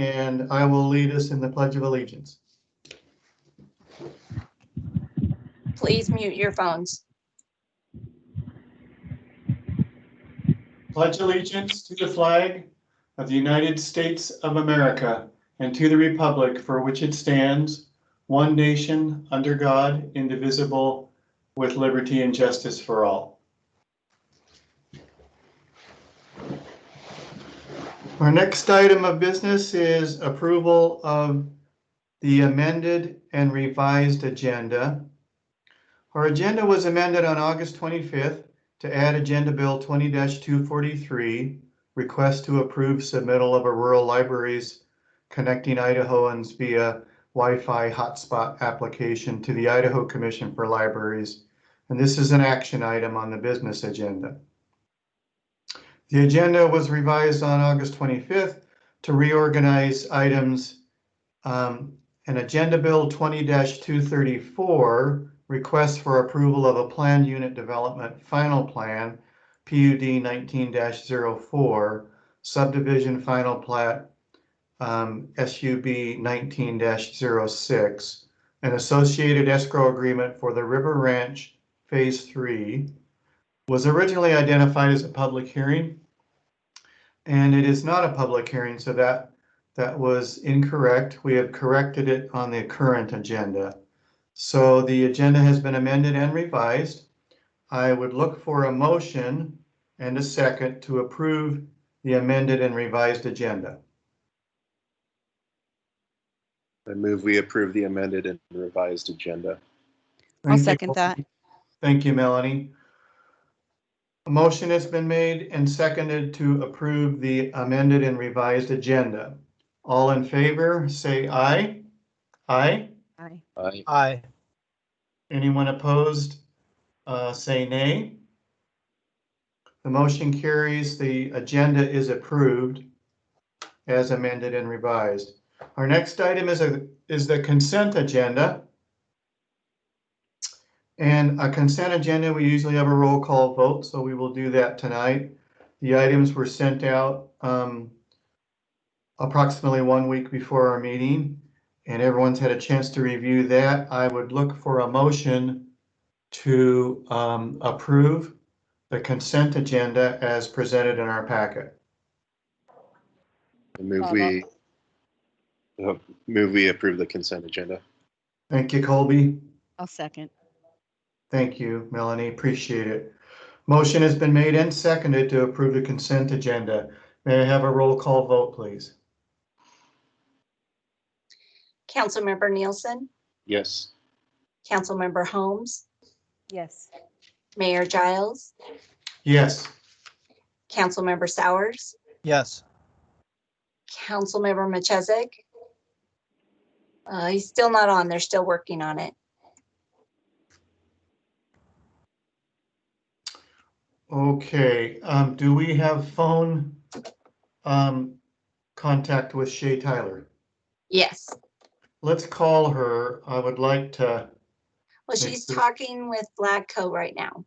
and I will lead us in the Pledge of Allegiance. Please mute your phones. Pledge allegiance to the flag of the United States of America and to the republic for which it stands, one nation, under God, indivisible, with liberty and justice for all. Our next item of business is approval of the amended and revised agenda. Our agenda was amended on August 25th to add Agenda Bill 20-243, request to approve submittal of a rural libraries connecting Idahoans via Wi-Fi hotspot application to the Idaho Commission for Libraries. And this is an action item on the business agenda. The agenda was revised on August 25th to reorganize items. An Agenda Bill 20-234, request for approval of a planned unit development final plan, PUD 19-04, subdivision final plat, SUB 19-06, an associated escrow agreement for the River Ranch Phase 3, was originally identified as a public hearing, and it is not a public hearing, so that was incorrect. We have corrected it on the current agenda. So the agenda has been amended and revised. I would look for a motion and a second to approve the amended and revised agenda. I move we approve the amended and revised agenda. I'll second that. Thank you, Melanie. A motion has been made and seconded to approve the amended and revised agenda. All in favor, say aye. Aye. Aye. Aye. Aye. Anyone opposed, say nay. The motion carries. The agenda is approved as amended and revised. Our next item is the consent agenda. And a consent agenda, we usually have a roll call vote, so we will do that tonight. The items were sent out approximately 1 week before our meeting, and everyone's had a chance to review that. I would look for a motion to approve the consent agenda as presented in our packet. I move we approve the consent agenda. Thank you, Colby. I'll second. Thank you, Melanie. Appreciate it. Motion has been made and seconded to approve the consent agenda. May I have a roll call vote, please? Councilmember Nielsen, Yes. Councilmember Holmes, Yes. Mayor Giles, Yes. Councilmember Sowers, Yes. Councilmember Mcchezik. He's still not on. They're still working on it. Okay, do we have phone contact with Shay Tyler? Yes. Let's call her. I would like to. Well, she's talking with Gladco right now on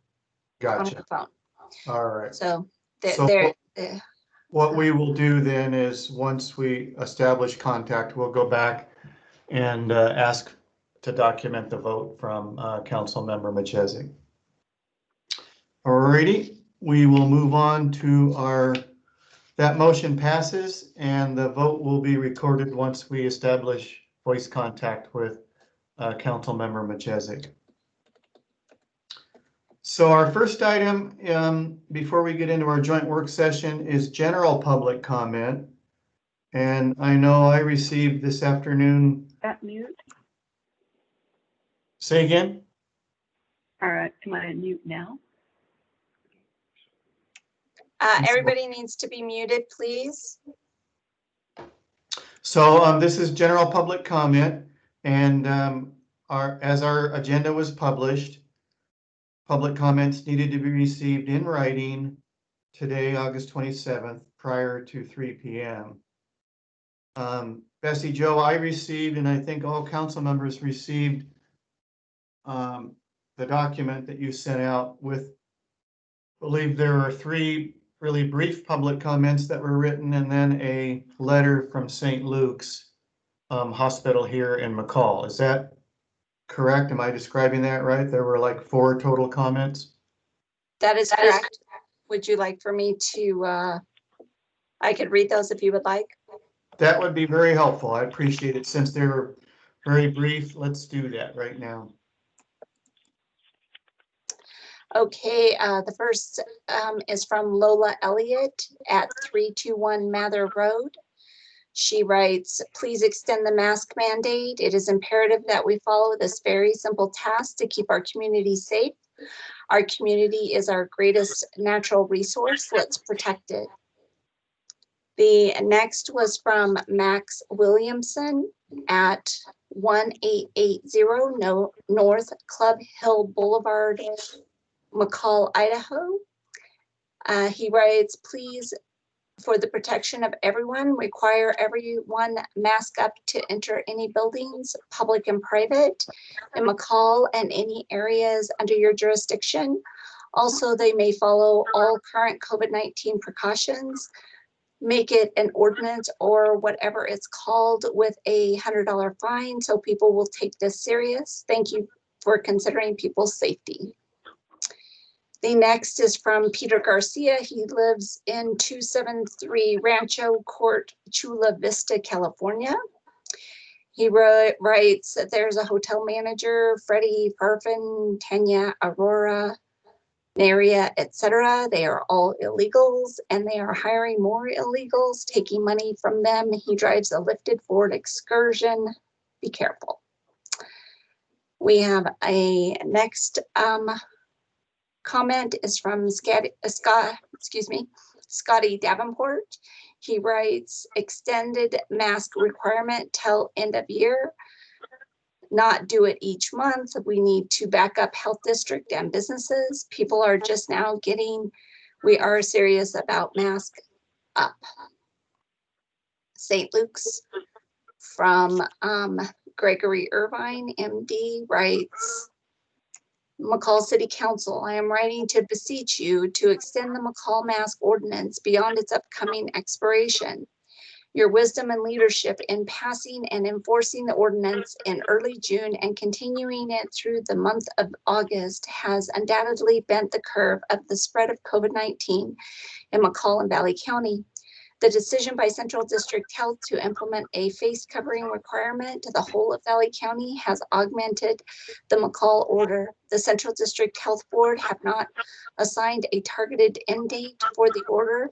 Gotcha. the phone. All right. So So they're what we will do then is once we establish contact, we'll go back and ask to document the vote from Councilmember Mcchezik. Alrighty, we will move on to that motion passes and the vote will be recorded once we establish voice contact with Councilmember Mcchezik. So our first item before we get into our joint work session is general public comment. And I know I received this afternoon. That mute? Say again? All right, am I on mute now? everybody needs to be muted, please. So this is general public comment, and as our agenda was published, public comments needed to be received in writing today, August 27th, prior to 3 p.m. Bessie Joe, I received, and I think all council members received the document that you sent out with, I believe there are 3 really brief public comments that were written, and then a letter from St. Luke's Hospital here in Mccall. Is that correct? Am I describing that right? There were like 4 total comments? That is correct. Would you like for me to, I could read those if you would like. That would be very helpful. I appreciate it. Since they were very brief, let's do that right now. Okay, the first is from Lola Elliott at 321 Mather Road. She writes, please extend the mask mandate. It is imperative that we follow this very simple task to keep our community safe. Our community is our greatest natural resource. Let's protect it. The next was from Max Williamson at 1880 North Club Hill Boulevard, Mccall, Idaho. He writes, please, for the protection of everyone, require everyone mask up to enter any buildings, public and private, in Mccall and any areas under your jurisdiction. Also, they may follow all current COVID-19 precautions. Make it an ordinance or whatever it's called with a $100 fine so people will take this serious. Thank you for considering people's safety. The next is from Peter Garcia. He lives in 273 Rancho Court, Chula Vista, California. He writes that there's a hotel manager, Freddie, Farfan, Tanya, Aurora, Naria, etc. They are all illegals and they are hiring more illegals, taking money from them. He drives a lifted Ford Excursion. Be careful. We have a next comment is from Scotty Davenport. He writes, extended mask requirement till end of year. Not do it each month. We need to back up health district and businesses. People are just now getting, we are serious about mask up. St. Luke's from Gregory Irvine, MD, writes, Mccall City Council, I am writing to beseech you to extend the Mccall mask ordinance beyond its upcoming expiration. Your wisdom and leadership in passing and enforcing the ordinance in early June and continuing it through the month of August has undoubtedly bent the curve of the spread of COVID-19 in Mccall and Valley County. The decision by Central District Health to implement a face covering requirement to the whole of Valley County has augmented the Mccall order. The Central District Health Board have not assigned a targeted end date for the order.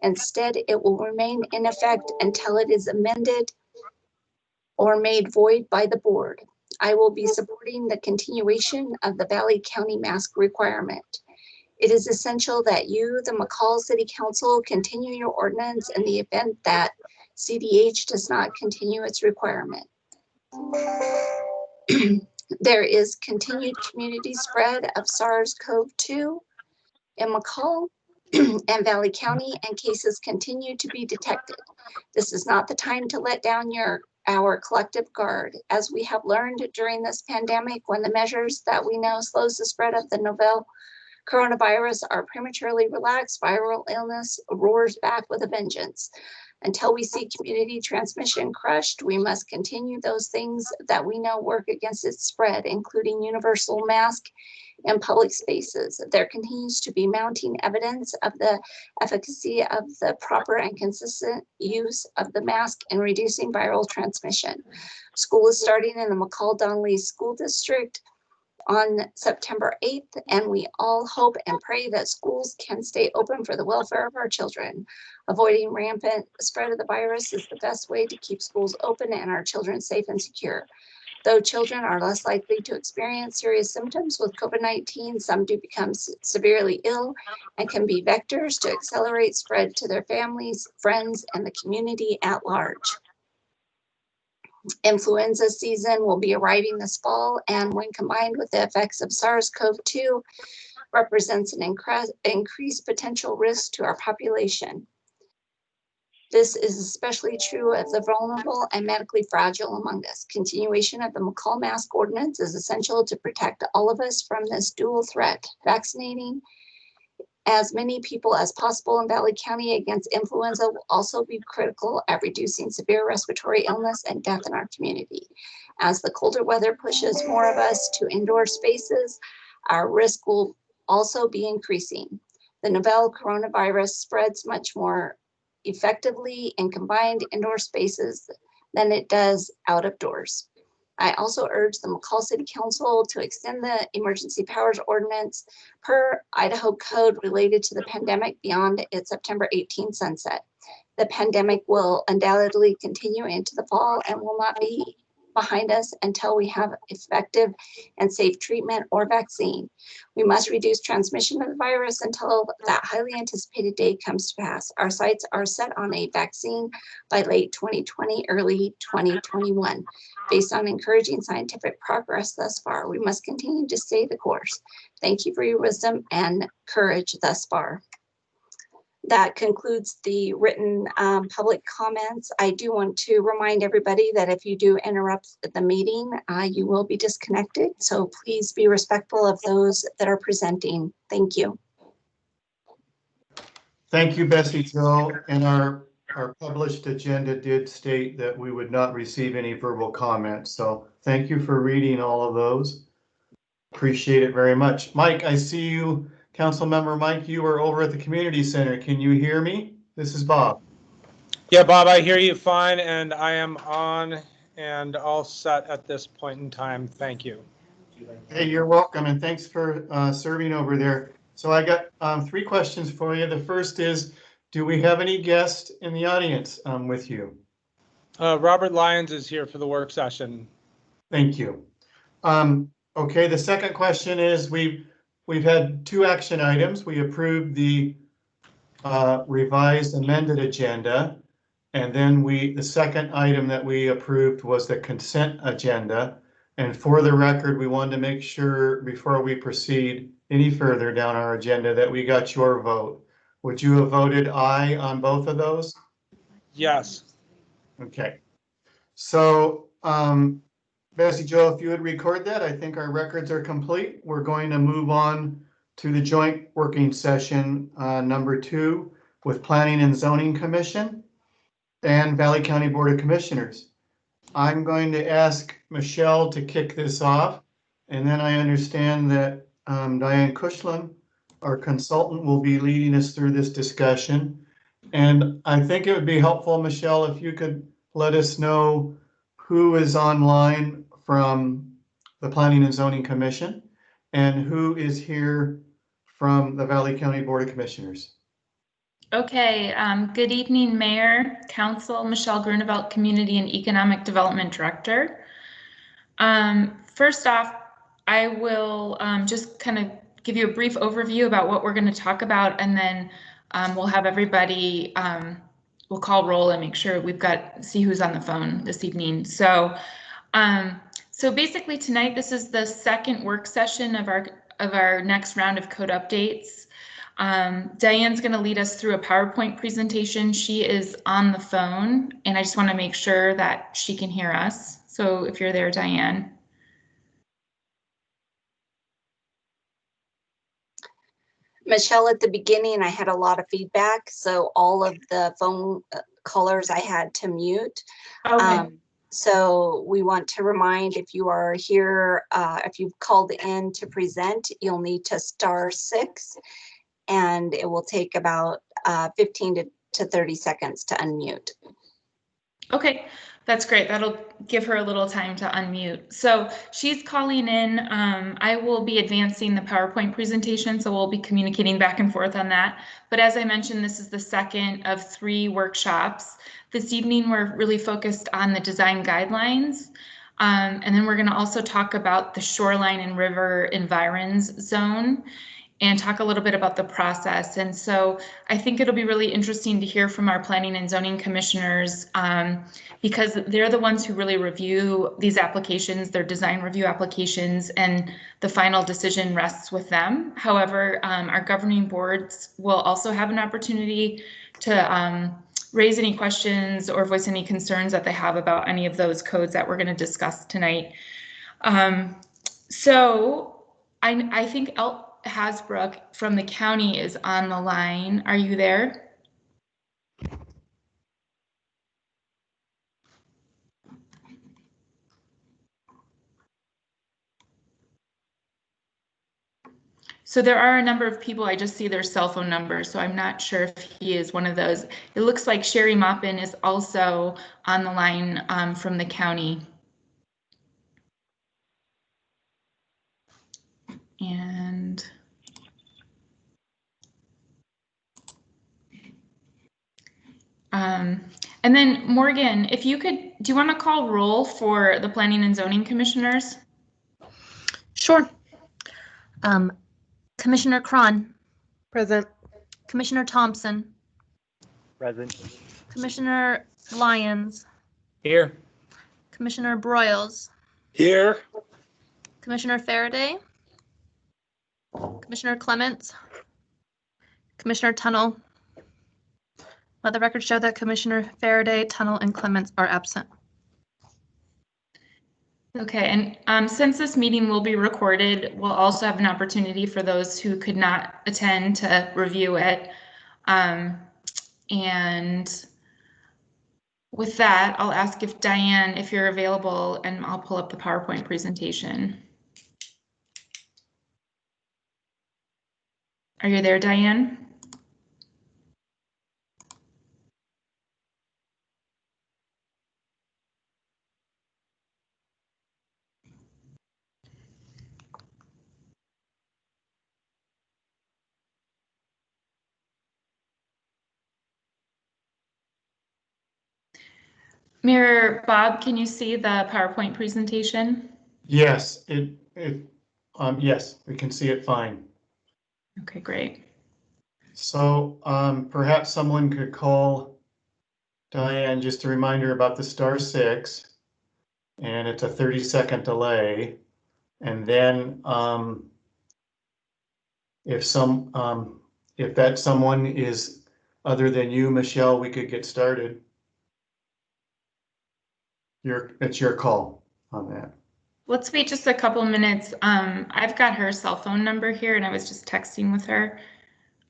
Instead, it will remain in effect until it is amended or made void by the board. I will be supporting the continuation of the Valley County mask requirement. It is essential that you, the Mccall City Council, continue your ordinance in the event that CDH does not continue its requirement. There is continued community spread of SARS-CoV-2 in Mccall and Valley County, and cases continue to be detected. This is not the time to let down our collective guard. As we have learned during this pandemic, when the measures that we know slows the spread of the novel coronavirus are prematurely relaxed, viral illness roars back with a vengeance. Until we see community transmission crushed, we must continue those things that we know work against its spread, including universal mask in public spaces. There continues to be mounting evidence of the efficacy of the proper and consistent use of the mask in reducing viral transmission. School is starting in the McCall-Donnelly School District on September 8th, and we all hope and pray that schools can stay open for the welfare of our children. Avoiding rampant spread of the virus is the best way to keep schools open and our children safe and secure. Though children are less likely to experience serious symptoms with COVID-19, some do become severely ill and can be vectors to accelerate spread to their families, friends, and the community at large. Influenza season will be arriving this fall, and when combined with the effects of SARS-CoV-2, represents an increased potential risk to our population. This is especially true of the vulnerable and medically fragile among us. Continuation of the Mccall mask ordinance is essential to protect all of us from this dual threat. Vaccinating as many people as possible in Valley County against influenza will also be critical at reducing severe respiratory illness and death in our community. As the colder weather pushes more of us to indoor spaces, our risk will also be increasing. The novel coronavirus spreads much more effectively in combined indoor spaces than it does out of doors. I also urge the Mccall City Council to extend the emergency powers ordinance per Idaho code related to the pandemic beyond its September 18 sunset. The pandemic will undoubtedly continue into the fall and will not be behind us until we have effective and safe treatment or vaccine. We must reduce transmission of the virus until that highly anticipated day comes to pass. Our sights are set on a vaccine by late 2020, early 2021. Based on encouraging scientific progress thus far, we must continue to stay the course. Thank you for your wisdom and courage thus far. That concludes the written public comments. I do want to remind everybody that if you do interrupt the meeting, you will be disconnected. So please be respectful of those that are presenting. Thank you. Thank you, Bessie Jo. And our published agenda did state that we would not receive any verbal comments. So thank you for reading all of those. Appreciate it very much. Mike, I see you. Councilmember Mike, you are over at the community center. Can you hear me? This is Bob. Yeah, Bob, I hear you fine, and I am on and all set at this point in time. Thank you. Hey, you're welcome, and thanks for serving over there. So I got 3 questions for you. The first is, do we have any guests in the audience with you? Robert Lyons is here for the work session. Thank you. Okay, the second question is, we've had 2 action items. We approved the revised amended agenda, and then the second item that we approved was the consent agenda. And for the record, we wanted to make sure before we proceed any further down our agenda that we got your vote. Would you have voted aye on both of those? Yes. Okay. So, Bessie Jo, if you would record that, I think our records are complete. We're going to move on to the joint working session number 2 with Planning and Zoning Commission and Valley County Board of Commissioners. I'm going to ask Michelle to kick this off, and then I understand that Diane Cushlan, our consultant, will be leading us through this discussion. And I think it would be helpful, Michelle, if you could let us know who is online from the Planning and Zoning Commission and who is here from the Valley County Board of Commissioners. Okay, good evening, Mayor, Council, Michelle Grunewald, Community and Economic Development Director. First off, I will just kind of give you a brief overview about what we're going to talk about, and then we'll have everybody, we'll call roll and make sure see who's on the phone this evening. So basically tonight, this is the second work session of our next round of code updates. Diane's going to lead us through a PowerPoint presentation. She is on the phone, and I just want to make sure that she can hear us. So if you're there, Diane. Michelle, at the beginning, I had a lot of feedback, so all of the phone callers I had to mute. Okay. So we want to remind, if you are here, if you've called in to present, you'll need to *6, and it will take about 15 to 30 seconds to unmute. Okay, that's great. That'll give her a little time to unmute. So she's calling in. I will be advancing the PowerPoint presentation, so we'll be communicating back and forth on that. But as I mentioned, this is the second of 3 workshops. This evening, we're really focused on the design guidelines. And then we're going to also talk about the shoreline and river environs zone, and talk a little bit about the process. And so I think it'll be really interesting to hear from our planning and zoning commissioners, because they're the ones who really review these applications, their design review applications, and the final decision rests with them. However, our governing boards will also have an opportunity to raise any questions or voice any concerns that they have about any of those codes that we're going to discuss tonight. So I think Hasbrook from the county is on the line. Are you there? So there are a number of people, I just see their cell phone numbers, so I'm not sure if he is one of those. It looks like Sherry Maupin is also on the line from the county. And then Morgan, if you could, do you want to call roll for the Planning and Zoning Commissioners? Sure. Commissioner Cron, Present. Commissioner Thompson, Present. Commissioner Lyons, Here. Commissioner Broyles, Here. Commissioner Faraday, Commissioner Clements, Commissioner Tunnel. Let the record show that Commissioner Faraday, Tunnel, and Clements are absent. Okay, and since this meeting will be recorded, we'll also have an opportunity for those who could not attend to review it. And with that, I'll ask if Diane, if you're available, and I'll pull up the PowerPoint presentation. Are you there, Diane? Mayor Bob, can you see the PowerPoint presentation? Yes, yes, we can see it fine. Okay, great. So perhaps someone could call Diane, just a reminder about the *6, and it's a 30-second delay. And then if that someone is other than you, Michelle, we could get started. It's your call on that. Let's wait just a couple minutes. I've got her cell phone number here and I was just texting with her.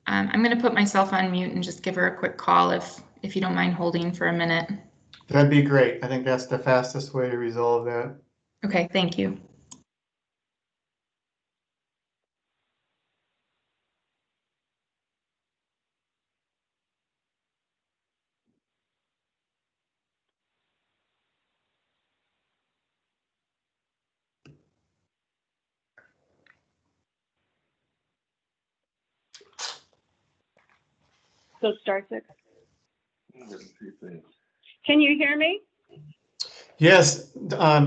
I'm going to put myself on mute and just give her a quick call if you don't mind holding for a minute. That'd be great. I think that's the fastest way to resolve that. Okay, thank you. So *6. Can you hear me? Yes,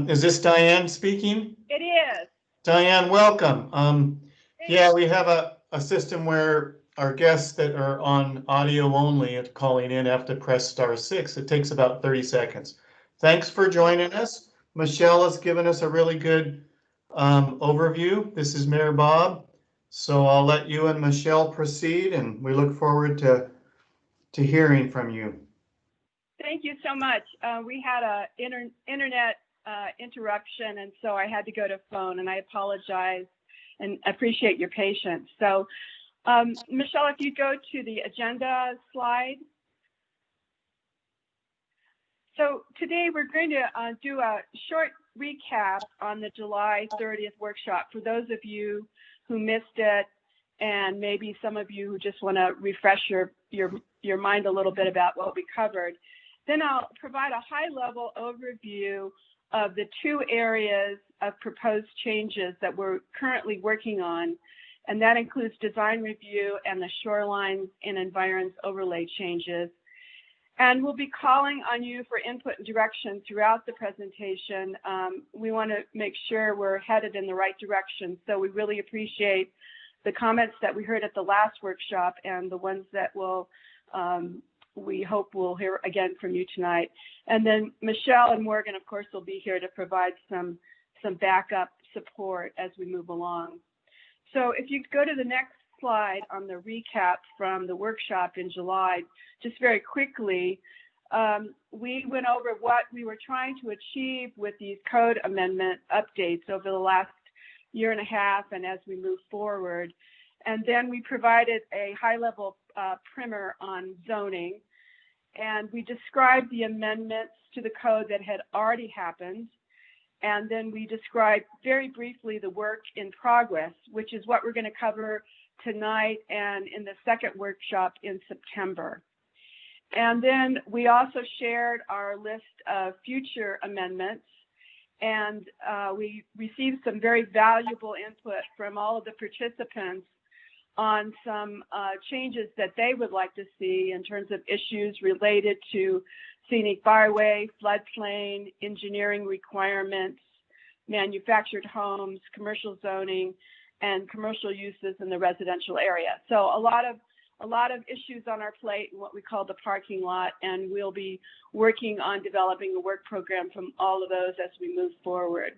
is this Diane speaking? It is. Diane, welcome. Yeah, we have a system where our guests that are on audio only calling in have to press *6. It takes about 30 seconds. Thanks for joining us. Michelle has given us a really good overview. This is Mayor Bob. So I'll let you and Michelle proceed, and we look forward to hearing from you. Thank you so much. We had a internet interruption, and so I had to go to phone, and I apologize and appreciate your patience. So, Michelle, if you go to the agenda slide. So today we're going to do a short recap on the July 30th workshop for those of you who missed it, and maybe some of you who just want to refresh your mind a little bit about what we covered. Then I'll provide a high-level overview of the 2 areas of proposed changes that we're currently working on, and that includes design review and the shorelines and environs overlay changes. And we'll be calling on you for input and direction throughout the presentation. We want to make sure we're headed in the right direction, so we really appreciate the comments that we heard at the last workshop and the ones that we hope we'll hear again from you tonight. And then Michelle and Morgan, of course, will be here to provide some backup support as we move along. So if you go to the next slide on the recap from the workshop in July, just very quickly, we went over what we were trying to achieve with these code amendment updates over the last year and a half and as we move forward. And then we provided a high-level primer on zoning. And we described the amendments to the code that had already happened. And then we described very briefly the work in progress, which is what we're going to cover tonight and in the second workshop in September. And then we also shared our list of future amendments, and we received some very valuable input from all of the participants on some changes that they would like to see in terms of issues related to scenic byway, floodplain, engineering requirements, manufactured homes, commercial zoning, and commercial uses in the residential area. So a lot of issues on our plate in what we call the parking lot, and we'll be working on developing a work program from all of those as we move forward.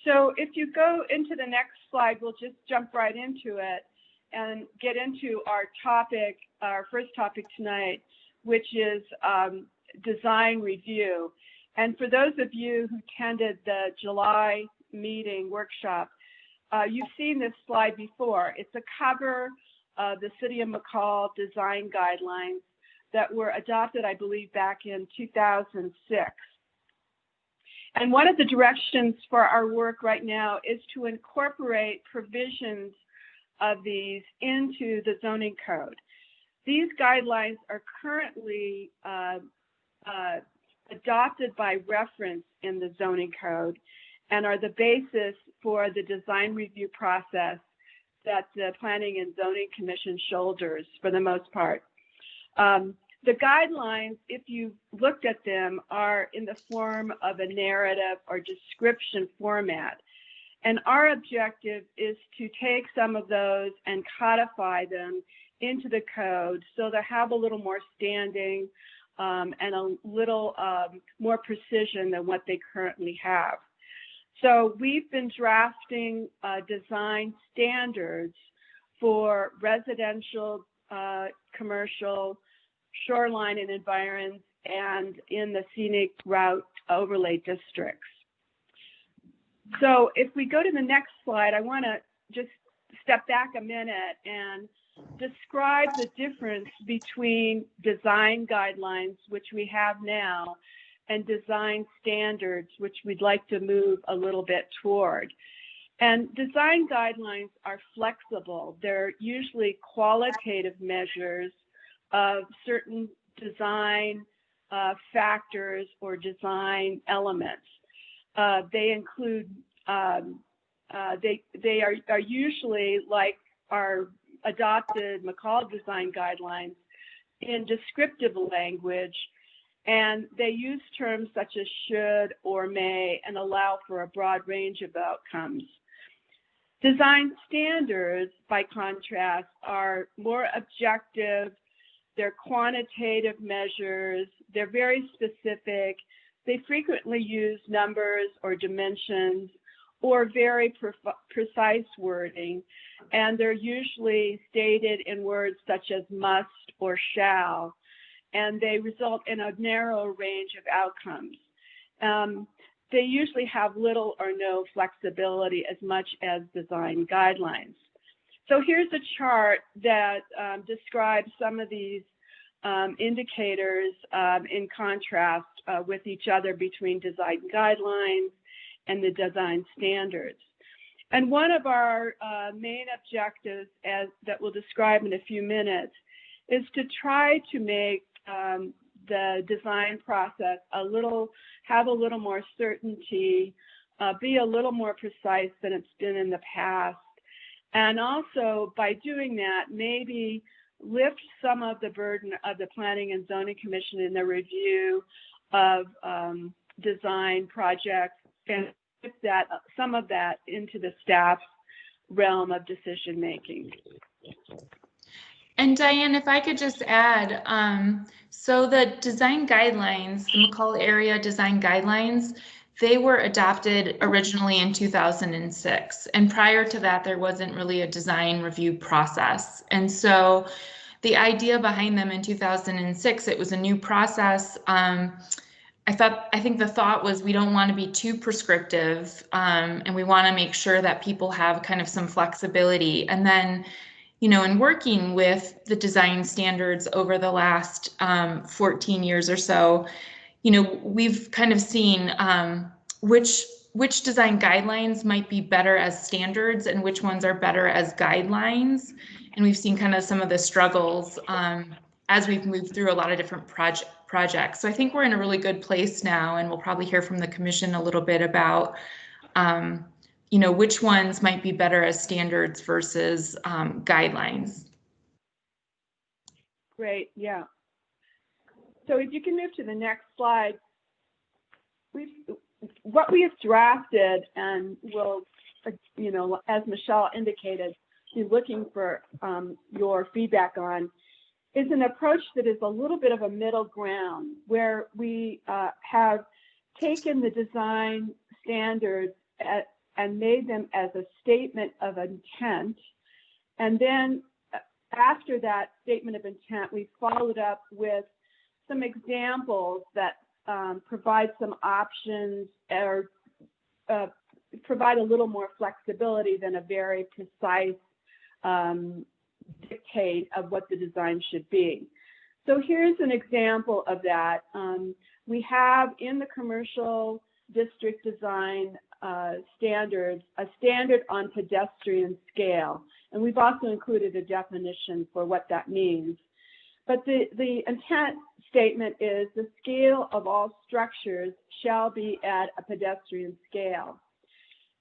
So if you go into the next slide, we'll just jump right into it and get into our topic, our first topic tonight, which is design review. And for those of you who attended the July meeting workshop, you've seen this slide before. It's a cover of the City of Mccall design guidelines that were adopted, I believe, back in 2006. And one of the directions for our work right now is to incorporate provisions of these into the zoning code. These guidelines are currently adopted by reference in the zoning code and are the basis for the design review process that the Planning and Zoning Commission shoulders for the most part. The guidelines, if you looked at them, are in the form of a narrative or description format. And our objective is to take some of those and codify them into the code so they have a little more standing and a little more precision than what they currently have. So we've been drafting design standards for residential, commercial, shoreline and environs, and in the scenic route overlay districts. So if we go to the next slide, I want to just step back a minute and describe the difference between design guidelines, which we have now, and design standards, which we'd like to move a little bit toward. And design guidelines are flexible. They're usually qualitative measures of certain design factors or design elements. They include, they are usually like our adopted Mccall design guidelines in descriptive language, and they use terms such as should or may and allow for a broad range of outcomes. Design standards, by contrast, are more objective. They're quantitative measures. They're very specific. They frequently use numbers or dimensions or very precise wording, and they're usually stated in words such as must or shall, and they result in a narrow range of outcomes. They usually have little or no flexibility as much as design guidelines. So here's a chart that describes some of these indicators in contrast with each other between design guidelines and the design standards. And one of our main objectives, that we'll describe in a few minutes, is to try to make the design process have a little more certainty, be a little more precise than it's been in the past. And also by doing that, maybe lift some of the burden of the Planning and Zoning Commission in the review of design projects and put some of that into the staff's realm of decision making. And Diane, if I could just add, so the design guidelines, the Mccall area design guidelines, they were adopted originally in 2006. And prior to that, there wasn't really a design review process. And so the idea behind them in 2006, it was a new process. I think the thought was we don't want to be too prescriptive, and we want to make sure that people have kind of some flexibility. And then, you know, in working with the design standards over the last 14 years or so, you know, we've kind of seen which design guidelines might be better as standards and which ones are better as guidelines. And we've seen kind of some of the struggles as we've moved through a lot of different projects. So I think we're in a really good place now, and we'll probably hear from the commission a little bit about, you know, which ones might be better as standards versus guidelines. Great, yeah. So if you can move to the next slide, what we have drafted, and will, you know, as Michelle indicated, be looking for your feedback on, is an approach that is a little bit of a middle ground, where we have taken the design standards and made them as a statement of intent. And then after that statement of intent, we followed up with some examples that provide some options or provide a little more flexibility than a very precise dictate of what the design should be. So here's an example of that. We have in the commercial district design standards, a standard on pedestrian scale. And we've also included a definition for what that means. But the intent statement is the scale of all structures shall be at a pedestrian scale.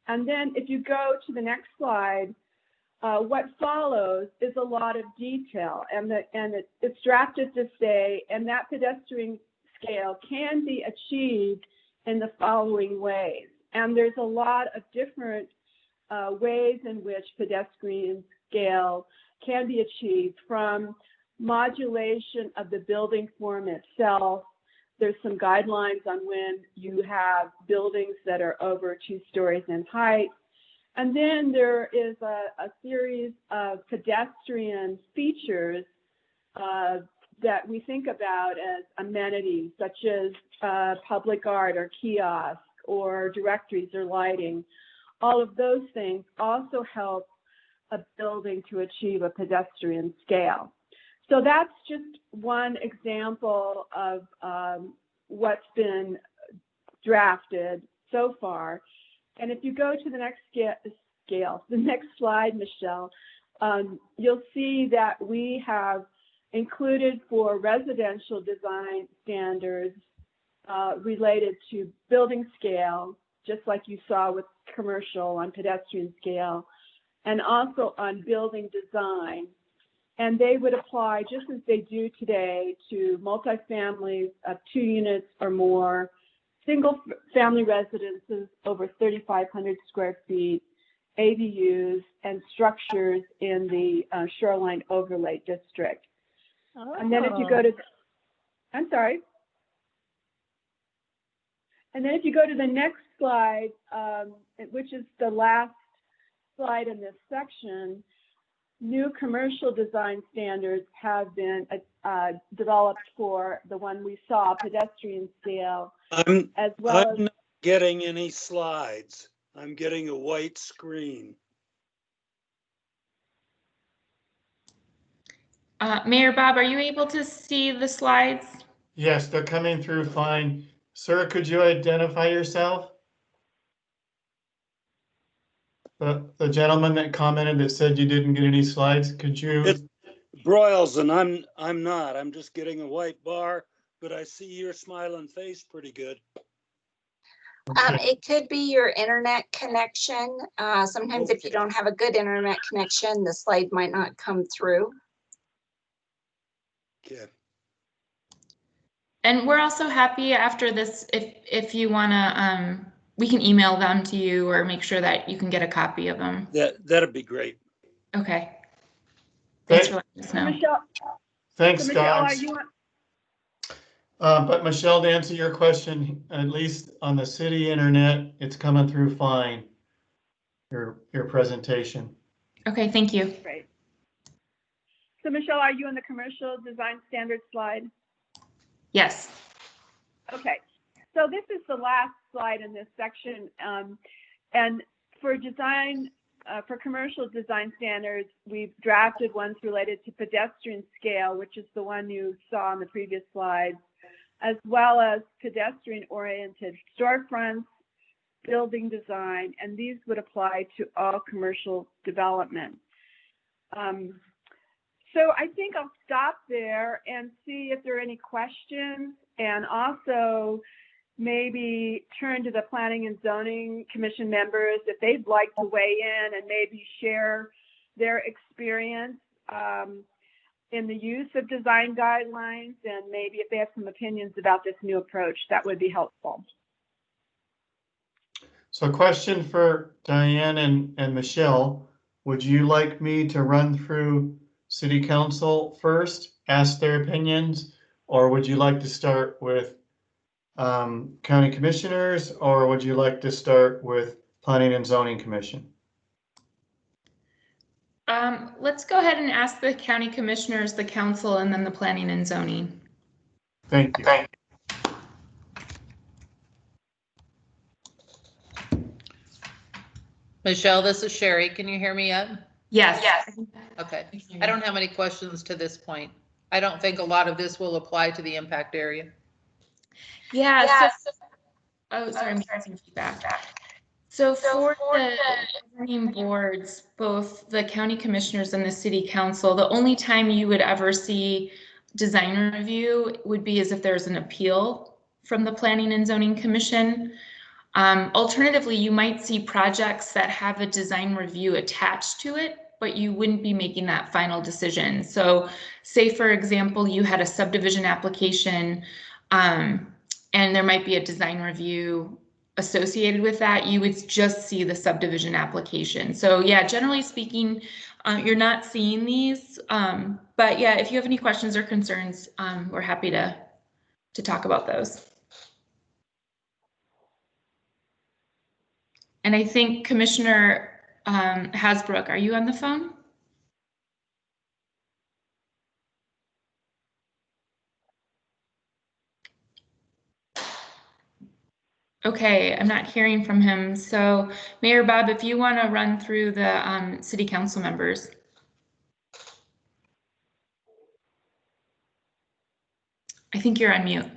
And then if you go to the next slide, what follows is a lot of detail, and it's drafted to say, and that pedestrian scale can be achieved in the following ways. And there's a lot of different ways in which pedestrian scale can be achieved, from modulation of the building form itself. There's some guidelines on when you have buildings that are over 2 stories in height. And then there is a series of pedestrian features that we think about as amenities, such as public art or kiosk or directories or lighting. All of those things also help a building to achieve a pedestrian scale. So that's just one example of what's been drafted so far. And if you go to the next the next slide, Michelle, you'll see that we have included for residential design standards related to building scale, just like you saw with commercial on pedestrian scale, and also on building design. And they would apply just as they do today to multifamilies of 2 units or more, single family residences over 3,500 square feet, ADUs, and structures in the Shoreline Overlay District. Oh. And then if you go to, I'm sorry. And then if you go to the next slide, which is the last slide in this section, new commercial design standards have been developed for the one we saw, pedestrian scale, I'm as not getting any slides. I'm getting a white screen. Mayor Bob, are you able to see the slides? Yes, they're coming through fine. Sir, could you identify yourself? The gentleman that commented that said you didn't get any slides, could you? It's Broyles, and I'm not. I'm just getting a white bar, but I see your smiling face pretty good. Okay. It could be your internet connection. Sometimes if you don't have a good internet connection, the slide might not come through. Okay. And we're also happy after this, if you wanna, we can email them to you or make sure that you can get a copy of them. That'd be great. Okay. Thanks for letting us know. Michelle, Thanks, so Michelle, Scott. But Michelle, to answer your question, at least on the city internet, it's coming through fine, your presentation. Okay, thank you. Great. So Michelle, are you on the commercial design standards slide? Yes. Okay. So this is the last slide in this section. And for design, for commercial design standards, we've drafted ones related to pedestrian scale, which is the one you saw on the previous slide, as well as pedestrian-oriented storefronts, building design, and these would apply to all commercial development. So I think I'll stop there and see if there are any questions, and also maybe turn to the Planning and Zoning Commission members if they'd like to weigh in and maybe share their experience in the use of design guidelines, and maybe if they have some opinions about this new approach, that would be helpful. So question for Diane and Michelle, would you like me to run through City Council first, ask their opinions, or would you like to start with County Commissioners, or would you like to start with Planning and Zoning Commission? Let's go ahead and ask the County Commissioners, the Council, and then the Planning and Zoning. Thank you. Michelle, this is Sherry. Can you hear me yet? Yes. Okay. I don't have any questions to this point. I don't think a lot of this will apply to the impact area. Yeah. Oh, sorry, I'm getting some feedback. So for the governing boards, both the county commissioners and the city council, the only time you would ever see design review would be as if there's an appeal from the Planning and Zoning Commission. Alternatively, you might see projects that have a design review attached to it, but you wouldn't be making that final decision. So say, for example, you had a subdivision application and there might be a design review associated with that, you would just see the subdivision application. So yeah, generally speaking, you're not seeing these, but yeah, if you have any questions or concerns, we're happy to talk about those. And I think Commissioner Hasbrook, are you on the phone? Okay, I'm not hearing from him. So Mayor Bob, if you want to run through the city council members. I think you're on mute.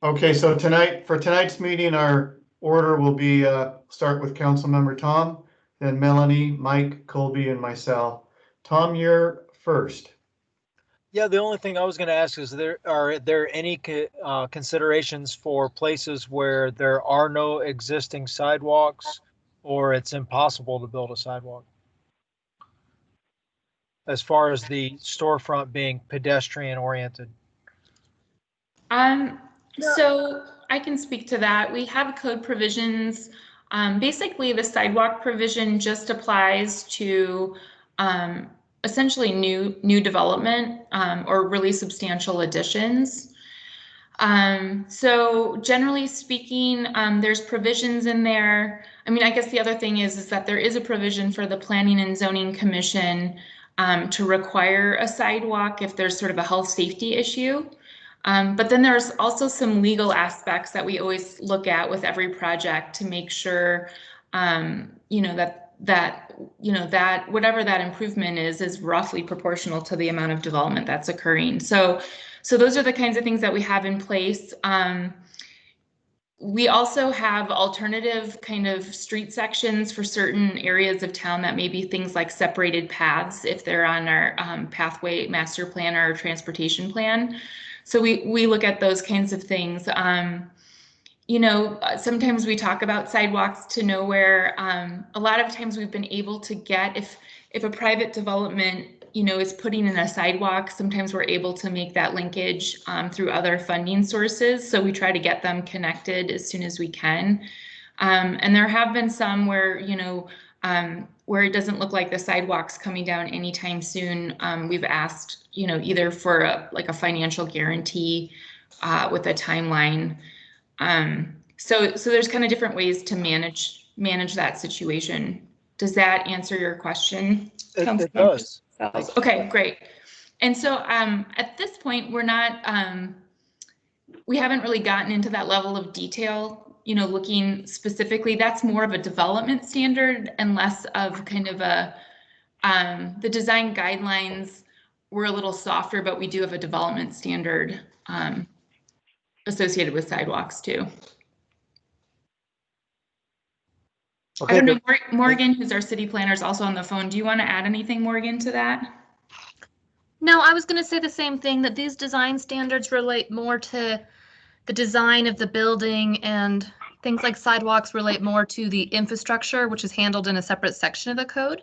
Okay, so for tonight's meeting, our order will be start with Councilmember Tom, then Melanie, Mike, Colby, and myself. Tom, you're first. Yeah, the only thing I was going to ask is, are there any considerations for places where there are no existing sidewalks or it's impossible to build a sidewalk? As far as the storefront being pedestrian oriented. So I can speak to that. We have code provisions. Basically, the sidewalk provision just applies to essentially new development or really substantial additions. So generally speaking, there's provisions in there. I mean, I guess the other thing is that there is a provision for the Planning and Zoning Commission to require a sidewalk if there's sort of a health safety issue. But then there's also some legal aspects that we always look at with every project to make sure, that whatever that improvement is roughly proportional to the amount of development that's occurring. So those are the kinds of things that we have in place. We also have alternative kind of street sections for certain areas of town that may be things like separated paths if they're on our pathway master plan or transportation plan. So we look at those kinds of things. Sometimes we talk about sidewalks to nowhere. A lot of times we've been able to get, if a private development, is putting in a sidewalk, sometimes we're able to make that linkage through other funding sources. So we try to get them connected as soon as we can. And there have been some where, where it doesn't look like the sidewalk's coming down anytime soon. We've asked, either for a financial guarantee with a timeline. So there's kind of different ways to manage that situation. Does that answer your question? It does. Okay, great. And so at this point, we're not, we haven't really gotten into that level of detail, you know, looking specifically. That's more of a development standard and less of kind of a, the design guidelines were a little softer, but we do have a development standard associated with sidewalks too. Okay, I don't know, Morgan, who's our city planner, is also on the phone. Do you want to add anything, Morgan, to that? No, I was going to say the same thing, that these design standards relate more to the design of the building, and things like sidewalks relate more to the infrastructure, which is handled in a separate section of the code.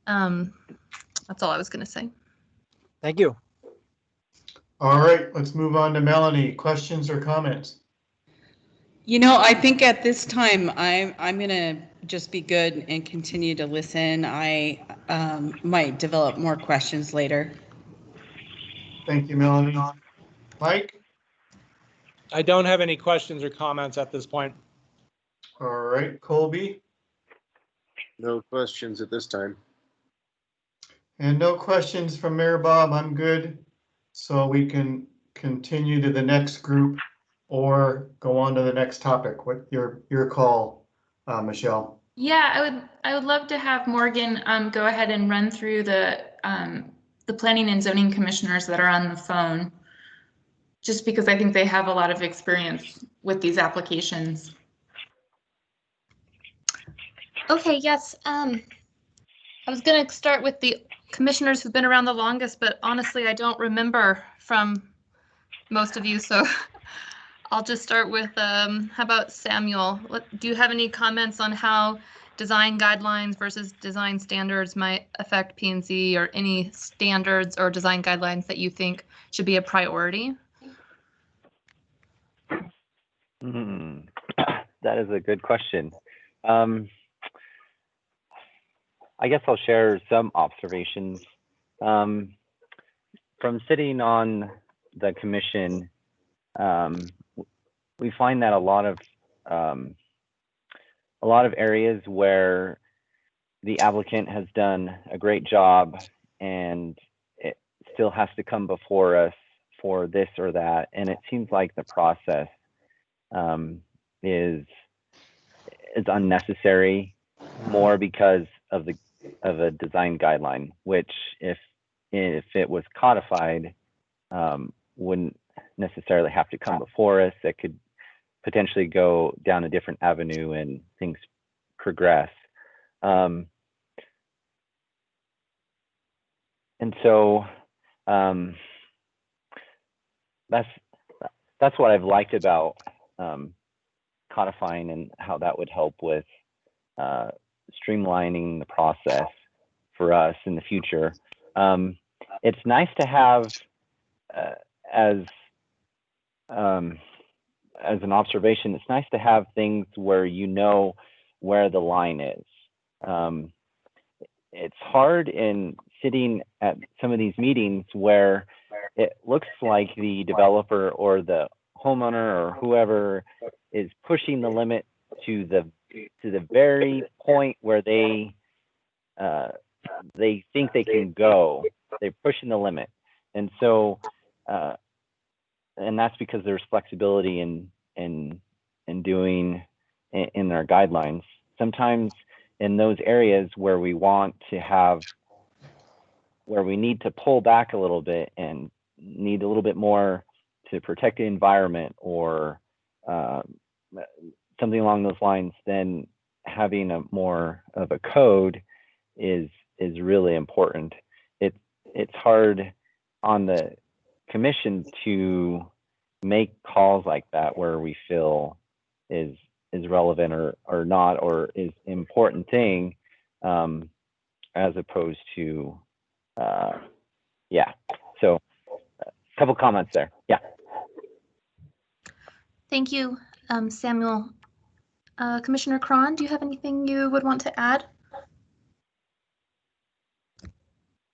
That's all I was going to say. Thank you. All right, let's move on to Melanie. Questions or comments? You know, I think at this time, I'm gonna just be good and continue to listen. I might develop more questions later. Thank you, Melanie. Mike? I don't have any questions or comments at this point. All right, Colby? No questions at this time. And no questions from Mayor Bob. I'm good. So we can continue to the next group or go on to the next topic. What your call, Michelle? Yeah, I would love to have Morgan go ahead and run through the planning and zoning commissioners that are on the phone, just because I think they have a lot of experience with these applications. Okay, yes. I was going to start with the commissioners who've been around the longest, but honestly, I don't remember from most of you, so I'll just start with, how about Samuel? Do you have any comments on how design guidelines versus design standards might affect P&Z, or any standards or design guidelines that you think should be a priority? That is a good question. I guess I'll share some observations. From sitting on the commission, we find that a lot of areas where the applicant has done a great job and it still has to come before us for this or that, and it seems like the process is unnecessary, more because of a design guideline, which if it was codified, wouldn't necessarily have to come before us. It could potentially go down a different avenue and things progress. And so that's what I've liked about codifying, and how that would help with streamlining the process for us in the future. It's nice to have, as an observation, it's nice to have things where you know where the line is. It's hard in sitting at some of these meetings where it looks like the developer or the homeowner or whoever is pushing the limit to the very point where they think they can go. They're pushing the limit, and so and that's because there's flexibility in doing in our guidelines. Sometimes in those areas where we need to pull back a little bit and need a little bit more to protect the environment, or something along those lines, then having a more of a code is really important. It's hard on the commission to make calls like that where we feel is relevant or not, or is important thing, as opposed to yeah. So a couple comments there. Yeah. Thank you, Samuel. Commissioner Cron, do you have anything you would want to add?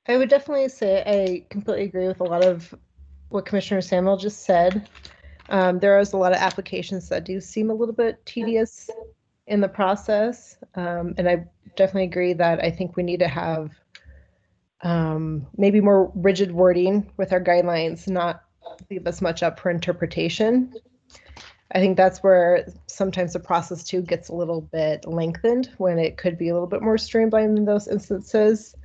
I would definitely say I completely agree with a lot of what Commissioner Samuel just said. There is a lot of applications that do seem a little bit tedious in the process. And I definitely agree that I think we need to have maybe more rigid wording with our guidelines, not leave as much up for interpretation. I think that's where sometimes the process too gets a little bit lengthened when it could be a little bit more streamlined in those instances.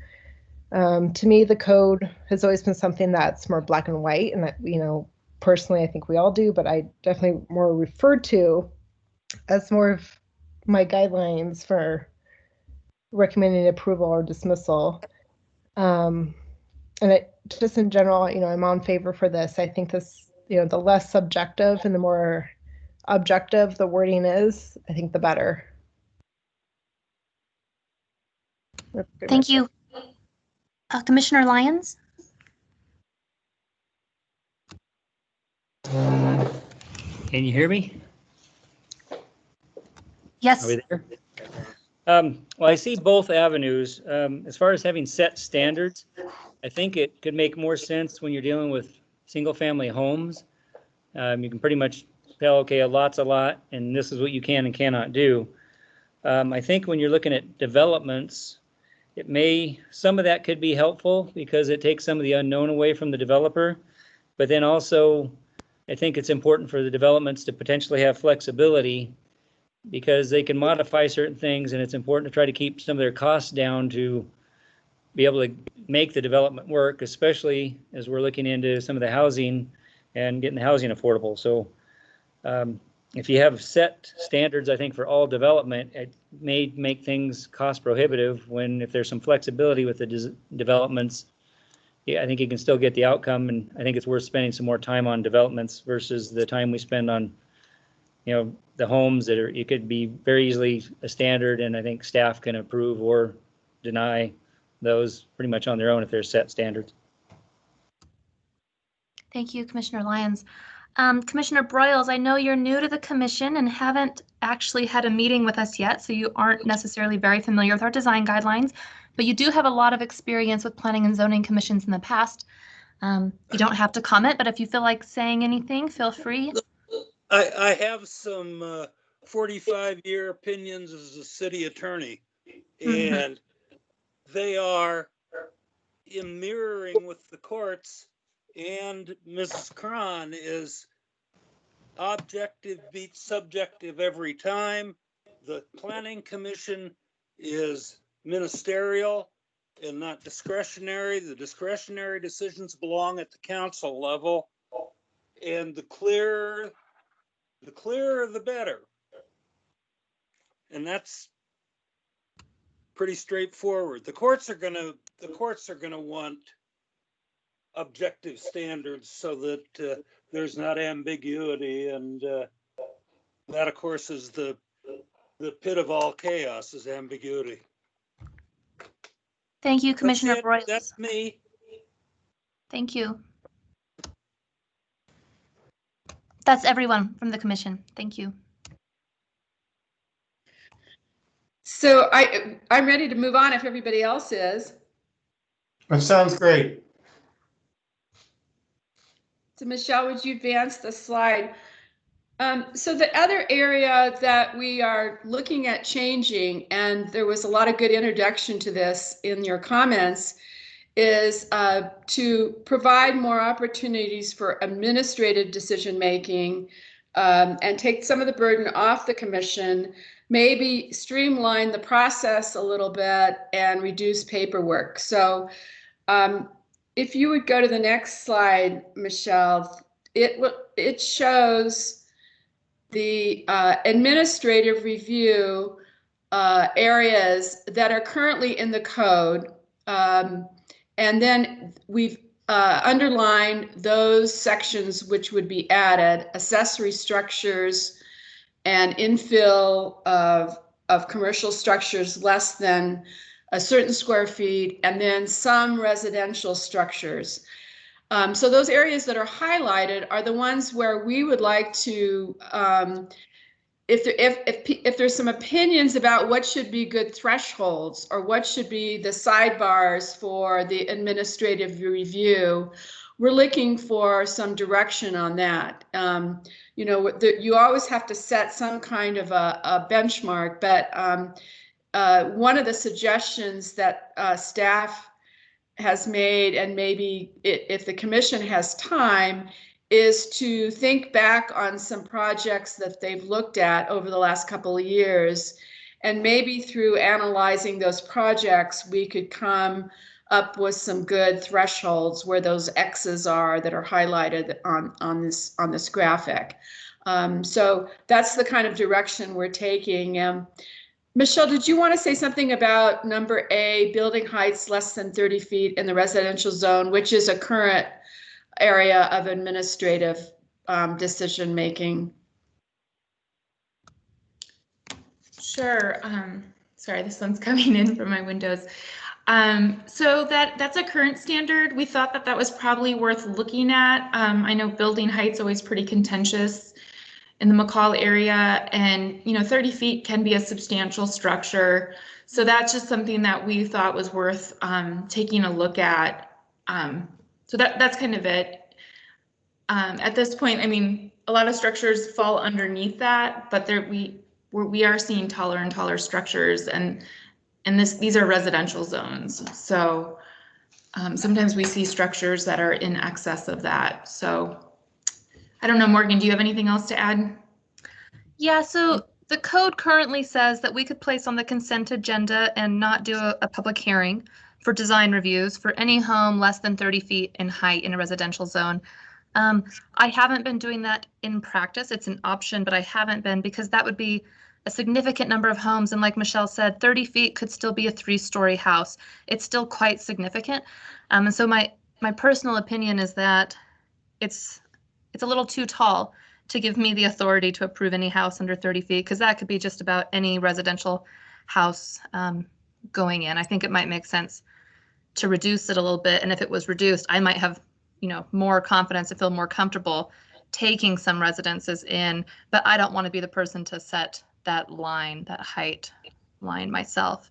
To me, the code has always been something that's more black and white, and that, you know, personally, I think we all do, but I definitely more referred to as more of my guidelines for recommending approval or dismissal. And it just in general, you know, I'm on favor for this. I think this, you know, the less subjective and the more objective the wording is, I think the better. Thank you. Commissioner Lyons? Can you hear me? Yes. Are we there? Well, I see both avenues. As far as having set standards, I think it could make more sense when you're dealing with single-family homes. You can pretty much tell, okay, a lot's a lot, and this is what you can and cannot do. I think when you're looking at developments, some of that could be helpful because it takes some of the unknown away from the developer. But then also, I think it's important for the developments to potentially have flexibility because they can modify certain things, and it's important to try to keep some of their costs down to be able to make the development work, especially as we're looking into some of the housing and getting the housing affordable. So if you have set standards, I think for all development, it may make things cost prohibitive when if there's some flexibility with the developments, yeah, I think you can still get the outcome. And I think it's worth spending some more time on developments versus the time we spend on, you know, the homes that are, it could be very easily a standard, and I think staff can approve or deny those pretty much on their own if they're set standards. Thank you, Commissioner Lyons. Commissioner Broyles, I know you're new to the commission and haven't actually had a meeting with us yet, so you aren't necessarily very familiar with our design guidelines, but you do have a lot of experience with planning and zoning commissions in the past. You don't have to comment, but if you feel like saying anything, feel free. I have some 45-year opinions as a city attorney, and they are in mirroring with the courts, and Mrs. Cron is objective beats subjective every time. The planning commission is ministerial and not discretionary. The discretionary decisions belong at the council level, and the clearer the better. And that's pretty straightforward. The courts are gonna want objective standards so that there's not ambiguity, and that of course is the pit of all chaos, is ambiguity. Thank you, Commissioner Broyles. That's me. Thank you. That's everyone from the commission. Thank you. So I'm ready to move on if everybody else is. That sounds great. So Michelle, would you advance the slide? So the other area that we are looking at changing, and there was a lot of good introduction to this in your comments, is to provide more opportunities for administrative decision-making and take some of the burden off the commission, maybe streamline the process a little bit and reduce paperwork. So if you would go to the next slide, Michelle, it shows the administrative review areas that are currently in the code. And then we've underlined those sections which would be added: accessory structures and infill of commercial structures less than a certain square feet, and then some residential structures. So those areas that are highlighted are the ones where we would like to, if there's some opinions about what should be good thresholds or what should be the sidebars for the administrative review, we're looking for some direction on that. You know, you always have to set some kind of a benchmark, but one of the suggestions that staff has made, and maybe if the commission has time, is to think back on some projects that they've looked at over the last couple of years. And maybe through analyzing those projects, we could come up with some good thresholds where those X's are that are highlighted on this graphic. So that's the kind of direction we're taking. Michelle, did you want to say something about number A, building heights less than 30 feet in the residential zone, which is a current area of administrative decision making? Sure. Sorry, this one's coming in from my windows. So that's a current standard. We thought that was probably worth looking at. I know building height's always pretty contentious in the Mccall area, and 30 feet can be a substantial structure. So that's just something that we thought was worth taking a look at. So that's kind of it. At this point, I mean, a lot of structures fall underneath that, but we are seeing taller and taller structures, and these are residential zones. So sometimes we see structures that are in excess of that. So I don't know, Morgan, do you have anything else to add? Yeah, so the code currently says that we could place on the consent agenda and not do a public hearing for design reviews for any home less than 30 feet in height in a residential zone. I haven't been doing that in practice. It's an option, but I haven't been, because that would be a significant number of homes. And like Michelle said, 30 feet could still be a 3-story house. It's still quite significant. And so my personal opinion is that it's a little too tall to give me the authority to approve any house under 30 feet, because that could be just about any residential house going in. I think it might make sense to reduce it a little bit. And if it was reduced, I might have, more confidence and feel more comfortable taking some residences in, but I don't want to be the person to set that line, that height line myself,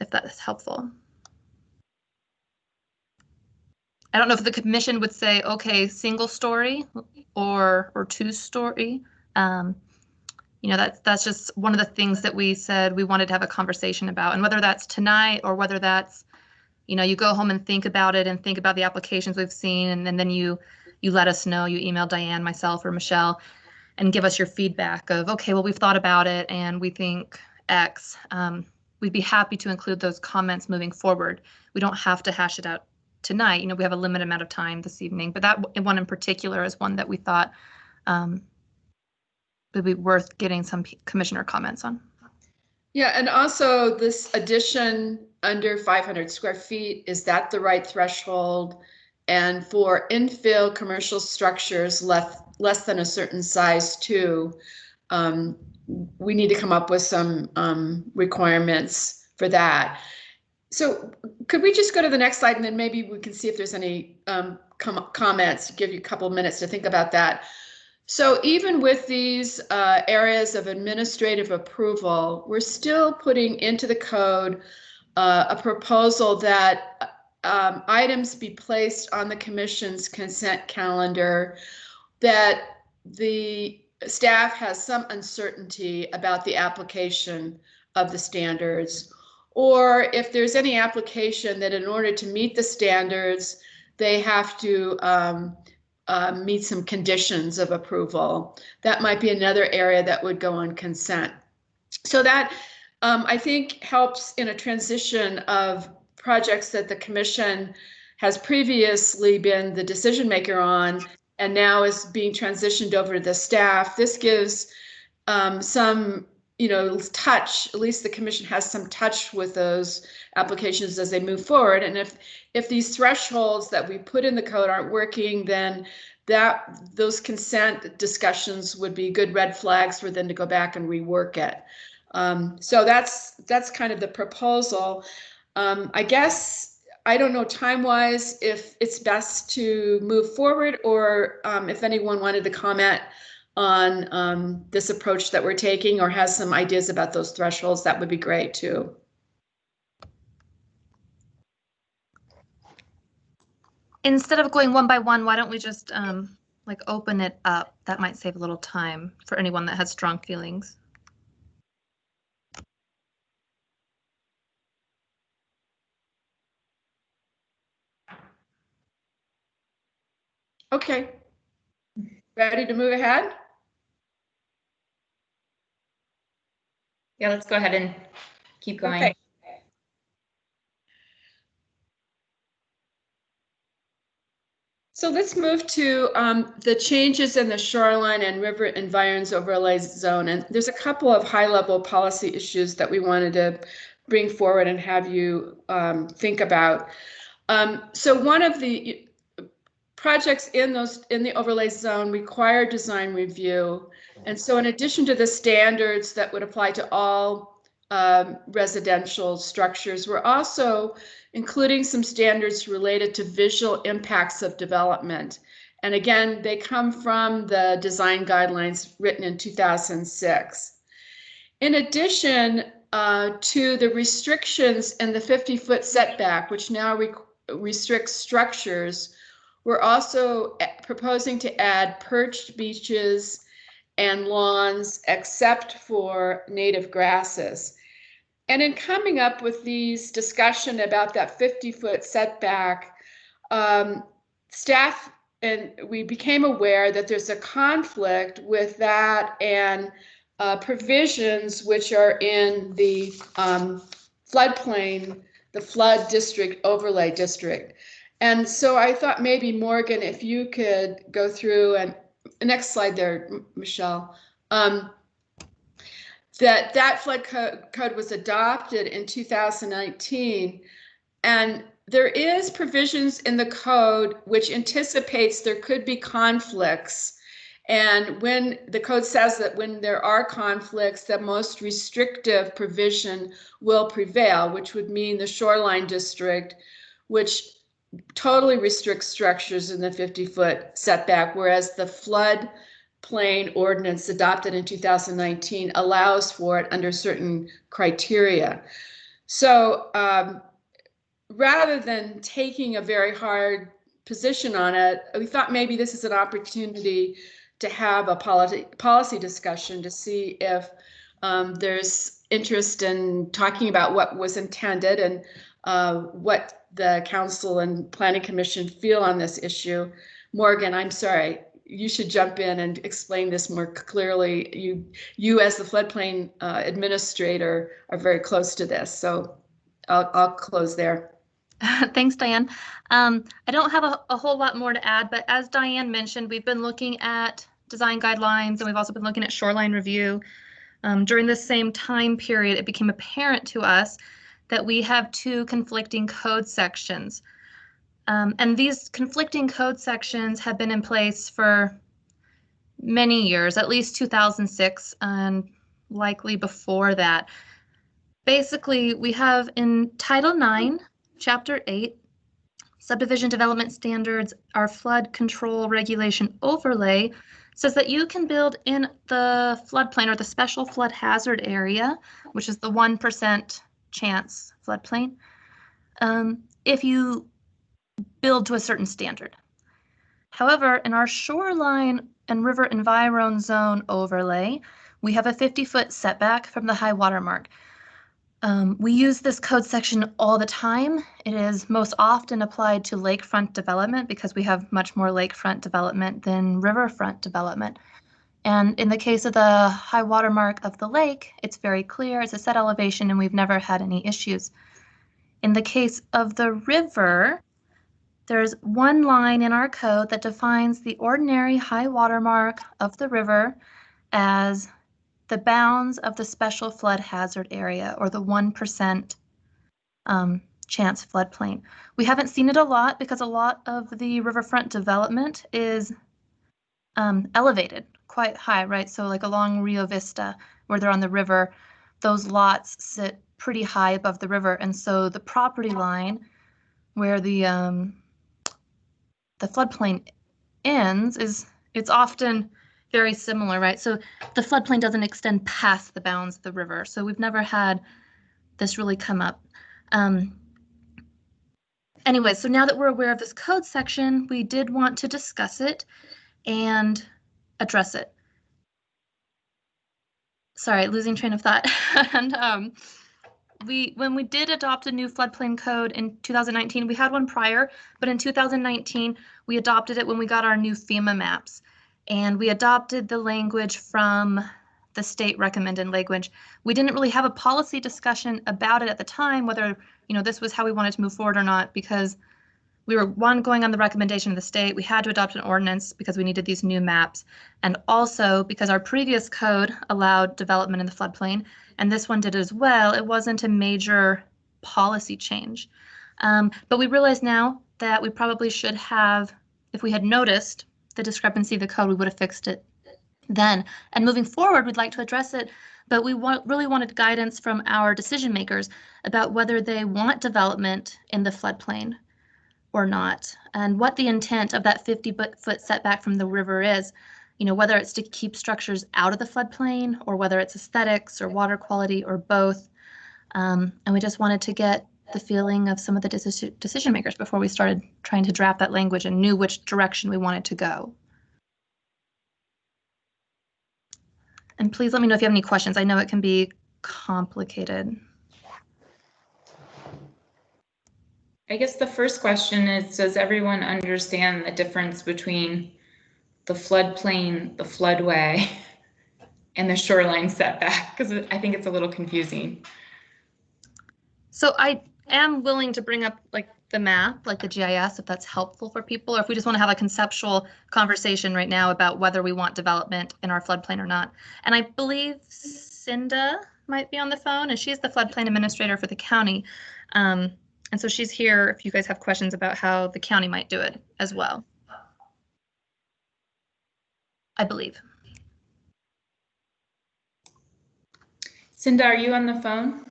if that is helpful. I don't know if the commission would say, okay, single story or 2-story. That's just one of the things that we said we wanted to have a conversation about, and whether that's tonight or whether that's, you go home and think about it and think about the applications we've seen, and then you let us know, you email Diane, myself, or Michelle, and give us your feedback of, okay, well, we've thought about it and we think X. We'd be happy to include those comments moving forward. We don't have to hash it out tonight. We have a limited amount of time this evening, but that one in particular is one that we thought would be worth getting some commissioner comments on. Yeah, and also this addition under 500 square feet, is that the right threshold? And for infill commercial structures less than a certain size too, we need to come up with some requirements for that. So could we just go to the next slide, and then maybe we can see if there's any comments, give you a couple of minutes to think about that. So even with these areas of administrative approval, we're still putting into the code a proposal that items be placed on the commission's consent calendar that the staff has some uncertainty about the application of the standards, or if there's any application that in order to meet the standards, they have to meet some conditions of approval. That might be another area that would go on consent. So that I think helps in a transition of projects that the commission has previously been the decision maker on and now is being transitioned over to the staff. This gives some, touch, at least the commission has some touch with those applications as they move forward. And if these thresholds that we put in the code aren't working, then those consent discussions would be good red flags for them to go back and rework it. So that's kind of the proposal. I guess, I don't know time-wise if it's best to move forward, or if anyone wanted to comment on this approach that we're taking or has some ideas about those thresholds, that would be great too. Instead of going one by one, why don't we just like open it up? That might save a little time for anyone that has strong feelings. Okay. Ready to move ahead? Yeah, let's go ahead and keep going. Okay. So let's move to the changes in the shoreline and river environs overlay zone. And there's a couple of high-level policy issues that we wanted to bring forward and have you think about. So one of the projects in the overlay zone require design review. And so in addition to the standards that would apply to all residential structures, we're also including some standards related to visual impacts of development. And again, they come from the design guidelines written in 2006. In addition to the restrictions in the 50-foot setback, which now restricts structures, we're also proposing to add perched beaches and lawns except for native grasses. And in coming up with these discussion about that 50-foot setback, staff and we became aware that there's a conflict with that and provisions which are in the floodplain, the flood district overlay district. And so I thought maybe Morgan, if you could go through and next slide there, Michelle. That flood code was adopted in 2019, and there is provisions in the code which anticipates there could be conflicts. And when the code says that when there are conflicts, the most restrictive provision will prevail, which would mean the shoreline district, which totally restricts structures in the 50-foot setback, whereas the floodplain ordinance adopted in 2019 allows for it under certain criteria. So rather than taking a very hard position on it, we thought maybe this is an opportunity to have a policy discussion to see if there's interest in talking about what was intended and what the council and planning commission feel on this issue. Morgan, I'm sorry, you should jump in and explain this more clearly. You as the floodplain administrator are very close to this, so I'll close there. Thanks, Diane. I don't have a whole lot more to add, but as Diane mentioned, we've been looking at design guidelines and we've also been looking at shoreline review. During the same time period, it became apparent to us that we have two conflicting code sections. And these conflicting code sections have been in place for many years, at least 2006 and likely before that. Basically, we have in Title 9, Chapter 8, Subdivision Development Standards, our flood control regulation overlay says that you can build in the floodplain or the special flood hazard area, which is the 1% chance floodplain, if you build to a certain standard. However, in our shoreline and river environ zone overlay, we have a 50-foot setback from the high water mark. We use this code section all the time. It is most often applied to lakefront development because we have much more lakefront development than riverfront development. And in the case of the high water mark of the lake, it's very clear, it's a set elevation, and we've never had any issues. In the case of the river, there's one line in our code that defines the ordinary high water mark of the river as the bounds of the special flood hazard area, or the 1% chance floodplain. We haven't seen it a lot because a lot of the riverfront development is elevated quite high, right? So like along Rio Vista, where they're on the river, those lots sit pretty high above the river. And so the property line where the floodplain ends it's often very similar, right? So the floodplain doesn't extend past the bounds of the river. So we've never had this really come up. Anyway, so now that we're aware of this code section, we did want to discuss it and address it. Sorry, losing train of thought. And when we did adopt a new floodplain code in 2019, we had one prior, but in 2019, we adopted it when we got our new FEMA maps. And we adopted the language from the state recommended language. We didn't really have a policy discussion about it at the time, whether this was how we wanted to move forward or not, because we were going on the recommendation of the state. We had to adopt an ordinance because we needed these new maps. And also because our previous code allowed development in the floodplain, and this one did as well. It wasn't a major policy change. But we realize now that we probably should have, if we had noticed the discrepancy of the code, we would have fixed it then. And moving forward, we'd like to address it, but we really wanted guidance from our decision makers about whether they want development in the floodplain or not, and what the intent of that 50-foot setback from the river is, whether it's to keep structures out of the floodplain or whether it's aesthetics or water quality or both. And we just wanted to get the feeling of some of the decision makers before we started trying to draft that language and knew which direction we wanted to go. And please let me know if you have any questions. I know it can be complicated. I guess the first question is, does everyone understand the difference between the floodplain, the floodway, and the shoreline setback? Because I think it's a little confusing. So I am willing to bring up the map, the GIS, if that's helpful for people, or if we just want to have a conceptual conversation right now about whether we want development in our floodplain or not. And I believe Cinda might be on the phone, and she's the floodplain administrator for the county. And so she's here if you guys have questions about how the county might do it as well, I believe. Cinda, are you on the phone?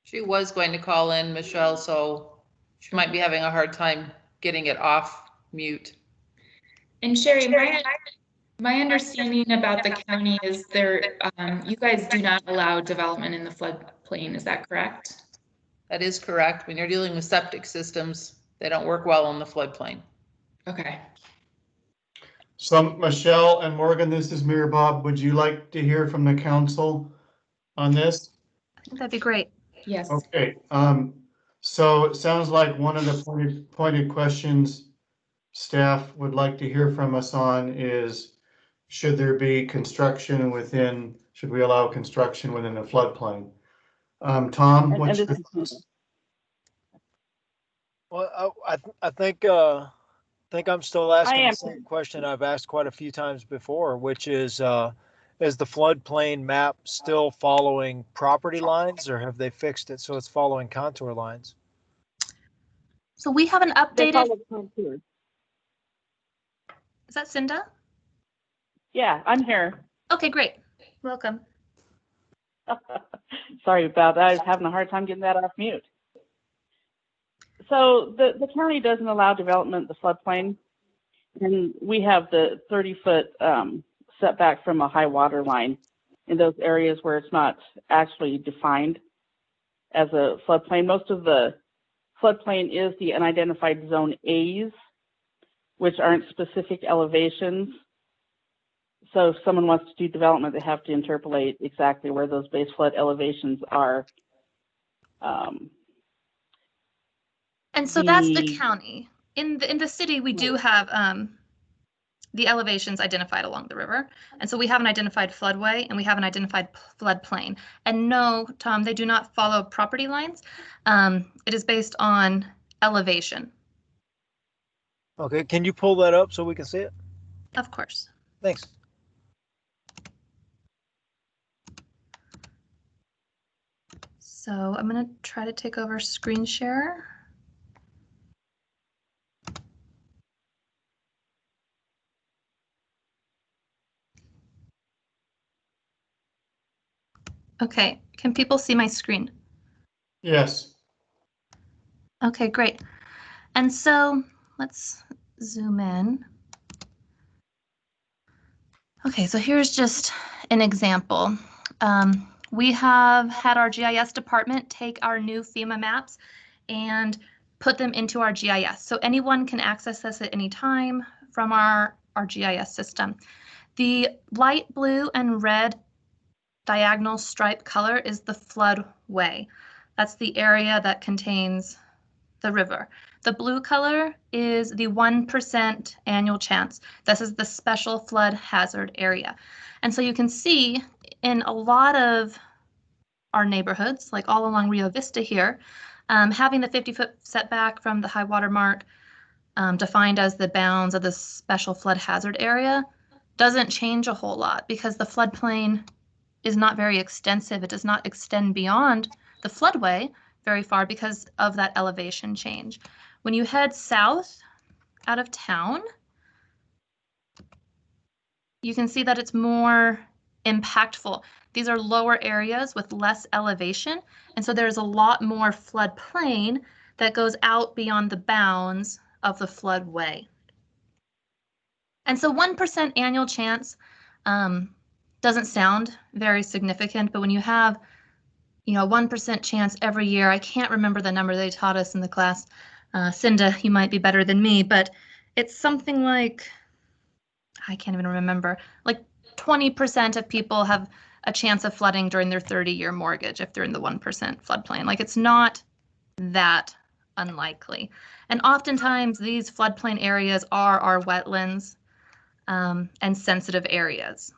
She was going to call in, Michelle, so she might be having a hard time getting it off mute. And Sherry, my understanding about the county is you guys do not allow development in the floodplain. Is that correct? That is correct. When you're dealing with septic systems, they don't work well in the floodplain. Okay. So Michelle and Morgan, this is Mayor Bob. Would you like to hear from the council on this? I think that'd be great. Yes. Okay. So it sounds like one of the pointed questions staff would like to hear from us on is, should there be construction within, should we allow construction within a floodplain? Tom, what's your thoughts? Well, I think I'm still asking the same question I've asked quite a few times before, which is the floodplain map still following property lines, or have they fixed it so it's following contour lines? So we have an updated. Is that Cinda? Yeah, I'm here. Okay, great. Welcome. Sorry about that. I was having a hard time getting that off mute. So the county doesn't allow development in the floodplain, and we have the 30-foot setback from a high water line in those areas where it's not actually defined as a floodplain. Most of the floodplain is the unidentified zone A's, which aren't specific elevations. So if someone wants to do development, they have to interpolate exactly where those base flood elevations are. And so that's the county. In the city, we do have the elevations identified along the river. And so we have an identified floodway and we have an identified floodplain. And no, Tom, they do not follow property lines. It is based on elevation. Okay, can you pull that up so we can see it? Of course. Thanks. So I'm going to try to take over screen share. Okay, can people see my screen? Yes. Okay, great. And so let's zoom in. Okay, so here's just an example. We have had our GIS department take our new FEMA maps and put them into our GIS. So anyone can access this at any time from our GIS system. The light blue and red diagonal stripe color is the floodway. That's the area that contains the river. The blue color is the 1% annual chance. This is the special flood hazard area. And so you can see in a lot of our neighborhoods, like all along Rio Vista here, having the 50-foot setback from the high water mark defined as the bounds of the special flood hazard area doesn't change a whole lot because the floodplain is not very extensive. It does not extend beyond the floodway very far because of that elevation change. When you head south out of town, you can see that it's more impactful. These are lower areas with less elevation, and so there's a lot more floodplain that goes out beyond the bounds of the floodway. And so 1% annual chance doesn't sound very significant, but when you have, you know, 1% chance every year, I can't remember the number they taught us in the class. Cinda, you might be better than me, but it's something like, I can't even remember, like 20% of people have a chance of flooding during their 30-year mortgage if they're in the 1% floodplain. Like, it's not that unlikely. And oftentimes these floodplain areas are our wetlands and sensitive areas.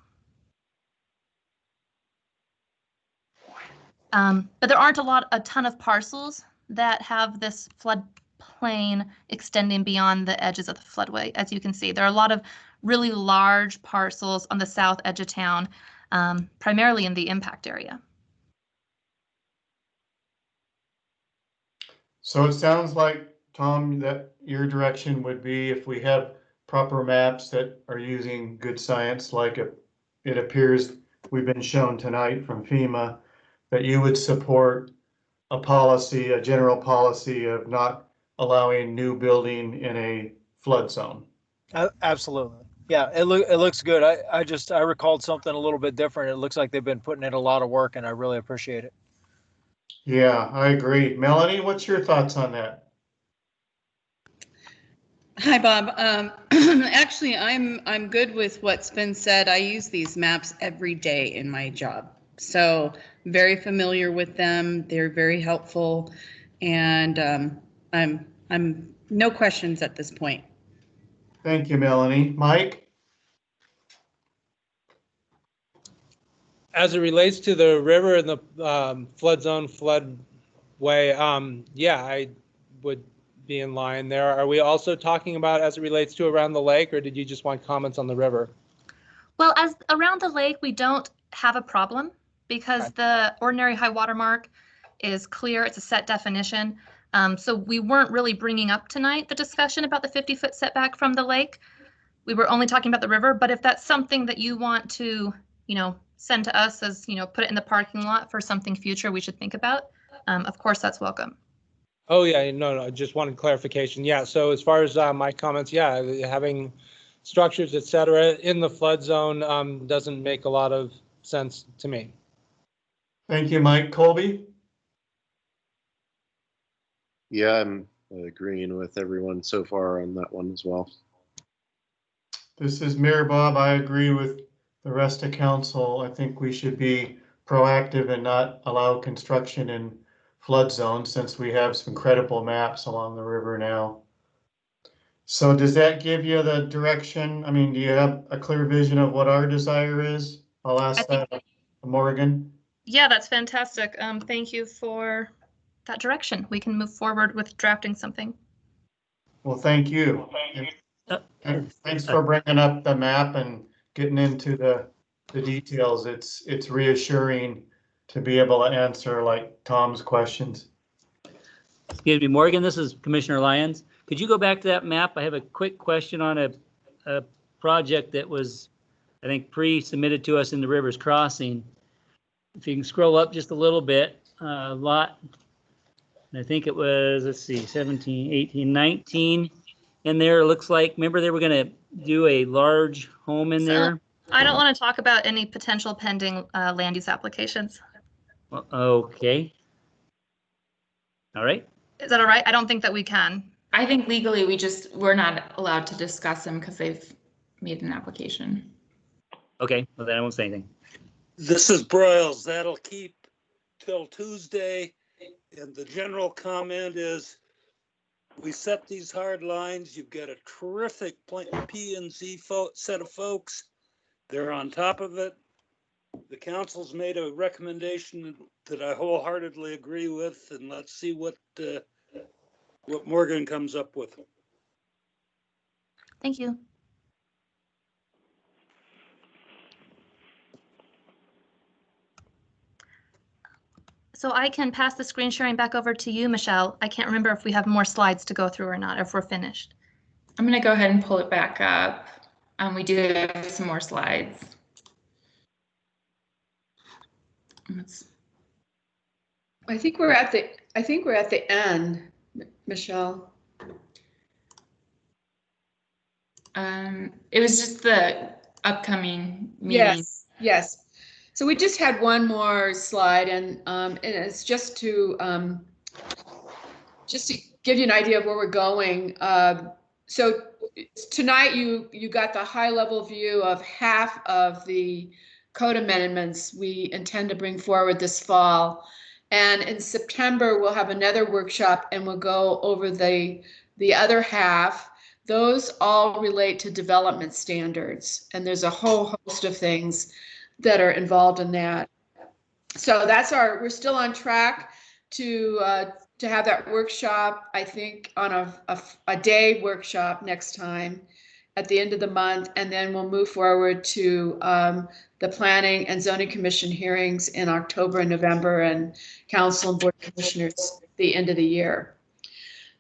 But there aren't a ton of parcels that have this floodplain extending beyond the edges of the floodway. As you can see, there are a lot of really large parcels on the south edge of town, primarily in the impact area. So it sounds like, Tom, that your direction would be if we have proper maps that are using good science, like it appears we've been shown tonight from FEMA, that you would support a policy, a general policy of not allowing new building in a flood zone. Absolutely. Yeah, it looks good. I recalled something a little bit different. It looks like they've been putting in a lot of work, and I really appreciate it. Yeah, I agree. Melanie, what's your thoughts on that? Hi, Bob. Actually, I'm good with what's been said. I use these maps every day in my job, so very familiar with them. They're very helpful, and I'm no questions at this point. Thank you, Melanie. Mike? As it relates to the river and the flood zone, floodway, yeah, I would be in line there. Are we also talking about as it relates to around the lake, or did you just want comments on the river? Well, as around the lake, we don't have a problem because the ordinary high water mark is clear. It's a set definition. So we weren't really bringing up tonight the discussion about the 50-foot setback from the lake. We were only talking about the river, but if that's something that you want to, you know, send to us as, you know, put it in the parking lot for something future we should think about, of course, that's welcome. Oh, yeah, no, I just wanted clarification. Yeah, so as far as my comments, yeah, having structures, et cetera, in the flood zone doesn't make a lot of sense to me. Thank you, Mike. Colby? Yeah, I'm agreeing with everyone so far on that one as well. This is Mayor Bob. I agree with the rest of council. I think we should be proactive and not allow construction in flood zones since we have some credible maps along the river now. So does that give you the direction? I mean, do you have a clear vision of what our desire is? I'll ask that of Morgan. Yeah, that's fantastic. Thank you for that direction. We can move forward with drafting something. Well, thank you. And thanks for bringing up the map and getting into the details. It's reassuring to be able to answer like Tom's questions. Excuse me, Morgan, this is Commissioner Lyons. Could you go back to that map? I have a quick question on a project that was, I think, pre-submitted to us in the Rivers Crossing. If you can scroll up just a little bit, lot And I think it was, let's see, 17, 18, 19 in there. It looks like, remember they were going to do a large home in there? I don't want to talk about any potential pending land use applications. Okay. All right. Is that all right? I don't think that we can. I think legally we're not allowed to discuss them because they've made an application. Okay, well then I won't say anything. This is Broyles. That'll keep till Tuesday. And the general comment is, we set these hard lines. You've got a terrific P&Z set of folks. They're on top of it. The council's made a recommendation that I wholeheartedly agree with, and let's see what Morgan comes up with. Thank you. So I can pass the screen sharing back over to you, Michelle. I can't remember if we have more slides to go through or not, if we're finished. I'm going to go ahead and pull it back up. We do have some more slides. I think we're at the end, Michelle. It was just the upcoming meeting. Yes. So we just had one more slide, and it's just to give you an idea of where we're going. So tonight you got the high level view of half of the code amendments we intend to bring forward this fall. And in September, we'll have another workshop and we'll go over the other half. Those all relate to development standards. And there's a whole host of things that are involved in that. So we're still on track to have that workshop, I think, on a day workshop next time at the end of the month. And then we'll move forward to the Planning and Zoning Commission hearings in October and November, and Council and Board of Commissioners at the end of the year.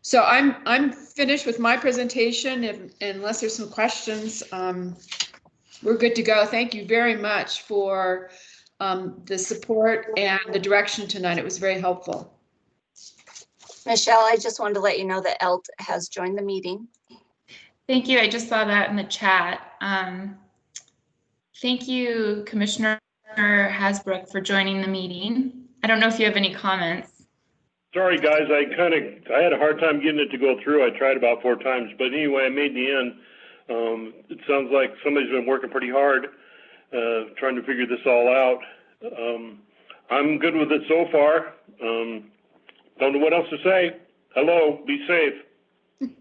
So I'm finished with my presentation. Unless there's some questions, we're good to go. Thank you very much for the support and the direction tonight. It was very helpful. Michelle, I just wanted to let you know that ELT has joined the meeting. Thank you. I just saw that in the chat. Thank you, Commissioner Hasbrook, for joining the meeting. I don't know if you have any comments. Sorry, guys. I had a hard time getting it to go through. I tried about 4 times, but anyway, I made the end. It sounds like somebody's been working pretty hard trying to figure this all out. I'm good with it so far. Don't know what else to say. Hello, be safe.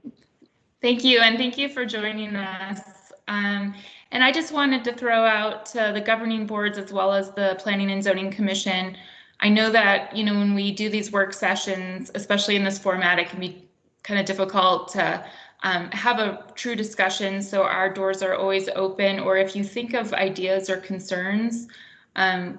Thank you, and thank you for joining us. And I just wanted to throw out to the governing boards as well as the Planning and Zoning Commission. I know that, when we do these work sessions, especially in this format, it can be kind of difficult to have a true discussion. So our doors are always open, or if you think of ideas or concerns,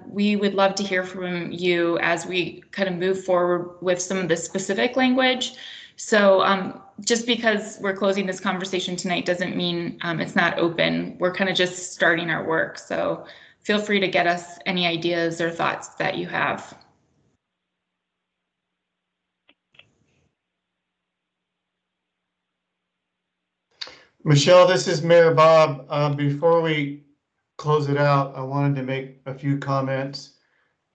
we would love to hear from you as we kind of move forward with some of the specific language. So just because we're closing this conversation tonight doesn't mean it's not open. We're kind of just starting our work. So feel free to get us any ideas or thoughts that you have. Michelle, this is Mayor Bob. Before we close it out, I wanted to make a few comments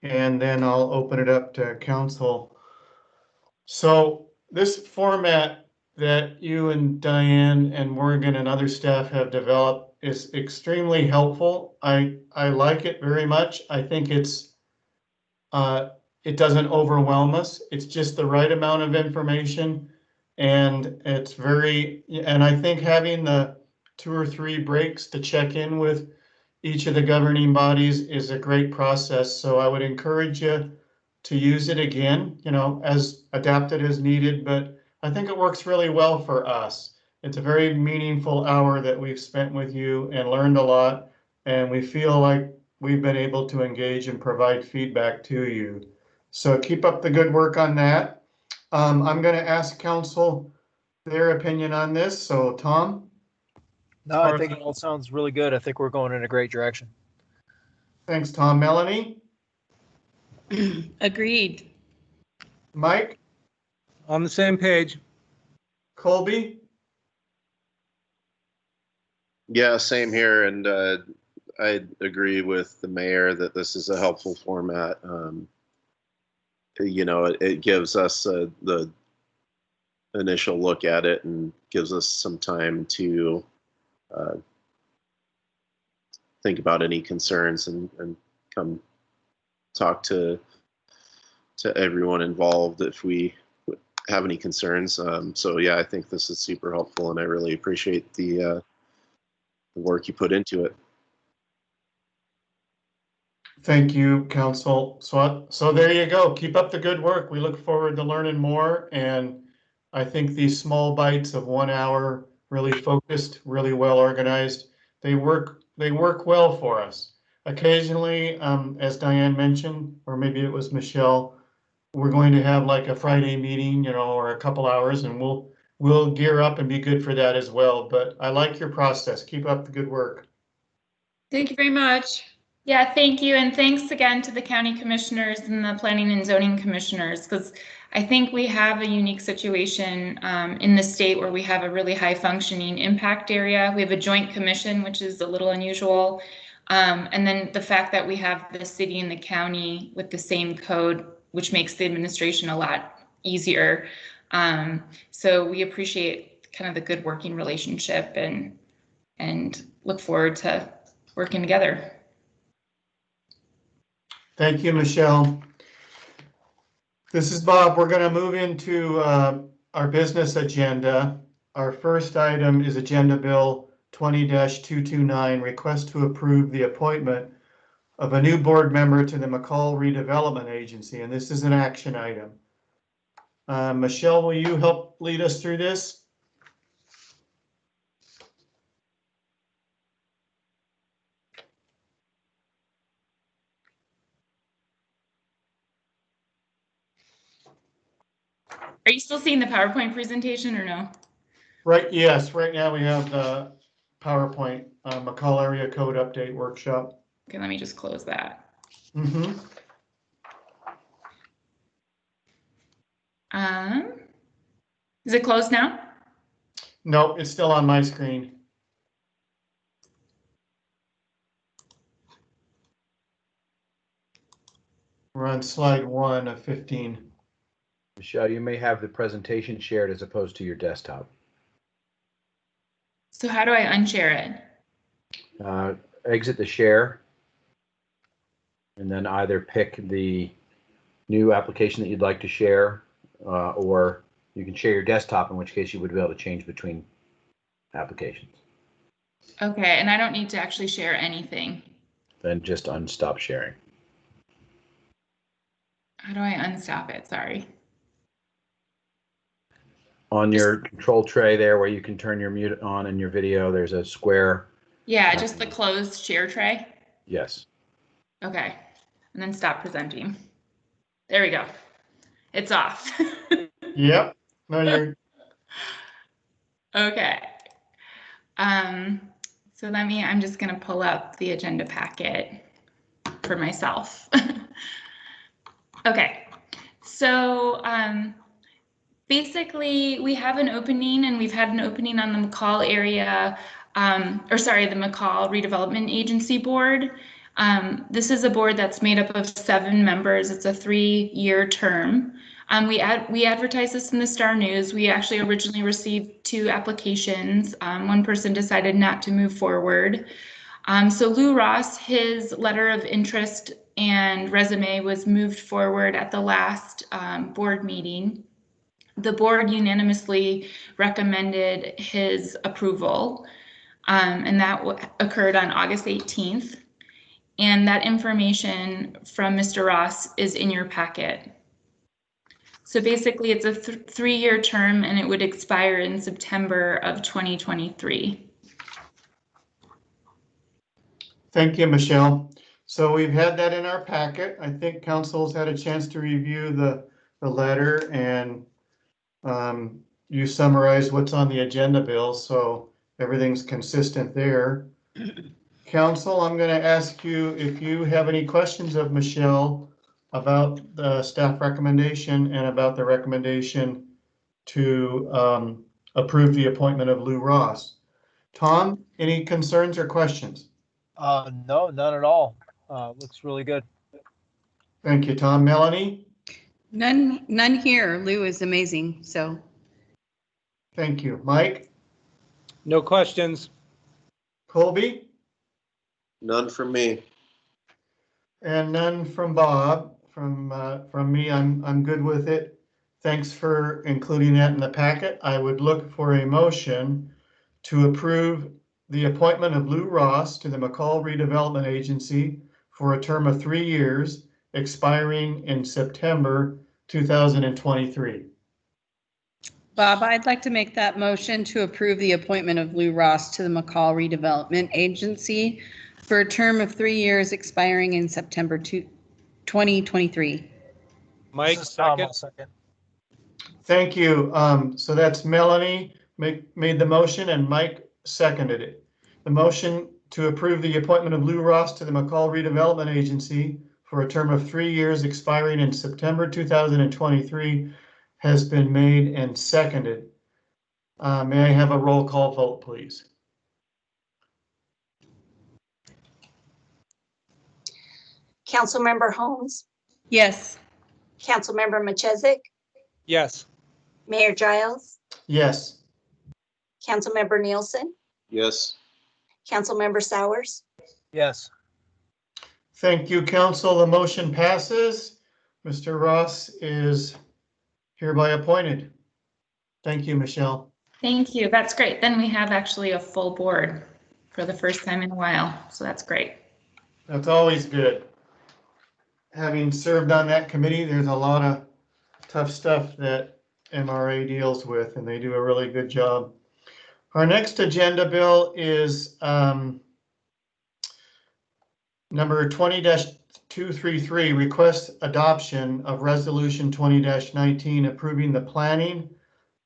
and then I'll open it up to council. So this format that you and Diane and Morgan and other staff have developed is extremely helpful. I like it very much. I think it doesn't overwhelm us. It's just the right amount of information, and and I think having the 2 or 3 breaks to check in with each of the governing bodies is a great process. So I would encourage you to use it again, as adapted as needed, but I think it works really well for us. It's a very meaningful hour that we've spent with you and learned a lot, and we feel like we've been able to engage and provide feedback to you. So keep up the good work on that. I'm going to ask council their opinion on this. So Tom? No, I think it all sounds really good. I think we're going in a great direction. Thanks, Tom. Melanie? Agreed. Mike? On the same page. Colby? Yeah, same here. And I agree with the mayor that this is a helpful format. You know, it gives us the initial look at it and gives us some time to think about any concerns and come talk to everyone involved if we have any concerns. So yeah, I think this is super helpful, and I really appreciate the work you put into it. Thank you, Council. So there you go. Keep up the good work. We look forward to learning more. And I think these small bites of 1 hour, really focused, really well organized, they work well for us. Occasionally, as Diane mentioned, or maybe it was Michelle, we're going to have like a Friday meeting, you know, or a couple hours, and we'll gear up and be good for that as well. But I like your process. Keep up the good work. Thank you very much. Yeah, thank you. And thanks again to the county commissioners and the planning and zoning commissioners, because I think we have a unique situation in the state where we have a really high functioning impact area. We have a joint commission, which is a little unusual. And then the fact that we have the city and the county with the same code, which makes the administration a lot easier. So we appreciate kind of the good working relationship and look forward to working together. Thank you, Michelle. This is Bob. We're going to move into our business agenda. Our first item is Agenda Bill 20-229, request to approve the appointment of a new board member to the Mccall Redevelopment Agency, and this is an action item. Michelle, will you help lead us through this? Are you still seeing the PowerPoint presentation or no? Right, yes, right now we have the PowerPoint Mccall Area Code Update Workshop. Okay, let me just close that. Mm-hmm. Is it closed now? No, it's still on my screen. We're on slide 1 of 15. Michelle, you may have the presentation shared as opposed to your desktop. So how do I unshare it? Exit the share and then either pick the new application that you'd like to share, or you can share your desktop, in which case you would be able to change between applications. Okay, and I don't need to actually share anything. Then just unstop sharing. How do I unstop it? Sorry. On your control tray there where you can turn your mute on and your video, there's a square. Yeah, just the closed share tray. Yes. Okay, and then stop presenting. There we go. It's off. Yep. No, you're. Okay. So I'm just gonna pull up the agenda packet for myself. Okay, so basically we have an opening, and we've had an opening on the Mccall area, the Mccall Redevelopment Agency Board. This is a board that's made up of 7 members. It's a 3-year term. We advertised this in the Star News. We actually originally received 2 applications. One person decided not to move forward. So Lou Ross, his letter of interest and resume was moved forward at the last board meeting. The board unanimously recommended his approval, and that occurred on August 18th. And that information from Mr. Ross is in your packet. So basically it's a 3-year term, and it would expire in September of 2023. Thank you, Michelle. So we've had that in our packet. I think council's had a chance to review the letter, and you summarized what's on the agenda, Bill, so everything's consistent there. Council, I'm going to ask you if you have any questions of Michelle about the staff recommendation and about the recommendation to approve the appointment of Lou Ross. Tom, any concerns or questions? No, none at all. Looks really good. Thank you, Tom. Melanie? None here. Lou is amazing. So Thank you. Mike? No questions. Colby? None from me. And none from Bob. From me, I'm good with it. Thanks for including that in the packet. I would look for a motion to approve the appointment of Lou Ross to the Mccall Redevelopment Agency for a term of 3 years, expiring in September 2023. Bob, I'd like to make that motion to approve the appointment of Lou Ross to the Mccall Redevelopment Agency for a term of 3 years expiring in September 2023. Mike, This is Tom, second. I'll second. Thank you. So that's Melanie made the motion and Mike seconded it. The motion to approve the appointment of Lou Ross to the Mccall Redevelopment Agency for a term of 3 years expiring in September 2023 has been made and seconded. May I have a roll call vote, please? Councilmember Holmes, Yes. Councilmember Machesik, Yes. Mayor Giles, Yes. Councilmember Nielsen, Yes. Councilmember Sowers. Yes. Thank you, council. The motion passes. Mr. Ross is hereby appointed. Thank you, Michelle. Thank you. That's great. Then we have actually a full board for the first time in a while. So that's great. That's always good. Having served on that committee, there's a lot of tough stuff that MRA deals with, and they do a really good job. Our next agenda bill is number 20-233, request adoption of resolution 20-19, approving the planning,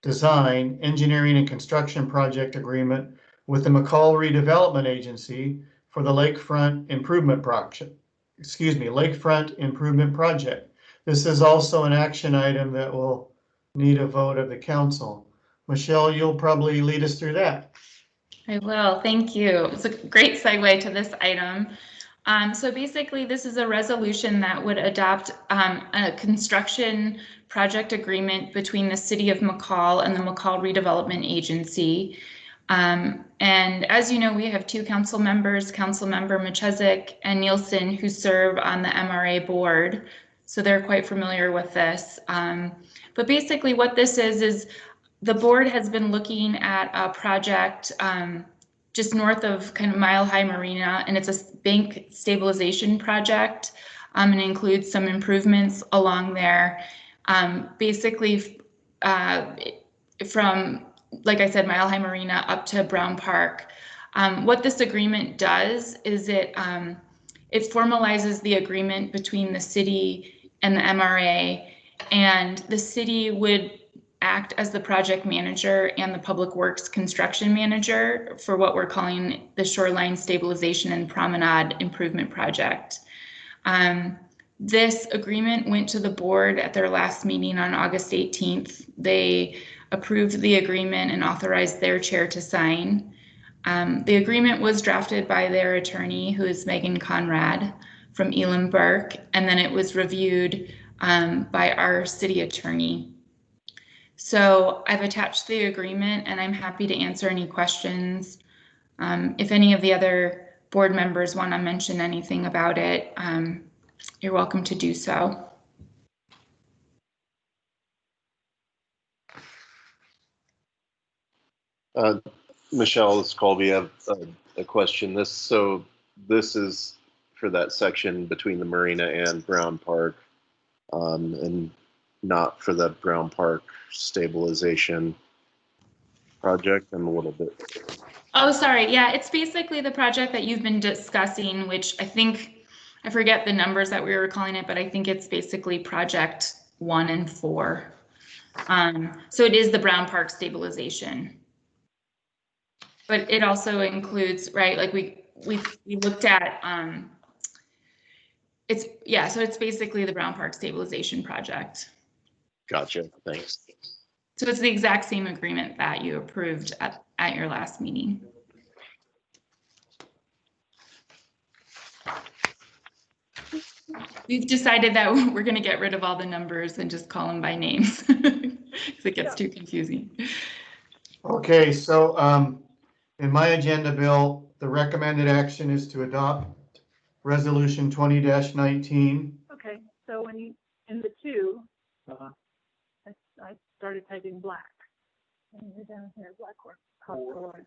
design, engineering, and construction project agreement with the Mccall Redevelopment Agency for the Lakefront Improvement Project. Lakefront Improvement Project. This is also an action item that will need a vote of the council. Michelle, you'll probably lead us through that. I will. Thank you. It's a great segue to this item. So basically, this is a resolution that would adopt a construction project agreement between the City of Mccall and the Mccall Redevelopment Agency. And as you know, we have two council members, Councilmember Machesik and Nielsen, who serve on the MRA board. So they're quite familiar with this. But basically what this is the board has been looking at a project just north of kind of Mile High Marina, and it's a bank stabilization project, and includes some improvements along there. Basically, from, like I said, Mile High Marina up to Brown Park. What this agreement does is it formalizes the agreement between the city and the MRA, and the city would act as the project manager and the public works construction manager for what we're calling the Shoreline Stabilization and Promenade Improvement Project. This agreement went to the board at their last meeting on August 18th. They approved the agreement and authorized their chair to sign. The agreement was drafted by their attorney, who is Megan Conrad from Elam Burke, and then it was reviewed by our city attorney. So I've attached the agreement, and I'm happy to answer any questions. If any of the other board members want to mention anything about it, you're welcome to do so. Michelle, it's Colby. I have a question. This is for that section between the marina and Brown Park, and not for the Brown Park stabilization project. I'm a little bit. Oh, sorry. Yeah, it's basically the project that you've been discussing, which I forget the numbers that we were calling it, but I think it's basically project 1 and 4. So it is the Brown Park stabilization. But it also includes, right, like we looked at, so it's basically the Brown Park stabilization project. Gotcha, thanks. So it's the exact same agreement that you approved at your last meeting. We've decided that we're going to get rid of all the numbers and just call them by names because it gets too confusing. Okay, so in my agenda, Bill, the recommended action is to adopt Resolution 20-19. Okay, so when you, in the two, I started typing black. And you're down here, black or color.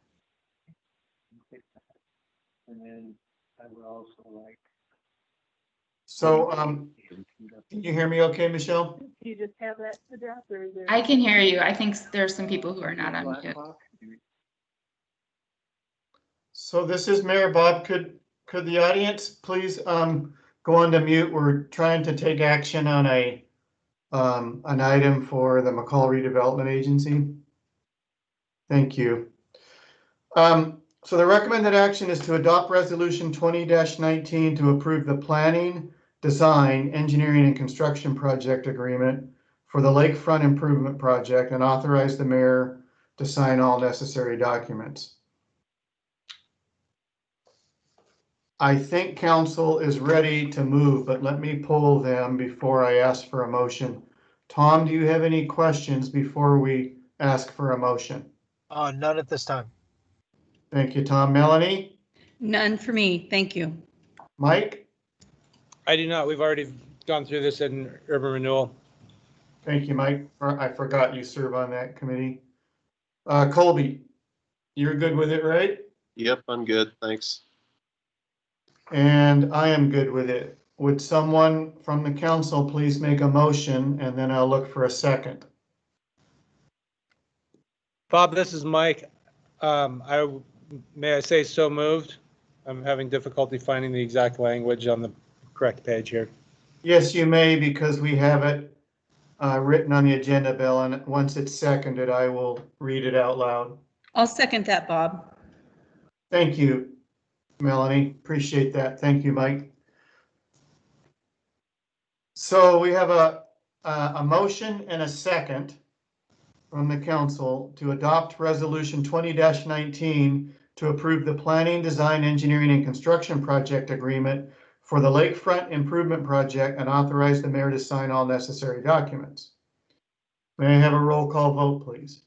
And then I would also like. So, can you hear me okay, Michelle? Do you just have that address or is there? I can hear you. I think there's some people who are not on mute. So this is Mayor Bob. Could the audience please go on to mute? We're trying to take action on an item for the Mccall Redevelopment Agency. Thank you. So the recommended action is to adopt Resolution 20-19 to approve the planning, design, engineering, and construction project agreement for the Lakefront Improvement Project and authorize the mayor to sign all necessary documents. I think council is ready to move, but let me poll them before I ask for a motion. Tom, do you have any questions before we ask for a motion? None at this time. Thank you, Tom. Melanie? None for me. Thank you. Mike? I do not. We've already gone through this in urban renewal. Thank you, Mike. I forgot you serve on that committee. Colby, you're good with it, right? Yep, I'm good. Thanks. And I am good with it. Would someone from the council please make a motion and then I'll look for a second. Bob, this is Mike. May I say so moved? I'm having difficulty finding the exact language on the correct page here. Yes, you may, because we have it written on the agenda, Bill, and once it's seconded, I will read it out loud. I'll second that, Bob. Thank you, Melanie. Appreciate that. Thank you, Mike. So we have a motion and a second from the council to adopt Resolution 20-19 to approve the planning, design, engineering, and construction project agreement for the Lakefront Improvement Project and authorize the mayor to sign all necessary documents. May I have a roll call vote, please?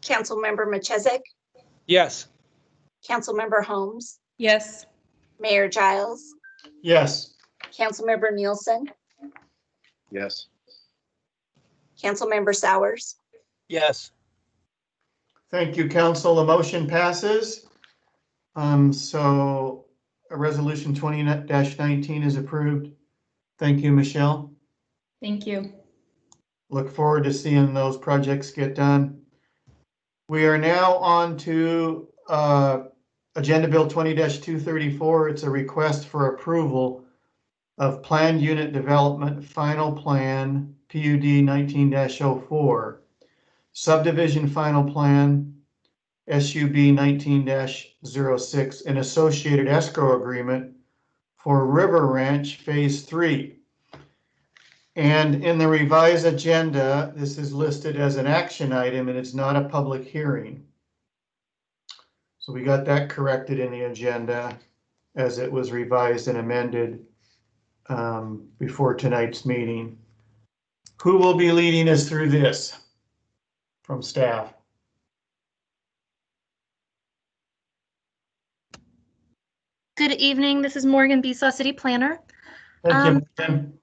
Councilmember Machezek, Yes. Councilmember Holmes, Yes. Mayor Giles, Yes. Councilmember Nielsen, Yes. Councilmember Sowers, Yes. Thank you, council. The motion passes. So a resolution 20-19 is approved. Thank you, Michelle. Thank you. Look forward to seeing those projects get done. We are now on to Agenda Bill 20-234. It's a request for approval of Planned Unit Development Final Plan PUD 19-04, Subdivision Final Plan SUB 19-06, an associated escrow agreement for River Ranch Phase 3. And in the revised agenda, this is listed as an action item and it's not a public hearing. So we got that corrected in the agenda as it was revised and amended before tonight's meeting. Who will be leading us through this from staff? Good evening. This is Morgan Besaw, City Planner. Thank you, Morgan.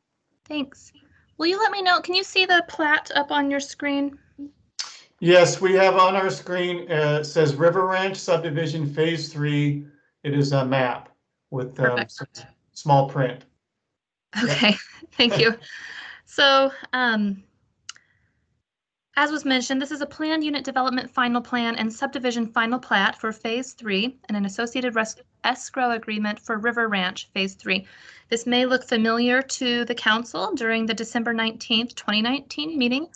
Thanks. Will you let me know? Can you see the plat up on your screen? Yes, we have on our screen, it says River Ranch Subdivision Phase 3. It is a map with some small print. Okay, thank you. So, as was mentioned, this is a planned unit development final plan and subdivision final plat for Phase 3 and an associated escrow agreement for River Ranch Phase 3. This may look familiar to the council. During the December 19th, 2019 meeting,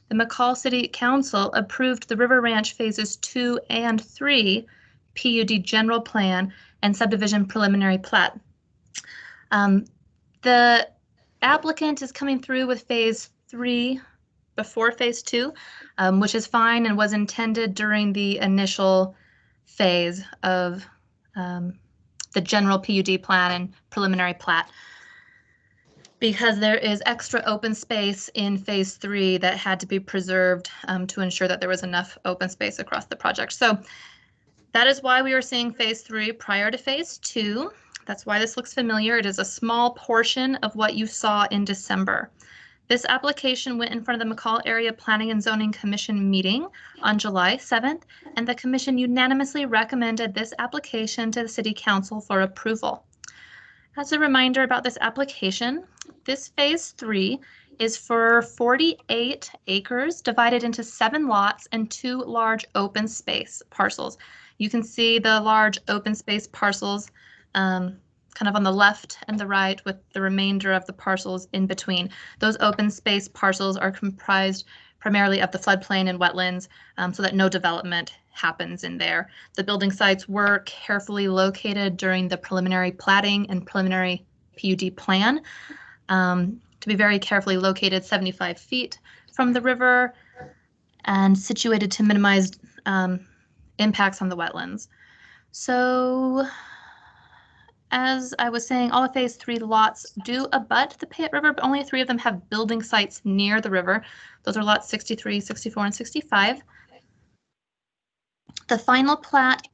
the Mccall City Council approved the River Ranch Phases 2 and 3 PUD General Plan and Subdivision Preliminary Plat. The applicant is coming through with phase 3 before phase 2, which is fine and was intended during the initial phase of the general PUD plan and preliminary plat, because there is extra open space in phase 3 that had to be preserved to ensure that there was enough open space across the project. So that is why we were seeing phase 3 prior to phase 2. That's why this looks familiar. It is a small portion of what you saw in December. This application went in front of the Mccall Area Planning and Zoning Commission meeting on July 7th, and the commission unanimously recommended this application to the City Council for approval. As a reminder about this application, this phase 3 is for 48 acres divided into 7 lots and 2 large open space parcels. You can see the large open space parcels kind of on the left and the right, with the remainder of the parcels in between. Those open space parcels are comprised primarily of the floodplain and wetlands, so that no development happens in there. The building sites were carefully located during the preliminary platting and preliminary PUD plan to be very carefully located 75 feet from the river and situated to minimize impacts on the wetlands. So as I was saying, all of phase 3 lots do abut the Payette River, but only 3 of them have building sites near the river. Those are lots 63, 64, and 65. The final plat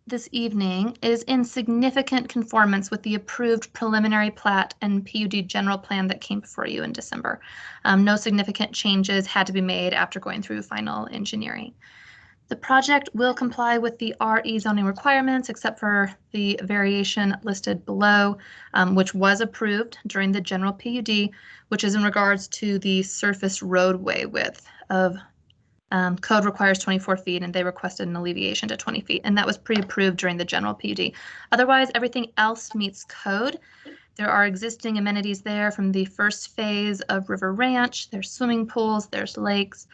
this evening is in significant conformance with the approved preliminary plat and PUD general plan that came before you in December. No significant changes had to be made after going through final engineering. The project will comply with the RE zoning requirements, except for the variation listed below, which was approved during the general PUD, which is in regards to the surface roadway width of code requires 24 feet, and they requested an alleviation to 20 feet, and that was pre-approved during the general PUD. Otherwise, everything else meets code. There are existing amenities there from the first phase of River Ranch. There's swimming pools, there's lakes.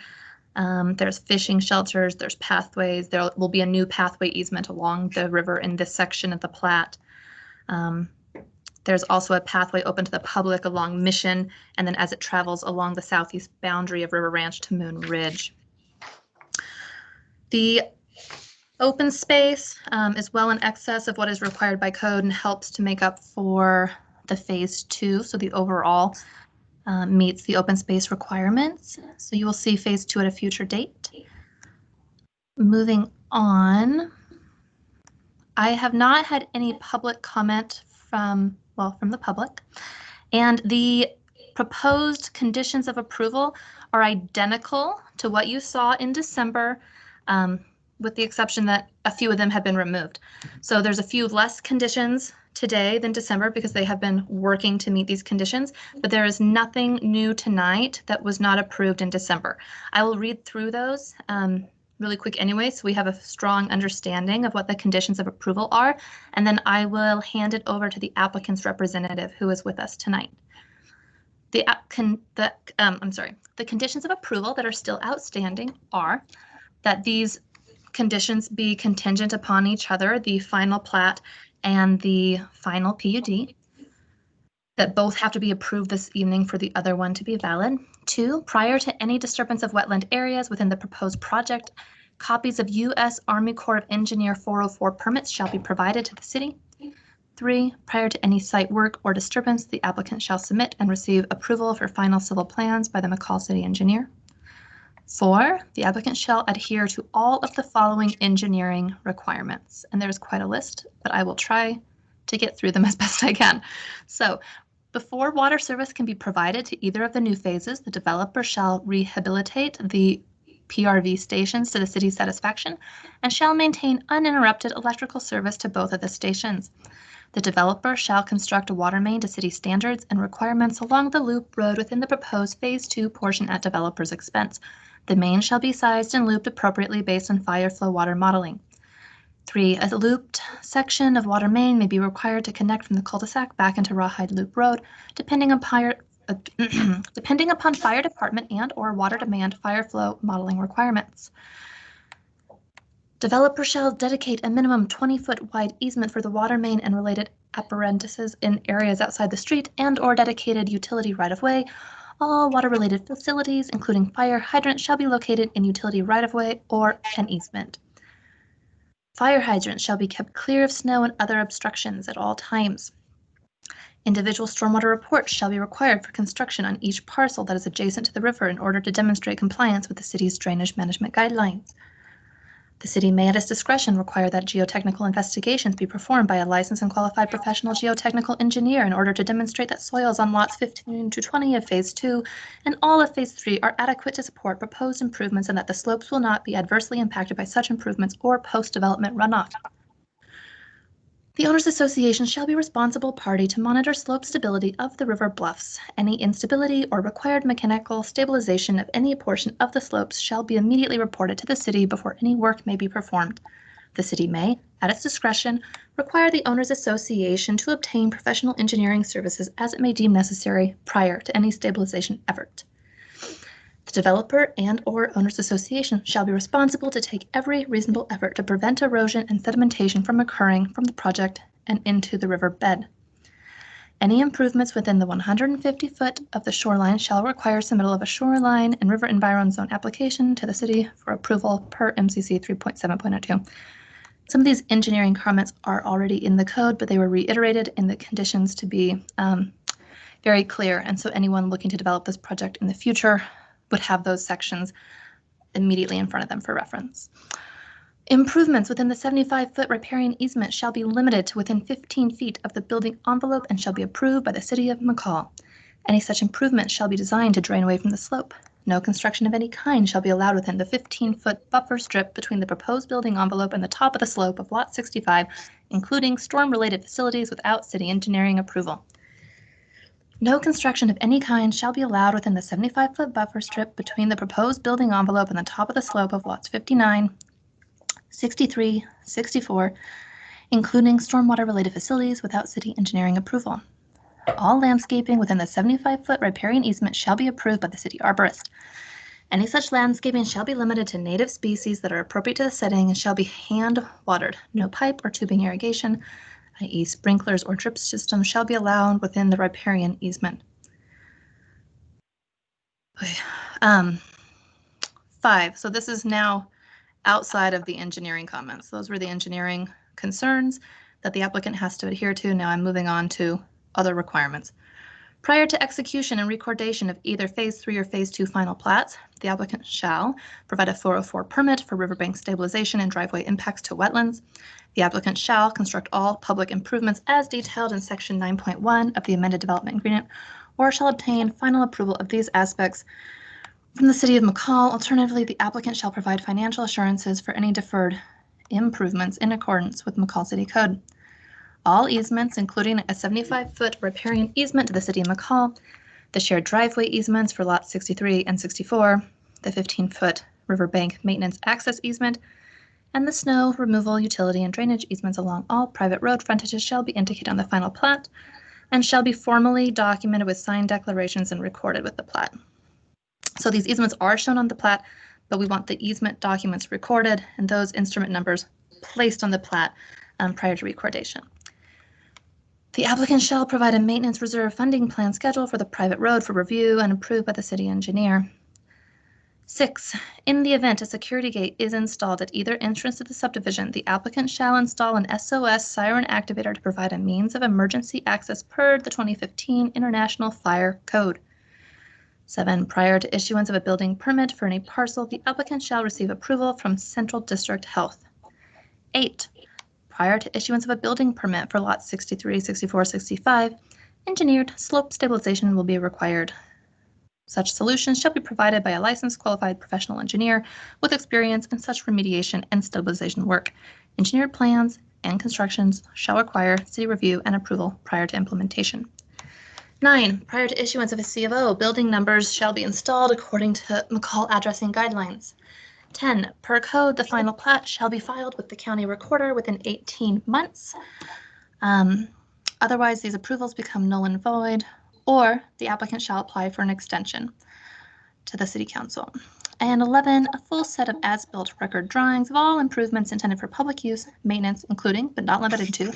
There's fishing shelters, there's pathways. There will be a new pathway easement along the river in this section of the plat. There's also a pathway open to the public along Mission, and then as it travels along the southeast boundary of River Ranch to Moon Ridge. The open space is well in excess of what is required by code and helps to make up for the phase 2, so the overall meets the open space requirements. So you will see phase 2 at a future date. Moving on, I have not had any public comment from the public, and the proposed conditions of approval are identical to what you saw in December, with the exception that a few of them have been removed. So there's a few less conditions today than December because they have been working to meet these conditions, but there is nothing new tonight that was not approved in December. I will read through those really quick anyway, so we have a strong understanding of what the conditions of approval are, and then I will hand it over to the applicant's representative who is with us tonight. The conditions of approval that are still outstanding are that these conditions be contingent upon each other, the final plat and the final PUD, that both have to be approved this evening for the other one to be valid. 2, prior to any disturbance of wetland areas within the proposed project, copies of U.S. Army Corps of Engineer 404 permits shall be provided to the city. 3, prior to any site work or disturbance, the applicant shall submit and receive approval for final civil plans by the Mccall City Engineer. 4, the applicant shall adhere to all of the following engineering requirements. And there's quite a list, but I will try to get through them as best I can. So, before water service can be provided to either of the new phases, the developer shall rehabilitate the PRV stations to the city's satisfaction and shall maintain uninterrupted electrical service to both of the stations. The developer shall construct a water main to city standards and requirements along the loop road within the proposed phase 2 portion at developer's expense. The main shall be sized and looped appropriately based on fire flow water modeling. 3, a looped section of water main may be required to connect from the cul-de-sac back into Rawhide Loop Road, depending upon fire department and or water demand fire flow modeling requirements. Developer shall dedicate a minimum 20-foot wide easement for the water main and related apparatuses in areas outside the street and/or dedicated utility right-of-way. All water-related facilities, including fire hydrants, shall be located in utility right-of-way or an easement. Fire hydrants shall be kept clear of snow and other obstructions at all times. Individual stormwater reports shall be required for construction on each parcel that is adjacent to the river in order to demonstrate compliance with the city's drainage management guidelines. The city may at its discretion require that geotechnical investigations be performed by a licensed and qualified professional geotechnical engineer in order to demonstrate that soils on lots 15 to 20 of Phase 2 and all of Phase 3 are adequate to support proposed improvements and that the slopes will not be adversely impacted by such improvements or post-development runoff. The Owners Association shall be responsible party to monitor slope stability of the river bluffs. Any instability or required mechanical stabilization of any portion of the slopes shall be immediately reported to the city before any work may be performed. The city may, at its discretion, require the Owners Association to obtain professional engineering services as it may deem necessary prior to any stabilization effort. The developer and/or Owners Association shall be responsible to take every reasonable effort to prevent erosion and sedimentation from occurring from the project and into the river bed. Any improvements within the 150 foot of the shoreline shall require submittal of a shoreline and river environment zone application to the city for approval per MCC 3.7.02. Some of these engineering comments are already in the code, but they were reiterated in the conditions to be very clear. And so anyone looking to develop this project in the future would have those sections immediately in front of them for reference. Improvements within the 75-foot riparian easement shall be limited to within 15 feet of the building envelope and shall be approved by the city of Mccall. Any such improvements shall be designed to drain away from the slope. No construction of any kind shall be allowed within the 15-foot buffer strip between the proposed building envelope and the top of the slope of Lot 65, including storm-related facilities without city engineering approval. No construction of any kind shall be allowed within the 75-foot buffer strip between the proposed building envelope and the top of the slope of lots 59, 63, 64, including stormwater-related facilities without city engineering approval. All landscaping within the 75-foot riparian easement shall be approved by the city arborist. Any such landscaping shall be limited to native species that are appropriate to the setting and shall be hand-watered. No pipe or tubing irrigation, i.e. sprinklers or drip systems, shall be allowed within the riparian easement. 5, so this is now outside of the engineering comments. Those were the engineering concerns that the applicant has to adhere to. Now I'm moving on to other requirements. Prior to execution and recordation of either Phase 3 or Phase 2 final plats, the applicant shall provide a 404 permit for riverbank stabilization and driveway impacts to wetlands. The applicant shall construct all public improvements as detailed in Section 9.1 of the Amended Development Agreement, or shall obtain final approval of these aspects from the City of Mccall. Alternatively, the applicant shall provide financial assurances for any deferred improvements in accordance with Mccall City Code. All easements, including a 75-foot riparian easement to the City of Mccall, the shared driveway easements for lots 63 and 64, the 15-foot riverbank maintenance access easement, and the snow removal, utility, and drainage easements along all private road frontages shall be indicated on the final plat and shall be formally documented with signed declarations and recorded with the plat. So these easements are shown on the plat, but we want the easement documents recorded and those instrument numbers placed on the plat prior to recordation. The applicant shall provide a maintenance reserve funding plan schedule for the private road for review and approved by the city engineer. 6, in the event a security gate is installed at either entrance to the subdivision, the applicant shall install an SOS siren activator to provide a means of emergency access per the 2015 International Fire Code. 7, prior to issuance of a building permit for any parcel, the applicant shall receive approval from Central District Health. 8, prior to issuance of a building permit for lots 63, 64, 65, engineered slope stabilization will be required. Such solutions shall be provided by a licensed qualified professional engineer with experience in such remediation and stabilization work. Engineered plans and constructions shall require city review and approval prior to implementation. 9, prior to issuance of a C of O, building numbers shall be installed according to Mccall addressing guidelines. 10, per code, the final plat shall be filed with the county recorder within 18 months. Otherwise, these approvals become null and void, or the applicant shall apply for an extension to the City Council. And 11, a full set of as-built record drawings of all improvements intended for public use, maintenance, including, but not limited to,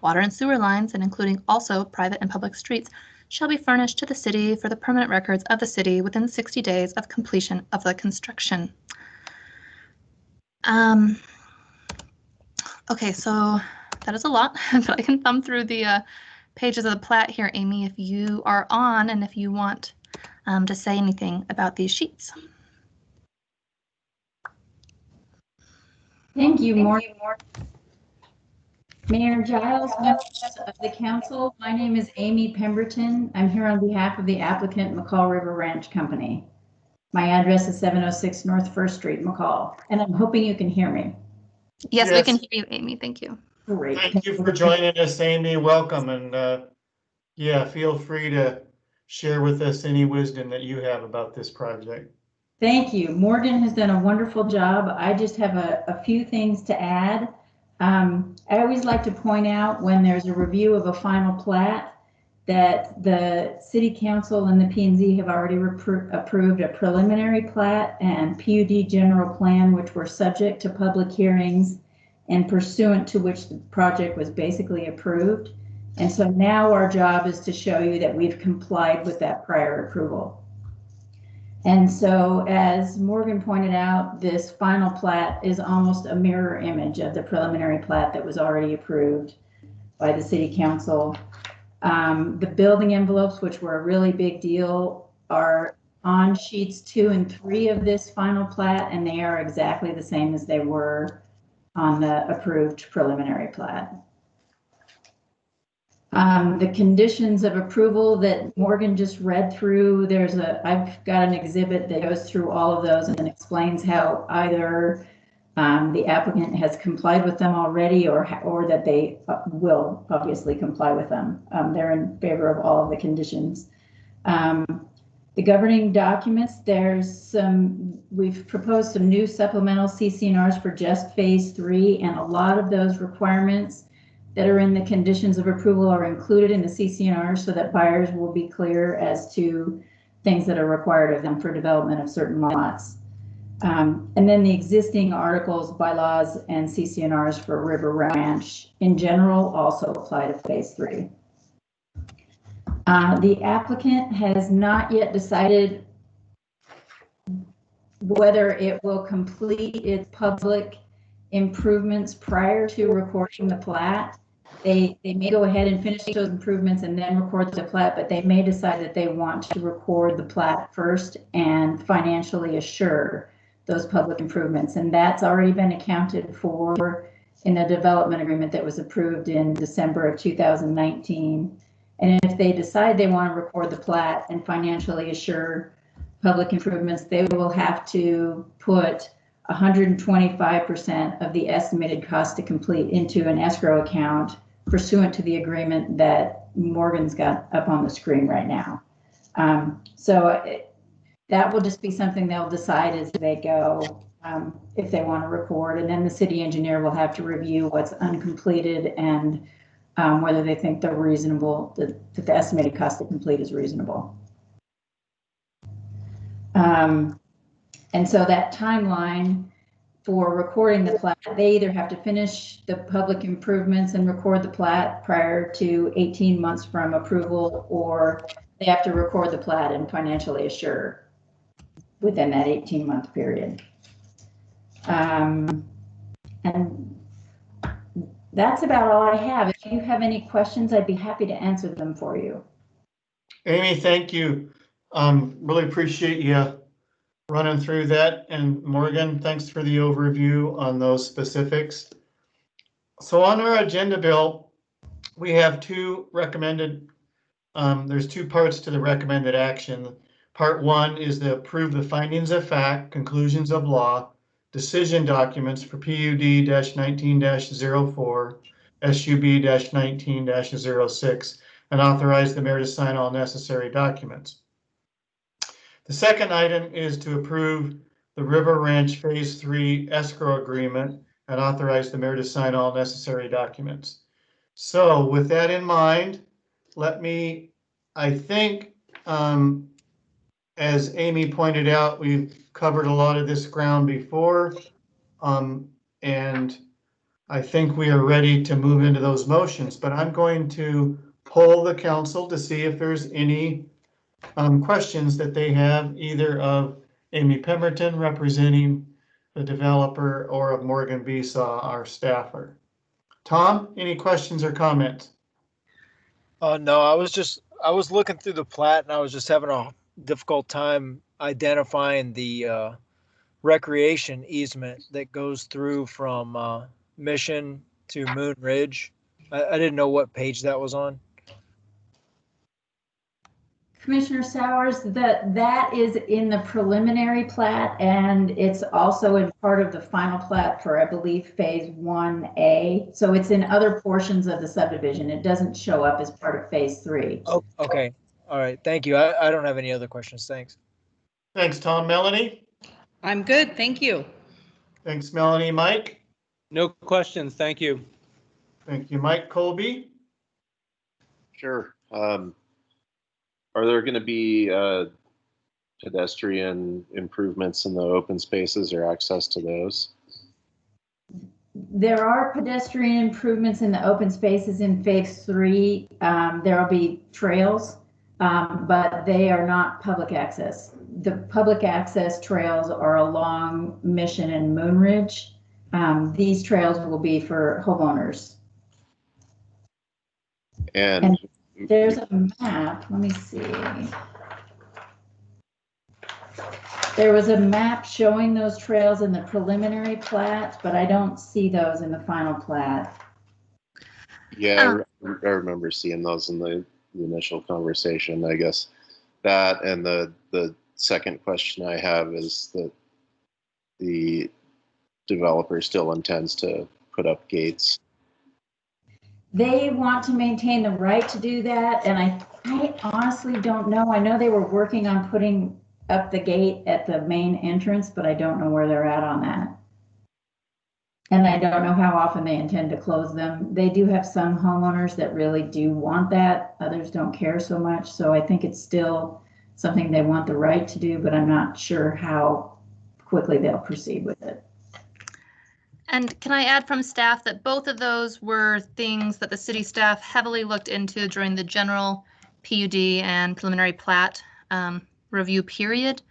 Water and sewer lines, and including also private and public streets, shall be furnished to the city for the permanent records of the city within 60 days of completion of the construction. Okay, so that is a lot, but I can thumb through the pages of the plat here, Amy, if you are on and if you want to say anything about these sheets. Thank you, Mayor Giles, members of the council. My name is Amy Pemberton. I'm here on behalf of the applicant, Mccall River Ranch Company. My address is 706 North First Street, Mccall, and I'm hoping you can hear me. Yes, we can hear you, Amy. Thank you. Great. Thank you for joining us, Amy. Welcome, and yeah, feel free to share with us any wisdom that you have about this project. Thank you. Morgan has done a wonderful job. I just have a few things to add. I always like to point out when there's a review of a final plat that the City Council and the P&Z have already approved a preliminary plat and PUD general plan, which were subject to public hearings and pursuant to which the project was basically approved. And so now our job is to show you that we've complied with that prior approval. And so, as Morgan pointed out, this final plat is almost a mirror image of the preliminary plat that was already approved by the City Council. The building envelopes, which were a really big deal, are on sheets 2 and 3 of this final plat, and they are exactly the same as they were on the approved preliminary plat. The conditions of approval that Morgan just read through, I've got an exhibit that goes through all of those and explains how either the applicant has complied with them already or that they will obviously comply with them. They're in favor of all of the conditions. The governing documents, we've proposed some new supplemental CC&Rs for just phase 3, and a lot of those requirements that are in the conditions of approval are included in the CC&R so that buyers will be clear as to things that are required of them for development of certain lots. And then the existing articles, bylaws, and CC&Rs for River Ranch in general also apply to phase 3. The applicant has not yet decided whether it will complete its public improvements prior to recording the plat. They may go ahead and finish those improvements and then record the plat, but they may decide that they want to record the plat first and financially assure those public improvements. And that's already been accounted for in a development agreement that was approved in December of 2019. And if they decide they want to record the plat and financially assure public improvements, they will have to put 125% of the estimated cost to complete into an escrow account pursuant to the agreement that Morgan's got up on the screen right now. That will just be something they'll decide as they go if they want to record, and then the city engineer will have to review what's uncompleted and whether they think they're reasonable, that the estimated cost to complete is reasonable. And so that timeline for recording the plat, they either have to finish the public improvements and record the plat prior to 18 months from approval, or they have to record the plat and financially assure within that 18-month period. And that's about all I have. If you have any questions, I'd be happy to answer them for you. Amy, thank you. Really appreciate you running through that. And Morgan, thanks for the overview on those specifics. So on our agenda, Bill, we have two recommended, there's two parts to the recommended action. Part 1 is to approve the findings of fact, conclusions of law, decision documents for PUD-19-04, SUB-19-06, and authorize the mayor to sign all necessary documents. The second item is to approve the River Ranch Phase 3 escrow agreement and authorize the mayor to sign all necessary documents. So with that in mind, I think, as Amy pointed out, we've covered a lot of this ground before, and I think we are ready to move into those motions, but I'm going to poll the council to see if there's any questions that they have, either of Amy Pemberton representing the developer or of Morgan Besaw, our staffer. Tom, any questions or comments? No, I was looking through the plat and I was just having a difficult time identifying the recreation easement that goes through from Mission to Moon Ridge. I didn't know what page that was on. Commissioner Sowers, that is in the preliminary plat, and it's also in part of the final plat for, I believe, phase 1A. So it's in other portions of the subdivision. It doesn't show up as part of phase 3. Oh, okay. All right. Thank you. I don't have any other questions. Thanks. Thanks, Tom. Melanie? I'm good. Thank you. Thanks, Melanie. Mike? No questions. Thank you. Thank you, Mike. Colby? Sure. Are there going to be pedestrian improvements in the open spaces or access to those? There are pedestrian improvements in the open spaces in phase 3. There will be trails, but they are not public access. The public access trails are along Mission and Moon Ridge. These trails will be for homeowners. And there's a map. Let me see. There was a map showing those trails in the preliminary plat, but I don't see those in the final plat. Yeah, I remember seeing those in the initial conversation. I guess that, and the second question I have is that the developer still intends to put up gates. They want to maintain the right to do that, and I honestly don't know. I know they were working on putting up the gate at the main entrance, but I don't know where they're at on that. And I don't know how often they intend to close them. They do have some homeowners that really do want that. Others don't care so much. So I think it's still something they want the right to do, but I'm not sure how quickly they'll proceed with it. And can I add from staff that both of those were things that the city staff heavily looked into during the general PUD and preliminary plat review period.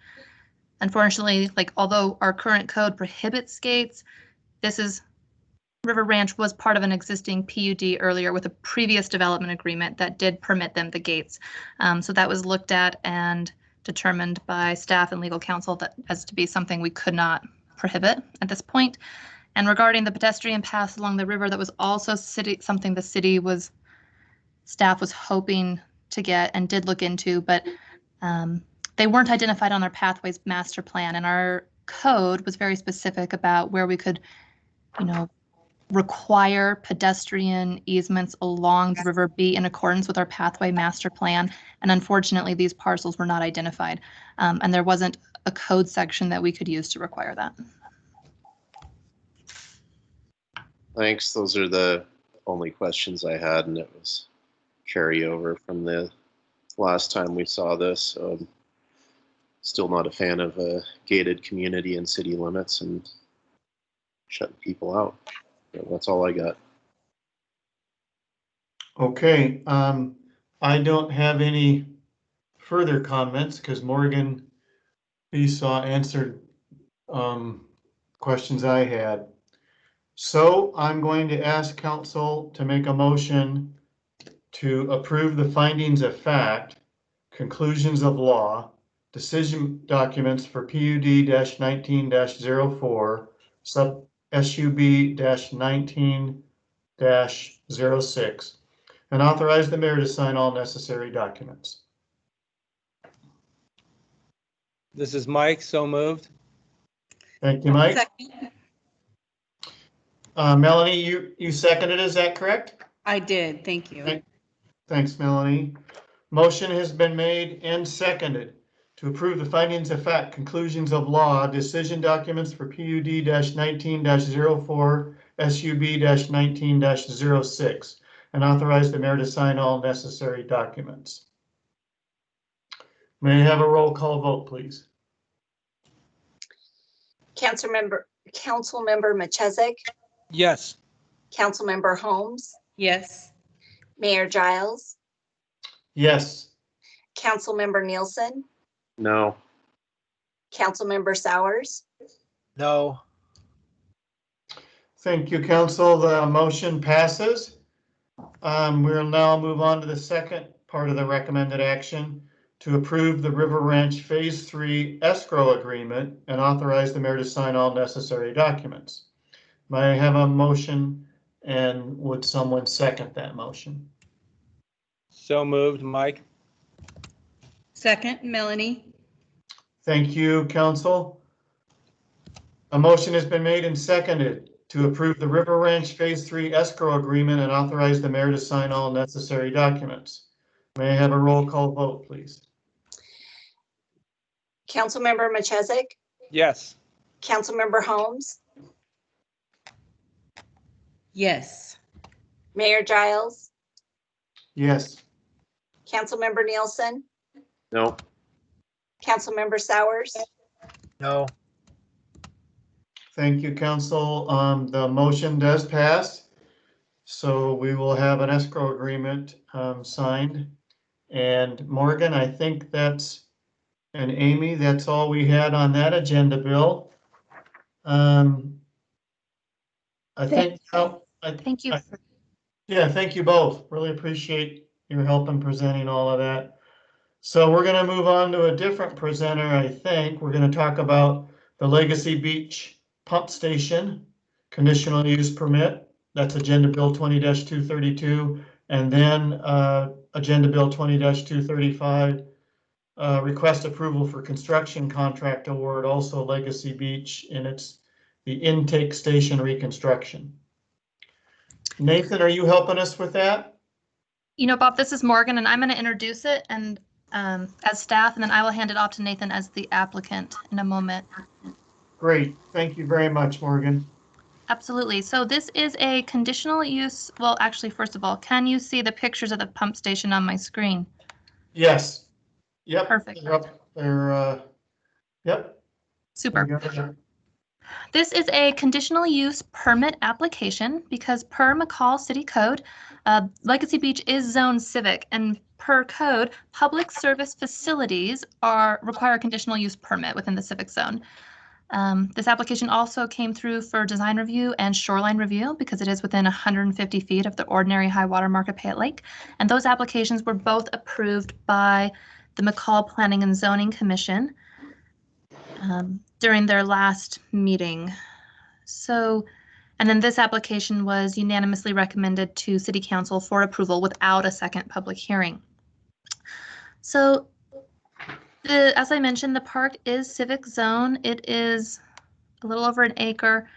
Unfortunately, although our current code prohibits gates, River Ranch was part of an existing PUD earlier with a previous development agreement that did permit them the gates. So that was looked at and determined by staff and legal counsel as to be something we could not prohibit at this point. And regarding the pedestrian paths along the river, that was also something the staff was hoping to get and did look into, but they weren't identified on our pathways master plan. And our code was very specific about where we could, require pedestrian easements along the river be in accordance with our pathway master plan. And unfortunately, these parcels were not identified. And there wasn't a code section that we could use to require that. Thanks. Those are the only questions I had, and it was carryover from the last time we saw this. Still not a fan of a gated community and city limits and shutting people out. So that's all I got. Okay, I don't have any further comments because Morgan Besaw answered questions I had. So I'm going to ask council to make a motion to approve the findings of fact, conclusions of law, decision documents for PUD-19-04, sub SUB-19-06, and authorize the mayor to sign all necessary documents. This is Mike, so moved. Thank you, Mike. Melanie, you seconded, is that correct? I did, thank you. Thanks, Melanie. Motion has been made and seconded to approve the findings of fact, conclusions of law, decision documents for PUD-19-04, SUB-19-06, and authorize the mayor to sign all necessary documents. May I have a roll call vote, please? Councilmember Machezek, Yes. Councilmember Holmes, Yes. Mayor Giles, Yes. Councilmember Nielsen, No. Councilmember Sowers, No. Thank you, council. The motion passes. We'll now move on to the second part of the recommended action to approve the River Ranch Phase 3 escrow agreement and authorize the mayor to sign all necessary documents. May I have a motion, and would someone second that motion? So moved, Mike. Second, Melanie. Thank you, council. A motion has been made and seconded to approve the River Ranch Phase 3 escrow agreement and authorize the mayor to sign all necessary documents. May I have a roll call vote, please? Councilmember Machesik, Yes. Councilmember Holmes, Yes. Mayor Giles, Yes. Councilmember Nielsen, No. Councilmember Sowers, No. Thank you, council. The motion does pass. So we will have an escrow agreement signed. And Morgan, I think and Amy, that's all we had on that agenda, Bill. I think, Thank you. yeah, thank you both. Really appreciate your help in presenting all of that. So we're going to move on to a different presenter, I think. We're going to talk about the Legacy Beach Pump Station Conditional Use Permit. That's Agenda Bill 20-232. And then Agenda Bill 20-235. Request approval for construction contract award, also Legacy Beach, and it's the intake station reconstruction. Nathan, are you helping us with that? You know, Bob, this is Morgan, and I'm going to introduce it and as staff, and then I will hand it off to Nathan as the applicant in a moment. Great. Thank you very much, Morgan. Absolutely. So this is a conditional use. Well, actually, first of all, can you see the pictures of the pump station on my screen? Yes. Yep. Perfect. Yep. Super. This is a conditional use permit application because per Mccall City Code, Legacy Beach is zone civic, and per code, public service facilities require a conditional use permit within the civic zone. This application also came through for design review and shoreline review because it is within 150 feet of the ordinary high water mark of Payette Lake. And those applications were both approved by the Mccall Planning and Zoning Commission during their last meeting. So, and then this application was unanimously recommended to City Council for approval without a second public hearing. So, as I mentioned, the park is civic zone. It is a little over an acre.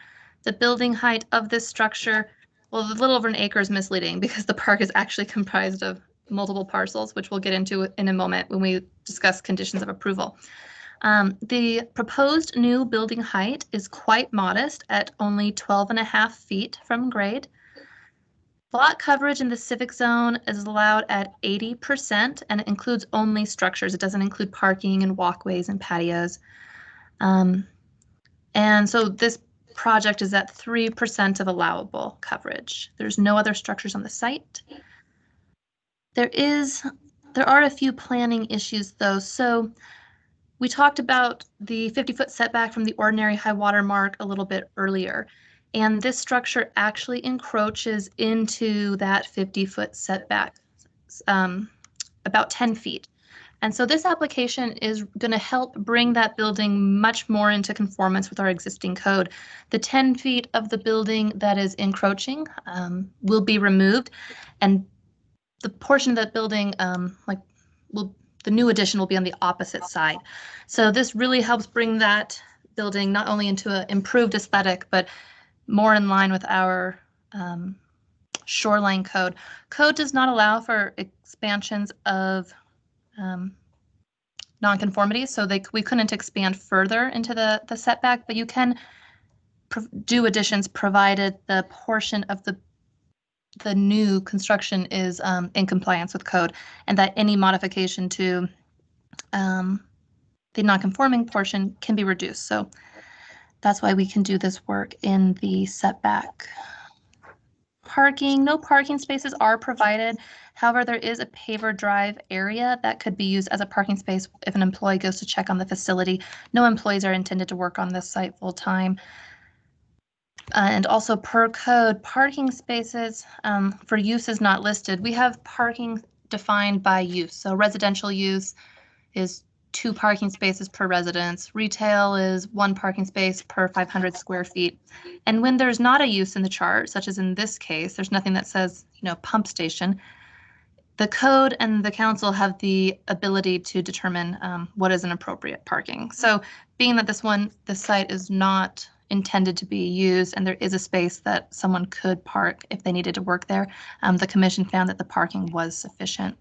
The building height of this structure, well, a little over an acre is misleading because the park is actually comprised of multiple parcels, which we'll get into in a moment when we discuss conditions of approval. The proposed new building height is quite modest at only 12.5 feet from grade. Lot coverage in the civic zone is allowed at 80%, and it includes only structures. It doesn't include parking and walkways and patios. And so this project is at 3% of allowable coverage. There's no other structures on the site. There are a few planning issues though. So we talked about the 50-foot setback from the ordinary high water mark a little bit earlier, and this structure actually encroaches into that 50-foot setback, about 10 feet. And so this application is going to help bring that building much more into conformance with our existing code. The 10 feet of the building that is encroaching will be removed, and the portion of that building the new addition will be on the opposite side. So this really helps bring that building not only into an improved aesthetic, but more in line with our shoreline code. Code does not allow for expansions of nonconformities, so we couldn't expand further into the setback, but you can do additions provided the portion of the new construction is in compliance with code, and that any modification to the non-conforming portion can be reduced. So that's why we can do this work in the setback. parking, no parking spaces are provided. However, there is a paver drive area that could be used as a parking space if an employee goes to check on the facility. No employees are intended to work on this site full time. And also per code, parking spaces for use is not listed. We have parking defined by use. So residential use is 2 parking spaces per residence. Retail is 1 parking space per 500 square feet. And when there's not a use in the chart, such as in this case, there's nothing that says, pump station, the code and the council have the ability to determine what is an appropriate parking. So being that this site is not intended to be used and there is a space that someone could park if they needed to work there, the commission found that the parking was sufficient.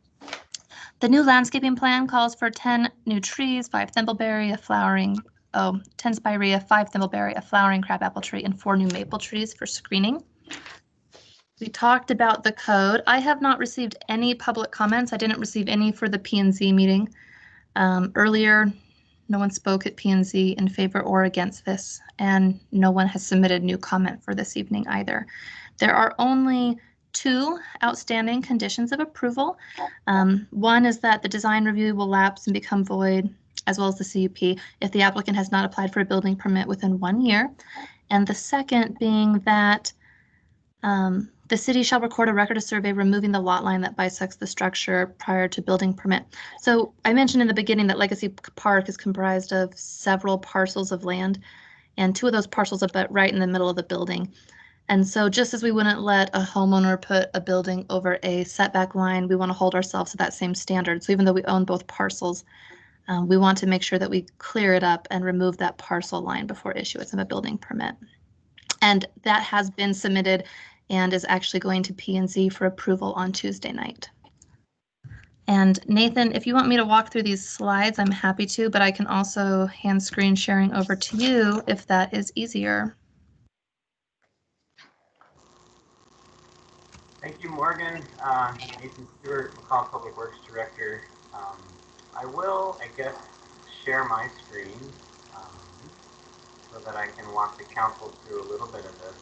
The new landscaping plan calls for 10 new trees, 5 thimbleberry, 10 spirea, 5 thimbleberry, a flowering crabapple tree, and 4 new maple trees for screening. We talked about the code. I have not received any public comments. I didn't receive any for the P&Z meeting. Earlier, no one spoke at P&Z in favor or against this, and no one has submitted new comment for this evening either. There are only 2 outstanding conditions of approval. One is that the design review will lapse and become void, as well as the CUP, if the applicant has not applied for a building permit within 1 year. And the second being that the city shall record a record of survey removing the lot line that bisects the structure prior to building permit. So I mentioned in the beginning that Legacy Park is comprised of several parcels of land, and 2 of those parcels are right in the middle of the building. And so just as we wouldn't let a homeowner put a building over a setback line, we want to hold ourselves to that same standard. So even though we own both parcels, we want to make sure that we clear it up and remove that parcel line before issuance of a building permit. And that has been submitted and is actually going to P&Z for approval on Tuesday night. And Nathan, if you want me to walk through these slides, I'm happy to, but I can also hand screen sharing over to you if that is easier. Thank you, Morgan. Nathan Stewart, Mccall Public Works Director. I will, share my screen so that I can walk the council through a little bit of this.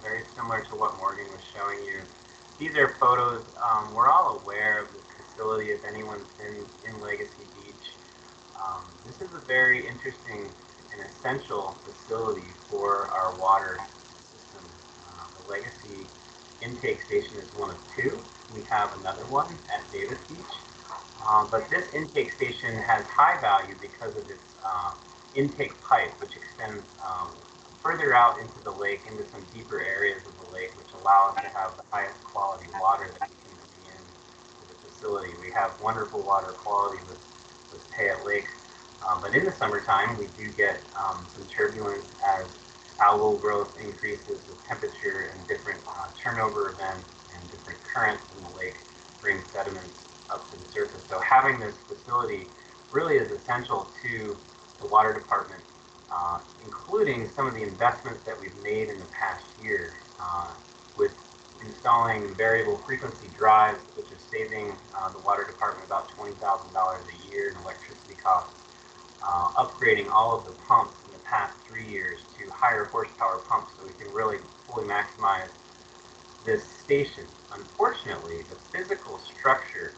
Very similar to what Morgan was showing you. These are photos. We're all aware of this facility if anyone's been in Legacy Beach. This is a very interesting and essential facility for our water system. The Legacy intake station is one of 2. We have another one at Davis Beach. But this intake station has high value because of its intake pipe, which extends further out into the lake, into some deeper areas of the lake, which allow us to have the highest quality water that we can bring into the facility. We have wonderful water quality with Payette Lake. But in the summertime, we do get some turbulence as algal growth increases with temperature and different turnover events and different currents in the lake bring sediments up to the surface. So having this facility really is essential to the water department, including some of the investments that we've made in the past year with installing variable frequency drives, which is saving the water department about $20,000 a year in electricity costs, upgrading all of the pumps in the past 3 years to higher horsepower pumps so we can really fully maximize this station. Unfortunately, the physical structure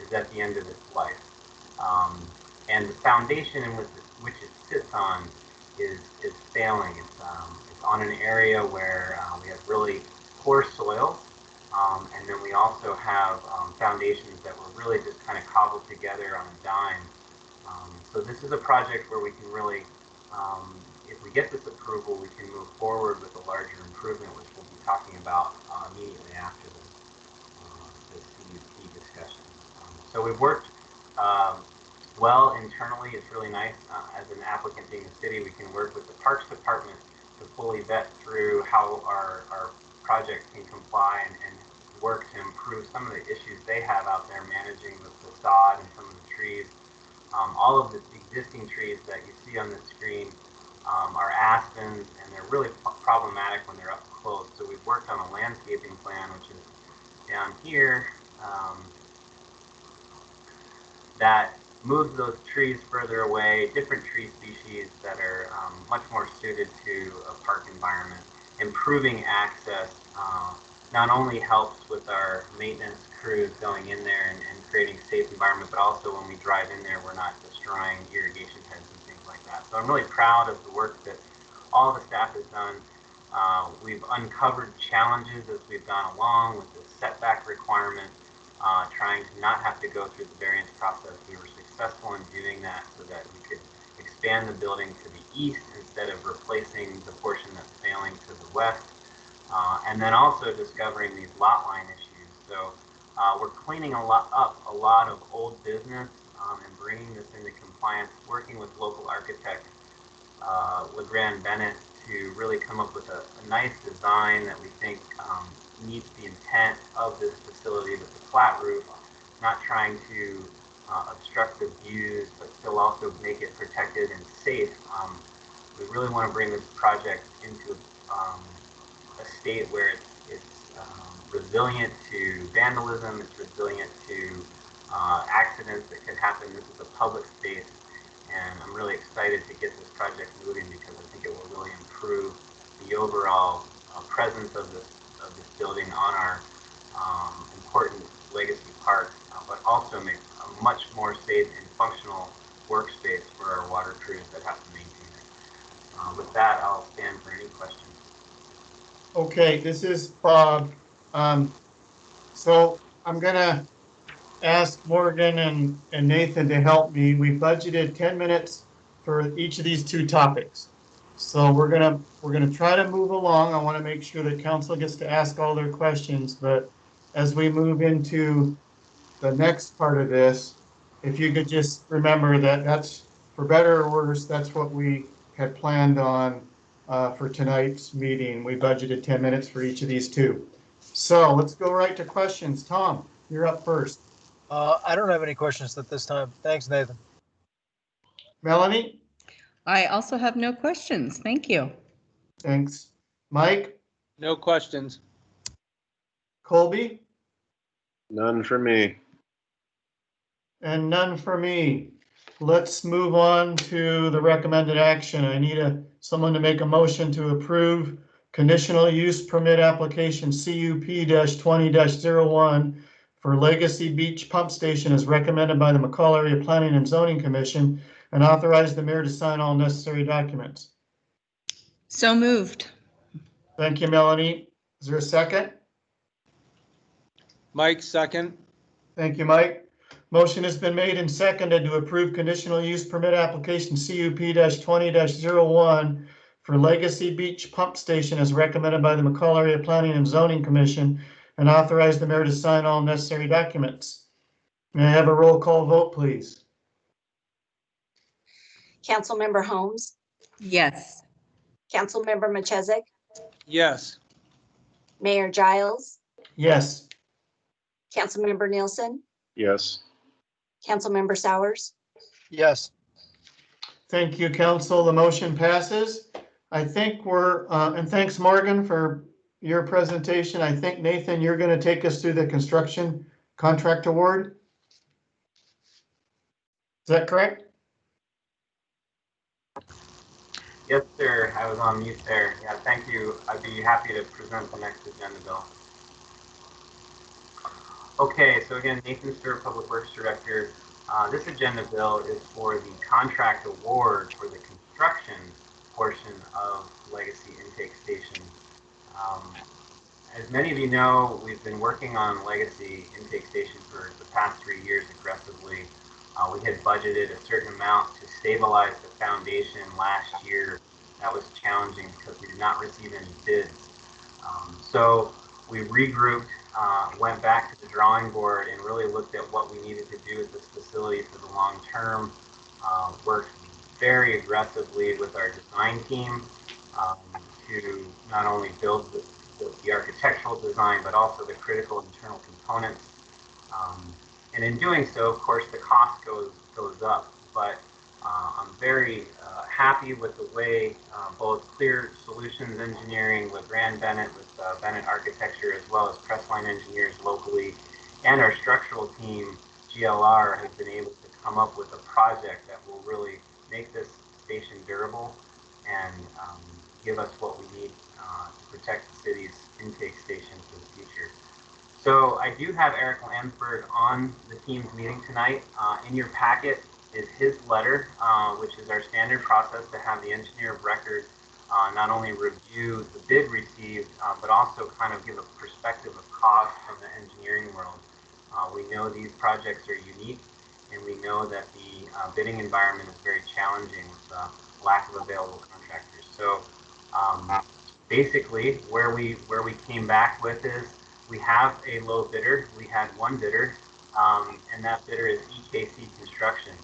is at the end of its life. And the foundation in which it sits on is failing. It's on an area where we have really poor soil, and then we also have foundations that were really just kind of cobbled together on a dime. So this is a project where we can really, if we get this approval, we can move forward with a larger improvement, which we'll be talking about immediately after this CUP discussion. So we've worked well internally. It's really nice as an applicant being the city, we can work with the Parks Department to fully vet through how our project can comply and work to improve some of the issues they have out there managing the facade and some of the trees. All of the existing trees that you see on the screen are aspens, and they're really problematic when they're up close. So we've worked on a landscaping plan, which is down here, that moves those trees further away, different tree species that are much more suited to a park environment, improving access not only helps with our maintenance crews going in there and creating a safe environment, but also when we drive in there, we're not destroying irrigation heads and things like that. So I'm really proud of the work that all the staff has done. We've uncovered challenges as we've gone along with the setback requirement, trying to not have to go through the variance process. We were successful in doing that so that we could expand the building to the east instead of replacing the portion that's failing to the west. And then also discovering these lot line issues. So we're cleaning up a lot of old business and bringing this into compliance, working with local architect LeGrand Bennett to really come up with a nice design that we think meets the intent of this facility with the flat roof, not trying to obstruct the views, but still also make it protected and safe. We really want to bring this project into a state where it's resilient to vandalism, it's resilient to accidents that could happen. This is a public space, and I'm really excited to get this project moving because I think it will really improve the overall presence of this building on our important legacy park, but also make a much more safe and functional workspace for our water crews that have to maintain it. With that, I'll stand for any questions. Okay, this is Bob. So I'm gonna ask Morgan and Nathan to help me. We budgeted 10 minutes for each of these two topics. So we're gonna try to move along. I want to make sure that council gets to ask all their questions, but as we move into the next part of this, if you could just remember that that's, for better or worse, that's what we had planned on for tonight's meeting. We budgeted 10 minutes for each of these two. So let's go right to questions. Tom, you're up first. I don't have any questions at this time. Thanks, Nathan. Melanie? I also have no questions. Thank you. Thanks. Mike? No questions. Colby? None for me. And none for me. Let's move on to the recommended action. I need someone to make a motion to approve conditional use permit application CUP-20-01 for Legacy Beach Pump Station as recommended by the Mccall Area Planning and Zoning Commission and authorize the mayor to sign all necessary documents. So moved. Thank you, Melanie. Is there a second? Mike, second. Thank you, Mike. Motion has been made and seconded to approve conditional use permit application CUP-20-01 for Legacy Beach Pump Station as recommended by the Mccall Area Planning and Zoning Commission and authorize the mayor to sign all necessary documents. May I have a roll call vote, please? Councilmember Holmes, Yes. Councilmember Machezek, Yes. Mayor Giles, Yes. Councilmember Nielsen, Yes. Councilmember Sowers. Yes. Thank you, council. The motion passes. I think and thanks, Morgan, for your presentation. I think, Nathan, you're going to take us through the construction contract award. Is that correct? Yes, sir. I was on mute there. Yeah, thank you. I'd be happy to present the next agenda bill. Okay, so again, Nathan Stewart, Public Works Director. This agenda bill is for the contract award for the construction portion of Legacy Intake Station. As many of you know, we've been working on Legacy Intake Station for the past 3 years aggressively. We had budgeted a certain amount to stabilize the foundation last year. That was challenging because we did not receive any bids. So we regrouped, went back to the drawing board and really looked at what we needed to do with this facility for the long term. Worked very aggressively with our design team to not only build the architectural design, but also the critical internal components. And in doing so, of course, the cost goes up. But I'm very happy with the way both Clear Solutions Engineering with Rand Bennett, with Bennett Architecture, as well as Pressline Engineers locally, and our structural team, GLR, has been able to come up with a project that will really make this station durable and give us what we need to protect the city's intake station for the future. So I do have Eric Landsberg on the team's meeting tonight. In your packet is his letter, which is our standard process to have the engineer of record not only review the bid received, but also kind of give a perspective of cost from the engineering world. We know these projects are unique, and we know that the bidding environment is very challenging with the lack of available contractors. So basically, where we came back with is we have a low bidder. We had one bidder, and that bidder is EKC Construction.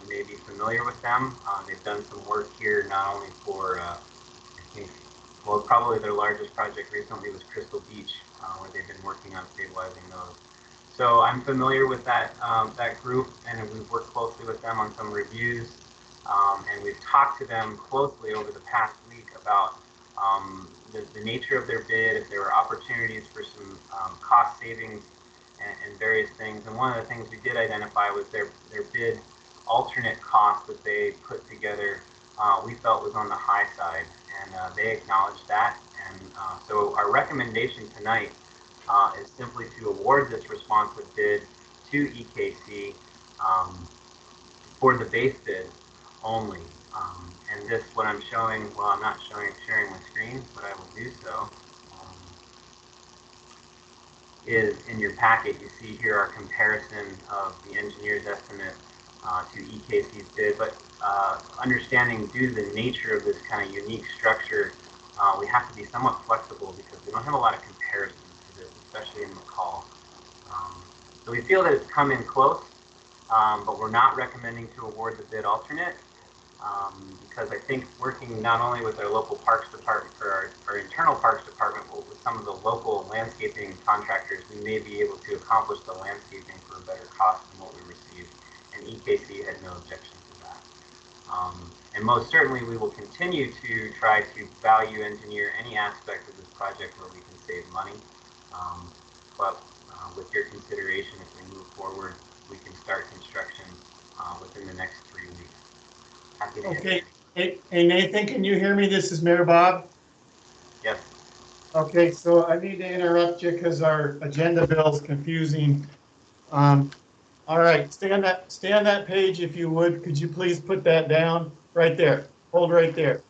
You may be familiar with them. They've done some work here not only for, I think, well, probably their largest project recently was Crystal Beach, where they've been working on stabilizing those. So I'm familiar with that that group, and we've worked closely with them on some reviews, and we've talked to them closely over the past week about the nature of their bid, if there were opportunities for some cost savings and various things. And one of the things we did identify was their bid alternate cost that they put together, we felt was on the high side, and they acknowledged that. And so our recommendation tonight is simply to award this responsive bid to EKC for the base bid only. And this, what I'm showing, well, I'm not sharing my screen, but I will do so, is in your packet. You see here our comparison of the engineer's estimate to EKC's bid, but understanding due to the nature of this kind of unique structure, we have to be somewhat flexible because we don't have a lot of comparisons to this, especially in Mccall. So we feel that it's come in close, but we're not recommending to award the bid alternate because I think working not only with our local parks department, or our internal parks department, but with some of the local landscaping contractors, we may be able to accomplish the landscaping for a better cost than what we received. And EKC had no objection to that. And most certainly we will continue to try to value engineer any aspect of this project where we can save money. But with your consideration, if we move forward, we can start construction within the next 3 weeks. Happy to Okay. Hey, Nathan, can you hear me? This is Mayor Bob. Yes. Okay, so I need to interrupt you because our agenda bill is confusing. All right, stay on that page if you would. Could you please put that down right there? Hold right there.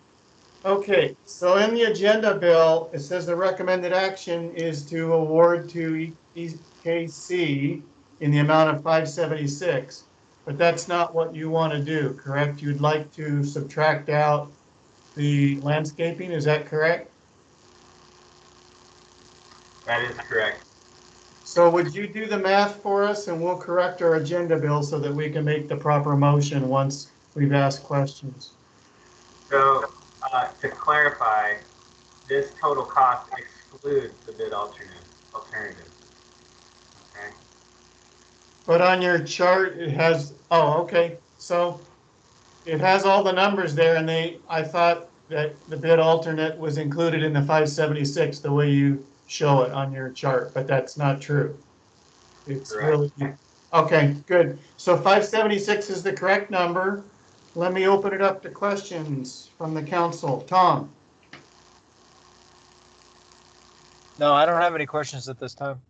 Okay, so in the agenda bill, it says the recommended action is to award to EKC in the amount of $576, but that's not what you want to do, correct? You'd like to subtract out the landscaping, is that correct? That is correct. So would you do the math for us and we'll correct our agenda bill so that we can make the proper motion once we've asked questions? So to clarify, this total cost excludes the bid alternative. Okay. But on your chart, it has, oh, okay. So it has all the numbers there and I thought that the bid alternate was included in the 576 the way you show it on your chart, but that's not true. It's Correct. really, okay, good. So 576 is the correct number. Let me open it up to questions from the council. Tom? No, I don't have any questions at this time.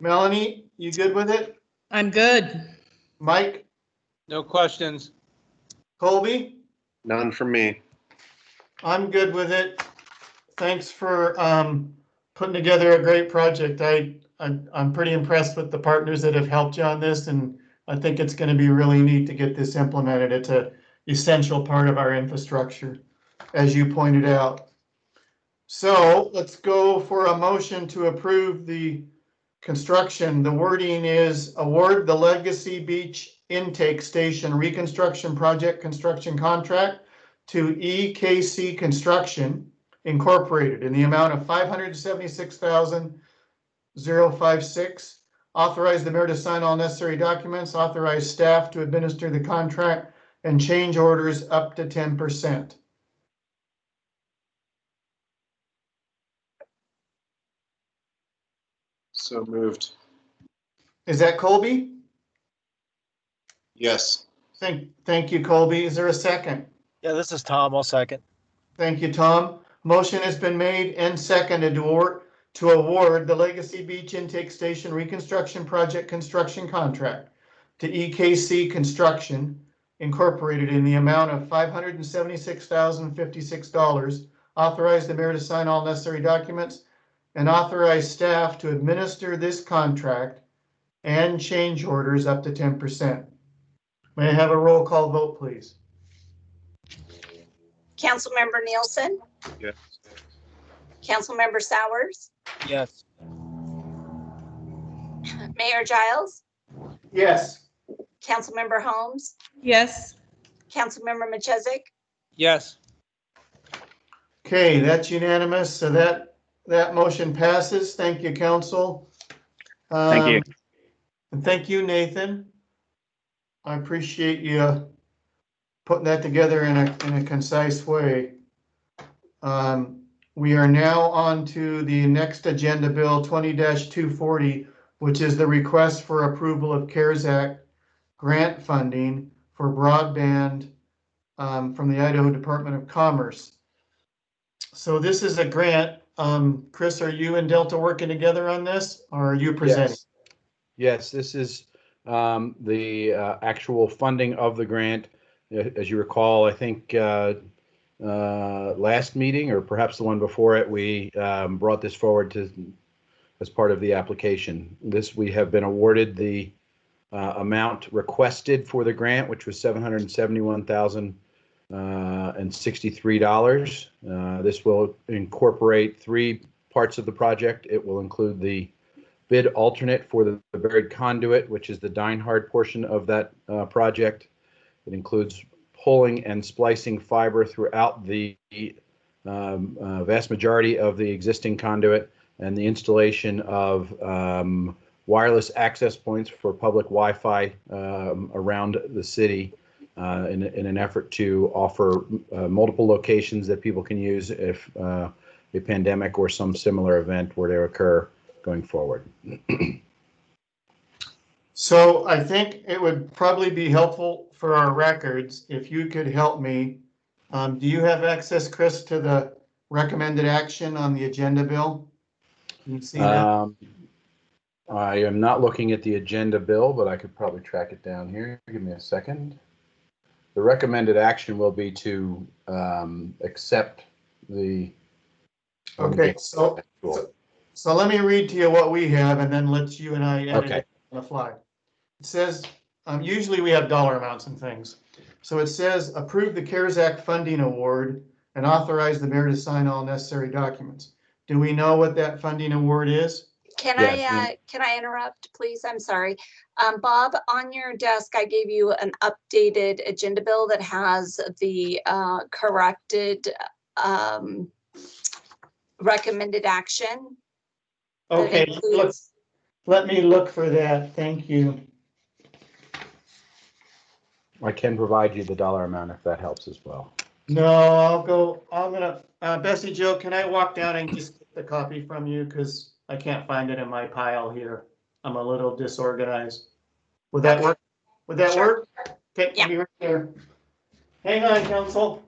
Melanie, you good with it? I'm good. Mike? No questions. Colby? None from me. I'm good with it. Thanks for putting together a great project. I'm pretty impressed with the partners that have helped you on this, and I think it's going to be really neat to get this implemented. It's an essential part of our infrastructure, as you pointed out. So let's go for a motion to approve the construction. The wording is award the Legacy Beach Intake Station Reconstruction Project construction contract to EKC Construction Incorporated in the amount of $576,056. Authorize the mayor to sign all necessary documents, authorize staff to administer the contract, and change orders up to 10%. So moved. Is that Colby? Yes. Thank you, Colby. Is there a second? Yeah, this is Tom. I'll second. Thank you, Tom. Motion has been made and seconded to award the Legacy Beach Intake Station Reconstruction Project construction contract to EKC Construction Incorporated in the amount of $576,056. Authorize the mayor to sign all necessary documents and authorize staff to administer this contract and change orders up to 10%. May I have a roll call vote, please? Councilmember Nielsen, Yes. Councilmember Sowers, Yes. Mayor Giles, Yes. Councilmember Holmes, Yes. Councilmember Machesik, Yes. Okay, that's unanimous. So that motion passes. Thank you, council. Thank you. And thank you, Nathan. I appreciate you putting that together in a concise way. We are now on to the next agenda bill 20-240, which is the request for approval of CARES Act grant funding for broadband from the Idaho Department of Commerce. So this is a grant. Chris, are you and Delta working together on this, or are you presenting? Yes, this is the actual funding of the grant. As you recall, I think last meeting, or perhaps the one before it, we brought this forward as part of the application. We have been awarded the amount requested for the grant, which was $771,063. This will incorporate three parts of the project. It will include the bid alternate for the buried conduit, which is the Dinehard portion of that project. It includes pulling and splicing fiber throughout the vast majority of the existing conduit, and the installation of wireless access points for public Wi-Fi around the city in an effort to offer multiple locations that people can use if a pandemic or some similar event were to occur going forward. So I think it would probably be helpful for our records if you could help me. Do you have access, Chris, to the recommended action on the agenda bill? Can you see that? I am not looking at the agenda bill, but I could probably track it down here. Give me a second. The recommended action will be to accept the. Okay, so let me read to you what we have, and then let you and I edit it on the fly. It says, usually we have dollar amounts and things. So it says, approve the CARES Act funding award and authorize the mayor to sign all necessary documents. Do we know what that funding award is? Can I interrupt, please? I'm sorry. Bob, on your desk, I gave you an updated agenda bill that has the corrected recommended action. Okay, let me look for that. Thank you. I can provide you the dollar amount if that helps as well. No, I'm gonna, Bessie Joe, can I walk down and just get the copy from you? Because I can't find it in my pile here. I'm a little disorganized. Would that work? Would that work? Okay, I'll be right there. Hang on, council.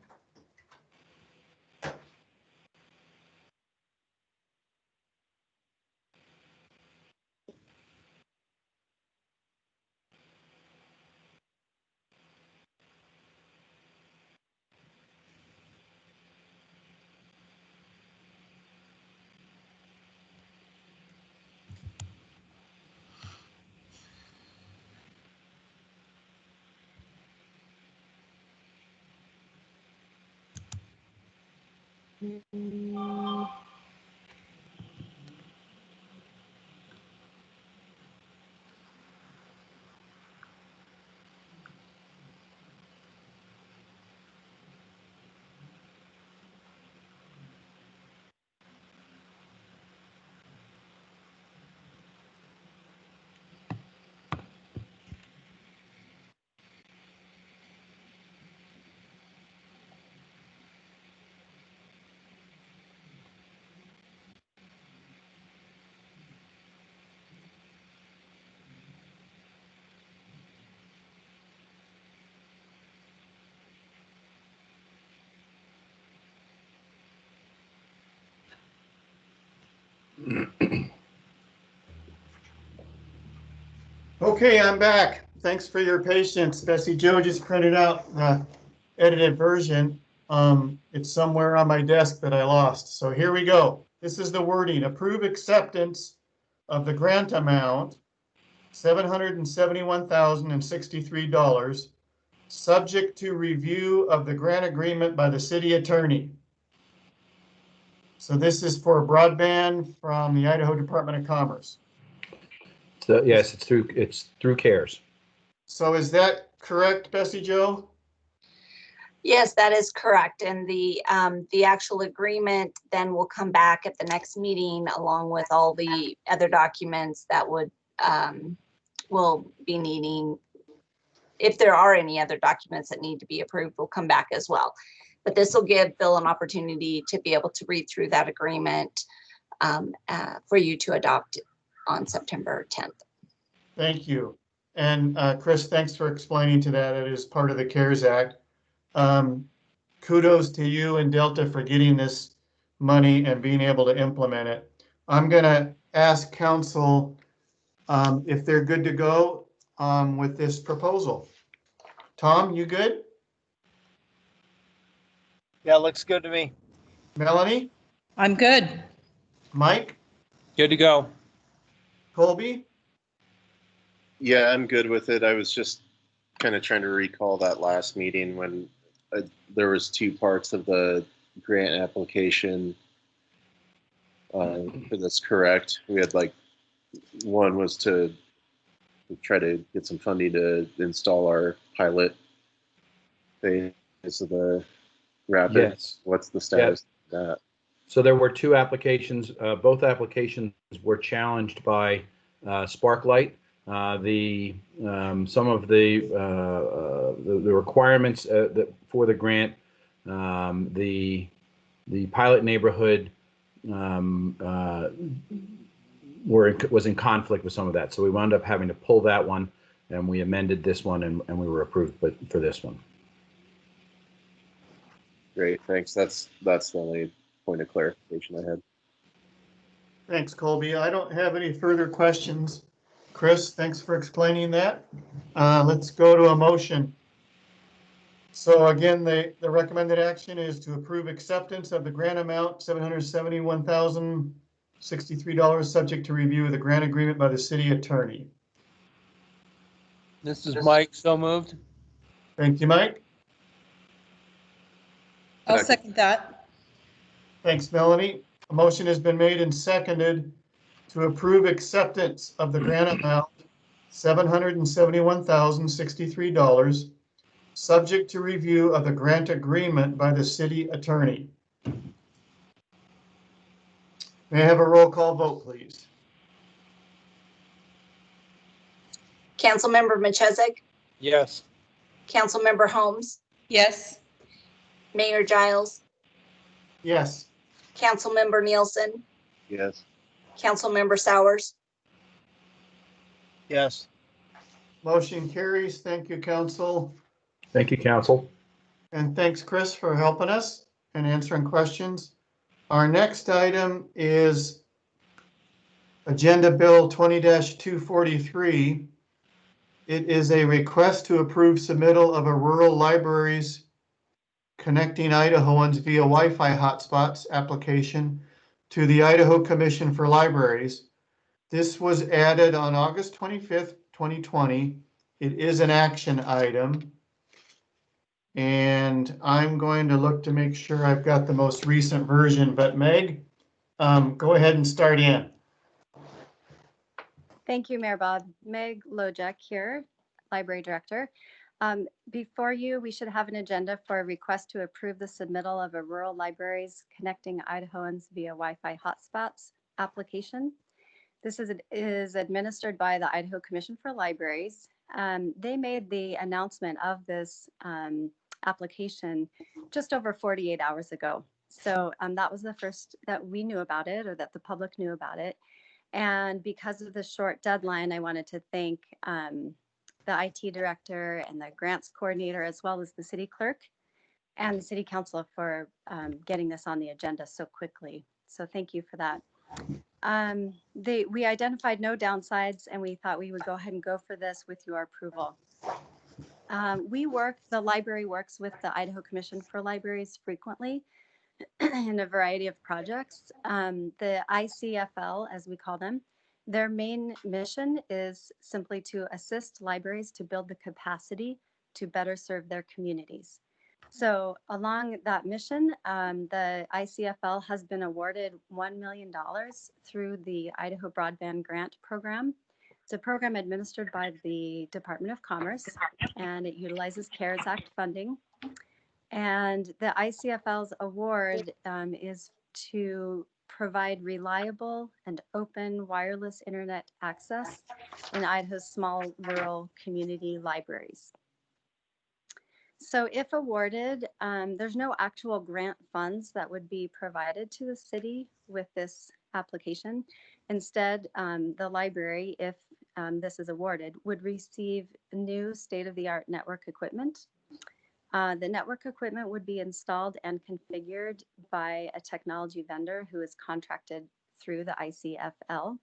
Okay, I'm back. Thanks for your patience. Bessie Joe just printed out the edited version. It's somewhere on my desk that I lost. So here we go. This is the wording. Approve acceptance of the grant amount, $771,063, subject to review of the grant agreement by the city attorney. So this is for broadband from the Idaho Department of Commerce. So yes, it's through CARES. So is that correct, Bessie Joe? Yes, that is correct. And the actual agreement then will come back at the next meeting along with all the other documents that would will be needing. If there are any other documents that need to be approved, will come back as well. But this will give Bill an opportunity to be able to read through that agreement for you to adopt on September 10th. Thank you. And Chris, thanks for explaining to that. It is part of the CARES Act. Kudos to you and Delta for getting this money and being able to implement it. I'm going to ask council if they're good to go with this proposal. Tom, you good? Yeah, looks good to me. Melanie? I'm good. Mike? Good to go. Colby? Yeah, I'm good with it. I was just kind of trying to recall that last meeting when there was two parts of the grant application. If that's correct, we had like one was to try to get some funding to install our pilot phase of the rapid. Yes. What's the status of that? So there were two applications. Both applications were challenged by Sparklight. Some of the requirements for the grant, the pilot neighborhood was in conflict with some of that. So we wound up having to pull that one, and we amended this one, and we were approved for this one. Great, thanks. That's the only point of clarification I had. Thanks, Colby. I don't have any further questions. Chris, thanks for explaining that. Let's go to a motion. So again, the recommended action is to approve acceptance of the grant amount, $771,063, subject to review of the grant agreement by the city attorney. This is Mike, so moved. Thank you, Mike. I'll second that. Thanks, Melanie. A motion has been made and seconded to approve acceptance of the grant amount, $771,063, subject to review of the grant agreement by the city attorney. May I have a roll call vote, please? Councilmember Machesik, Yes. Councilmember Holmes, Yes. Mayor Giles, Yes. Councilmember Nielsen, Yes. Councilmember Sowers. Yes. Motion carries. Thank you, council. Thank you, council. And thanks, Chris, for helping us and answering questions. Our next item is Agenda Bill 20-243. It is a request to approve submittal of a rural libraries connecting Idahoans via Wi-Fi hotspots application to the Idaho Commission for Libraries. This was added on August 25th, 2020. It is an action item. And I'm going to look to make sure I've got the most recent version, but Meg, go ahead and start in. Thank you, Mayor Bob. Meg Lojek here, Library Director. Before you, we should have an agenda for a request to approve the submittal of a rural libraries connecting Idahoans via Wi-Fi hotspots application. This is administered by the Idaho Commission for Libraries. They made the announcement of this application just over 48 hours ago. So that was the first that we knew about it, or that the public knew about it. And because of the short deadline, I wanted to thank the IT director and the grants coordinator, as well as the city clerk and the city council for getting this on the agenda so quickly. So thank you for that. We identified no downsides, and we thought we would go ahead and go for this with your approval. The library works with the Idaho Commission for Libraries frequently in a variety of projects. The ICFL, as we call them, their main mission is simply to assist libraries to build the capacity to better serve their communities. So along that mission, the ICFL has been awarded $1 million through the Idaho Broadband Grant Program. It's a program administered by the Department of Commerce, and it utilizes CARES Act funding. And the ICFL's award is to provide reliable and open wireless internet access in Idaho's small rural community libraries. So if awarded, there's no actual grant funds that would be provided to the city with this application. Instead, the library, if this is awarded, would receive new state-of-the-art network equipment. The network equipment would be installed and configured by a technology vendor who is contracted through the ICFL.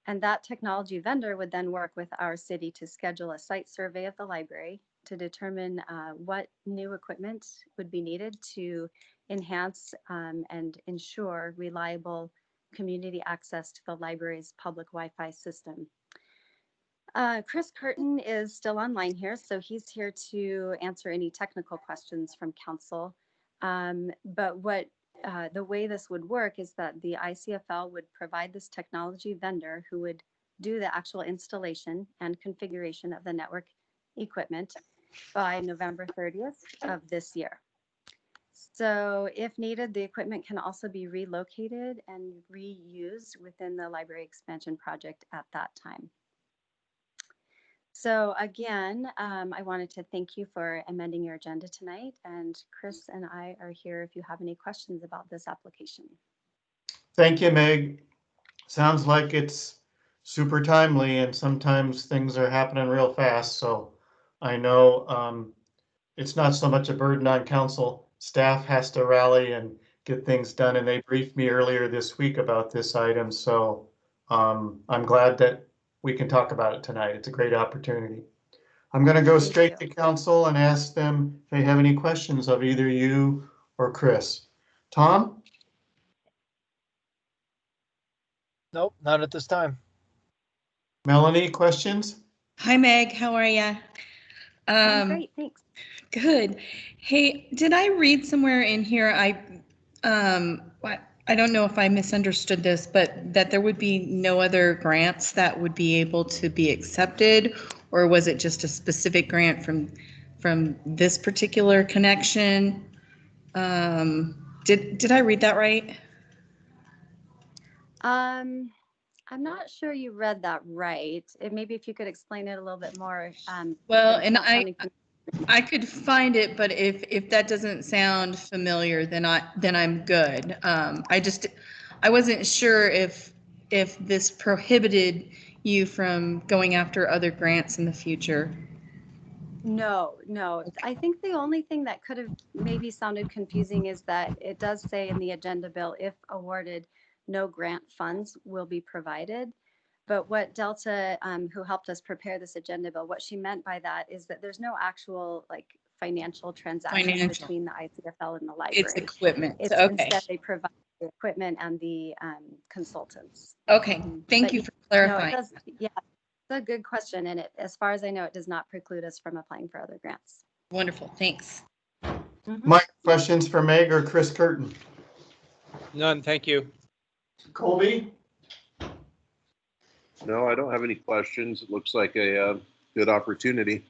And that technology vendor would then work with our city to schedule a site survey of the library to determine what new equipment would be needed to enhance and ensure reliable community access to the library's public Wi-Fi system. Chris Curtin is still online here, so he's here to answer any technical questions from council. But the way this would work is that the ICFL would provide this technology vendor who would do the actual installation and configuration of the network equipment by November 30th of this year. So if needed, the equipment can also be relocated and reused within the library expansion project at that time. So again, I wanted to thank you for amending your agenda tonight, and Chris and I are here if you have any questions about this application. Thank you, Meg. Sounds like it's super timely, and sometimes things are happening real fast. So I know it's not so much a burden on council. Staff has to rally and get things done, and they briefed me earlier this week about this item. So I'm glad that we can talk about it tonight. It's a great opportunity. I'm going to go straight to council and ask them if they have any questions of either you or Chris. Tom? Nope, not at this time. Melanie, questions? Hi, Meg. How are you? Great, thanks. Good. Hey, did I read somewhere in here? I don't know if I misunderstood this, but that there would be no other grants that would be able to be accepted, or was it just a specific grant from this particular connection? Did I read that right? I'm not sure you read that right. Maybe if you could explain it a little bit more. Well, and I could find it, but if that doesn't sound familiar, then I'm good. I wasn't sure if this prohibited you from going after other grants in the future. No. I think the only thing that could have maybe sounded confusing is that it does say in the agenda bill, if awarded, no grant funds will be provided. But what Delta, who helped us prepare this agenda bill, what she meant by that is that there's no actual financial transaction between the ICFL and the library. It's equipment. It's okay. Instead, they provide the equipment and the consultants. Okay, thank you for clarifying. No, it's a good question, and as far as I know, it does not preclude us from applying for other grants. Wonderful, thanks. Mike, questions for Meg or Chris Curtin? None, thank you. Colby? No, I don't have any questions. It looks like a good opportunity.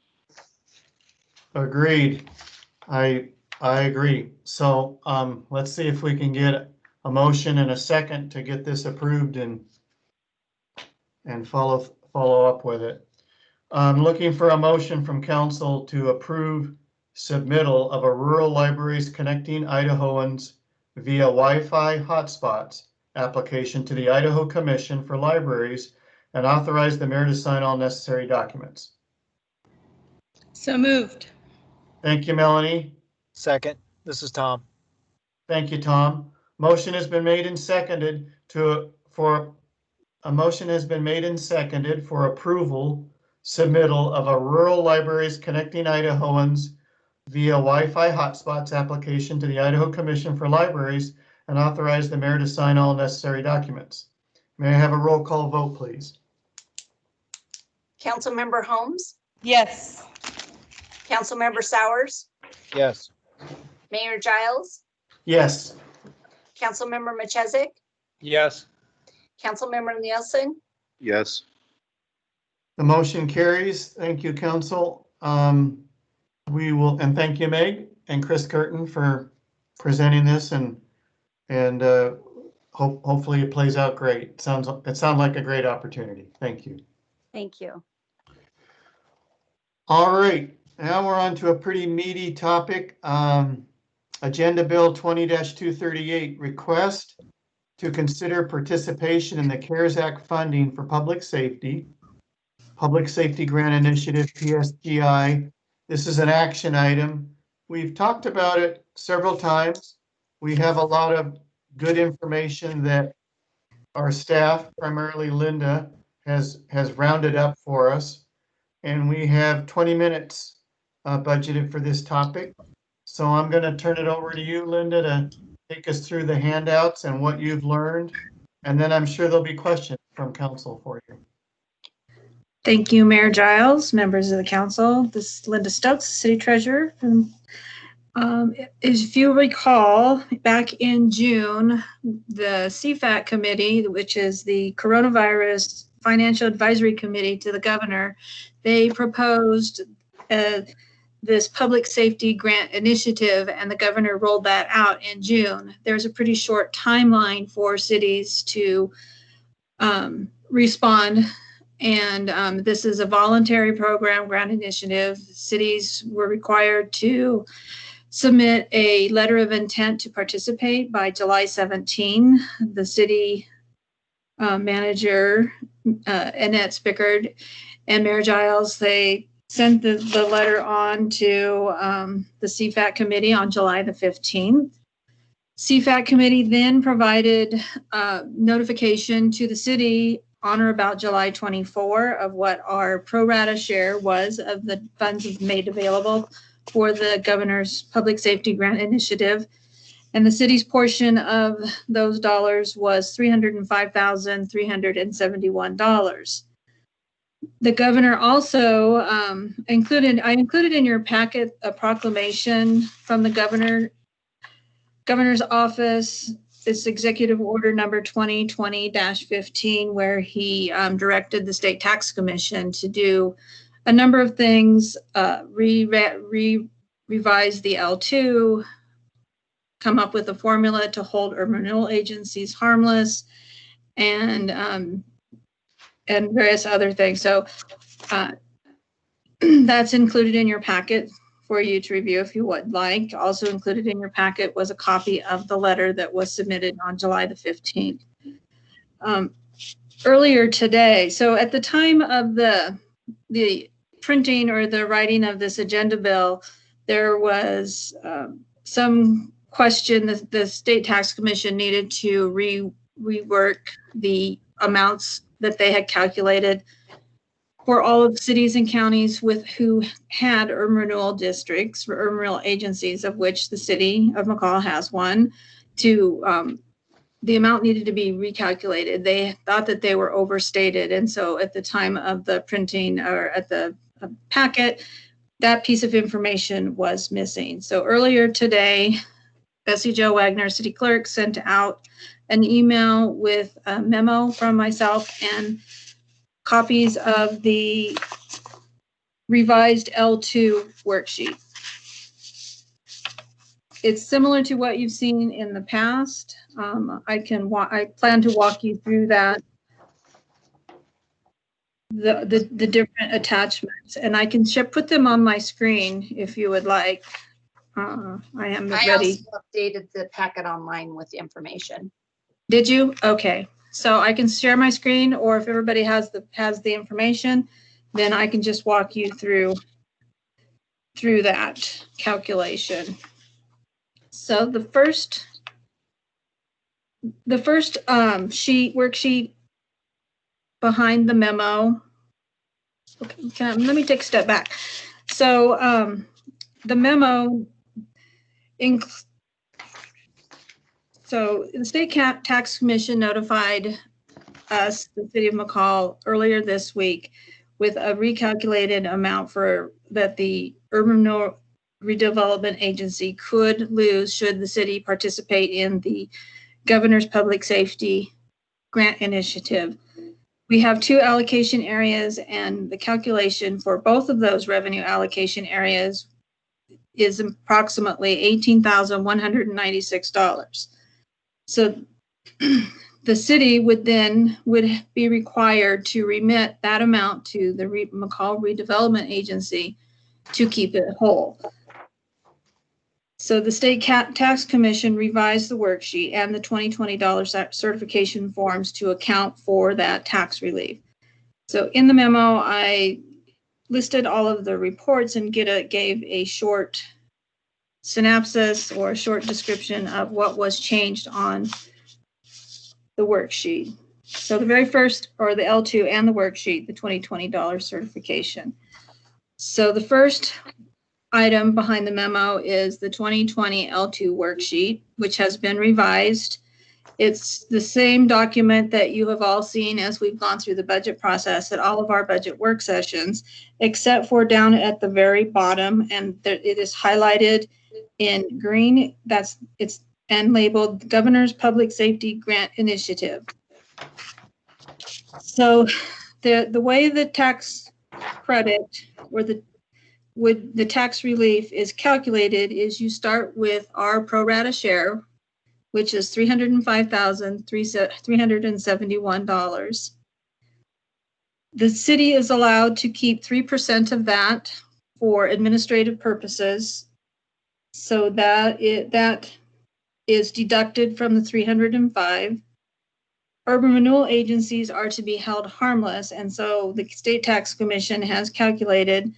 Agreed. I agree. So let's see if we can get a motion and a second to get this approved and follow up with it. I'm looking for a motion from council to approve submittal of a rural libraries connecting Idahoans via Wi-Fi hotspots application to the Idaho Commission for Libraries and authorize the mayor to sign all necessary documents. So moved. Thank you, Melanie. Second, this is Tom. Thank you, Tom. Motion has been made and seconded a motion has been made and seconded for approval, submittal of a rural libraries connecting Idahoans via Wi-Fi hotspots application to the Idaho Commission for Libraries and authorize the mayor to sign all necessary documents. May I have a roll call vote, please? Councilmember Holmes, Yes. Councilmember Sowers, Yes. Mayor Giles, Yes. Councilmember Machesik, Yes. Councilmember Nielsen, Yes. The motion carries. Thank you, council. And thank you, Meg and Chris Curtin, for presenting this, and hopefully it plays out great. It sounds like a great opportunity. Thank you. Thank you. All right, now we're on to a pretty meaty topic. Agenda Bill 20-238, request to consider participation in the CARES Act funding for public safety grant initiative, Psgi. This is an action item. We've talked about it several times. We have a lot of good information that our staff, primarily Linda, has rounded up for us. And we have 20 minutes budgeted for this topic. So I'm going to turn it over to you, Linda, to take us through the handouts and what you've learned. And then I'm sure there'll be questions from council for you. Thank you, Mayor Giles, members of the council. This is Linda Stokes, City Treasurer. If you recall, back in June, the CFAC committee, which is the Coronavirus Financial Advisory Committee to the governor, they proposed this public safety grant initiative, and the governor rolled that out in June. There's a pretty short timeline for cities to respond. And this is a voluntary program grant initiative. Cities were required to submit a letter of intent to participate by July 17. The city manager, Annette Spickard, and Mayor Giles, they sent the letter on to the CFAC committee on July the 15th. CFAC committee then provided notification to the city on or about July 24 of what our pro rata share was of the funds made available for the governor's public safety grant initiative. And the city's portion of those dollars was $305,371. The governor also included in your packet a proclamation from the governor's office. This executive order number 2020-15, where he directed the State Tax Commission to do a number of things, revise the L2, come up with a formula to hold urban renewal agencies harmless, and various other things. So that's included in your packet for you to review if you would like. Also included in your packet was a copy of the letter that was submitted on July the 15th. Earlier today, so at the time of the printing or the writing of this agenda bill, there was some question that the State Tax Commission needed to rework the amounts that they had calculated for all of the cities and counties who had urban renewal districts or urban renewal agencies, of which the city of Mccall has one. The amount needed to be recalculated. They thought that they were overstated, and so at the time of the printing or at the packet, that piece of information was missing. So earlier today, Bessie Jo Wagner, City Clerk, sent out an email with a memo from myself and copies of the revised L2 worksheet. It's similar to what you've seen in the past. I plan to walk you through that, the different attachments, and I can put them on my screen if you would like. I am ready. I also updated the packet online with information. Did you? Okay. So I can share my screen, or if everybody has the information, then I can just walk you through that calculation. So the first the first worksheet behind the memo. Okay, let me take a step back. So the memo, so the State Tax Commission notified us, the City of Mccall, earlier this week with a recalculated amount that the Urban Redevelopment Agency could lose should the city participate in the Governor's Public Safety Grant Initiative. We have 2 allocation areas, and the calculation for both of those revenue allocation areas is approximately $18,196. So the city would be required to remit that amount to the Mccall Redevelopment Agency to keep it whole. So the State Tax Commission revised the worksheet and the $20 certification forms to account for that tax relief. So in the memo, I listed all of the reports and gave a short synopsis or a short description of what was changed on the worksheet. So the very first, or the L2 and the worksheet, the $20 certification. So the first item behind the memo is the 2020 L2 worksheet, which has been revised. It's the same document that you have all seen as we've gone through the budget process at all of our budget work sessions, except for down at the very bottom, and it is highlighted in green. It's and labeled Governor's Public Safety Grant Initiative. So the way the tax credit or the tax relief is calculated is you start with our pro rata share, which is $305,371. The city is allowed to keep 3% of that for administrative purposes. So that is deducted from the 305. Urban renewal agencies are to be held harmless, and so the State Tax Commission has calculated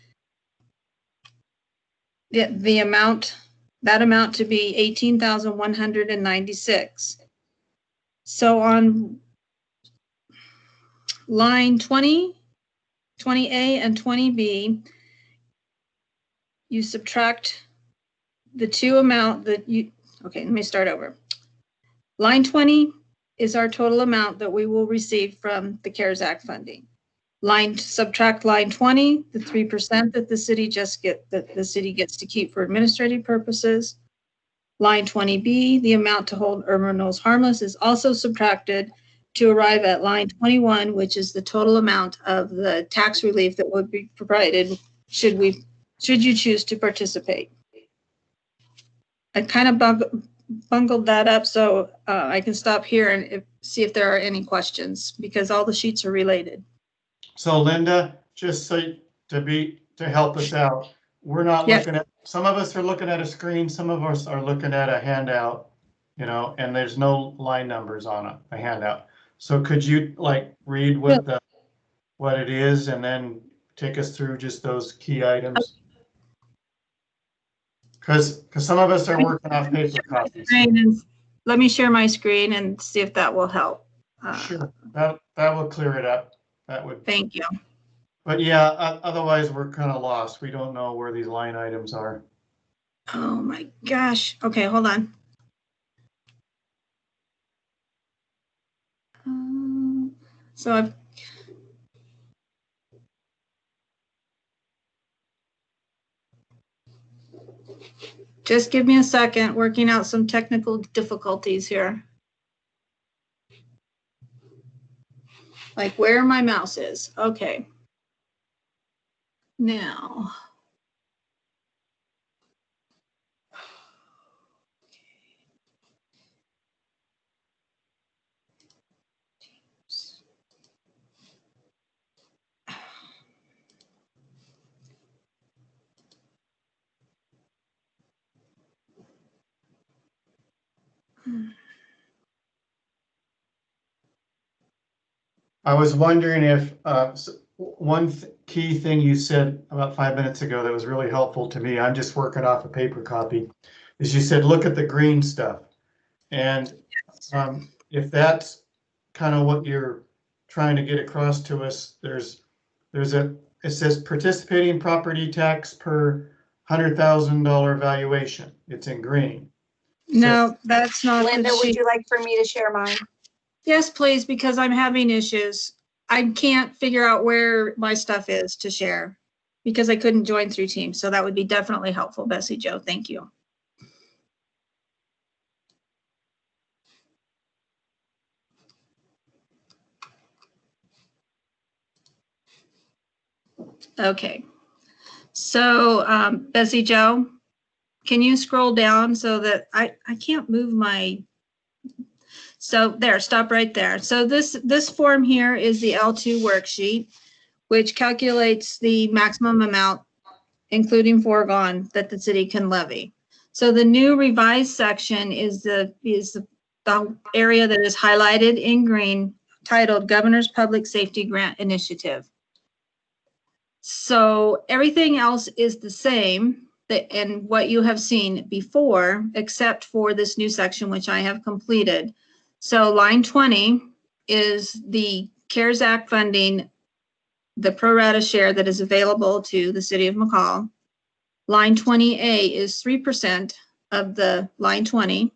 that amount to be $18,196. So on line 20, 20A and 20B, you subtract the two amount that you, okay, let me start over. Line 20 is our total amount that we will receive from the CARES Act funding. Subtract line 20, the 3% that the city gets to keep for administrative purposes. Line 20B, the amount to hold urban renewals harmless, is also subtracted to arrive at line 21, which is the total amount of the tax relief that would be provided should you choose to participate. I kind of bungled that up, so I can stop here and see if there are any questions, because all the sheets are related. So Linda, just so to help us out, we're not looking at, some of us are looking at a screen, some of us are looking at a handout, and there's no line numbers on a handout. So could you read what it is and then take us through just those key items? Because some of us are working off paper copies. Let me share my screen and see if that will help. Sure, that will clear it up. That would. Thank you. But yeah, otherwise we're kind of lost. We don't know where these line items are. Oh my gosh. Okay, hold on. So I've just give me a second, working out some technical difficulties here. Like where my mouse is. Okay. Now. I was wondering if one key thing you said about 5 minutes ago that was really helpful to me, I'm just working off a paper copy, is you said, look at the green stuff. And if that's kind of what you're trying to get across to us, it says participating property tax per $100,000 valuation. It's in green. No, that's not Linda, the would sheet. you like for me to share mine? Yes, please, because I'm having issues. I can't figure out where my stuff is to share because I couldn't join through Teams. So that would be definitely helpful, Bessie Joe. Thank you. Okay. So Bessie Joe, can you scroll down so that I can't move my, so there, stop right there. So this form here is the L2 worksheet, which calculates the maximum amount, including foregone, that the city can levy. So the new revised section is the area that is highlighted in green, titled Governor's Public Safety Grant Initiative. So everything else is the same and what you have seen before, except for this new section, which I have completed. So line 20 is the CARES Act funding, the pro rata share that is available to the city of Mccall. Line 20A is 3% of the line 20.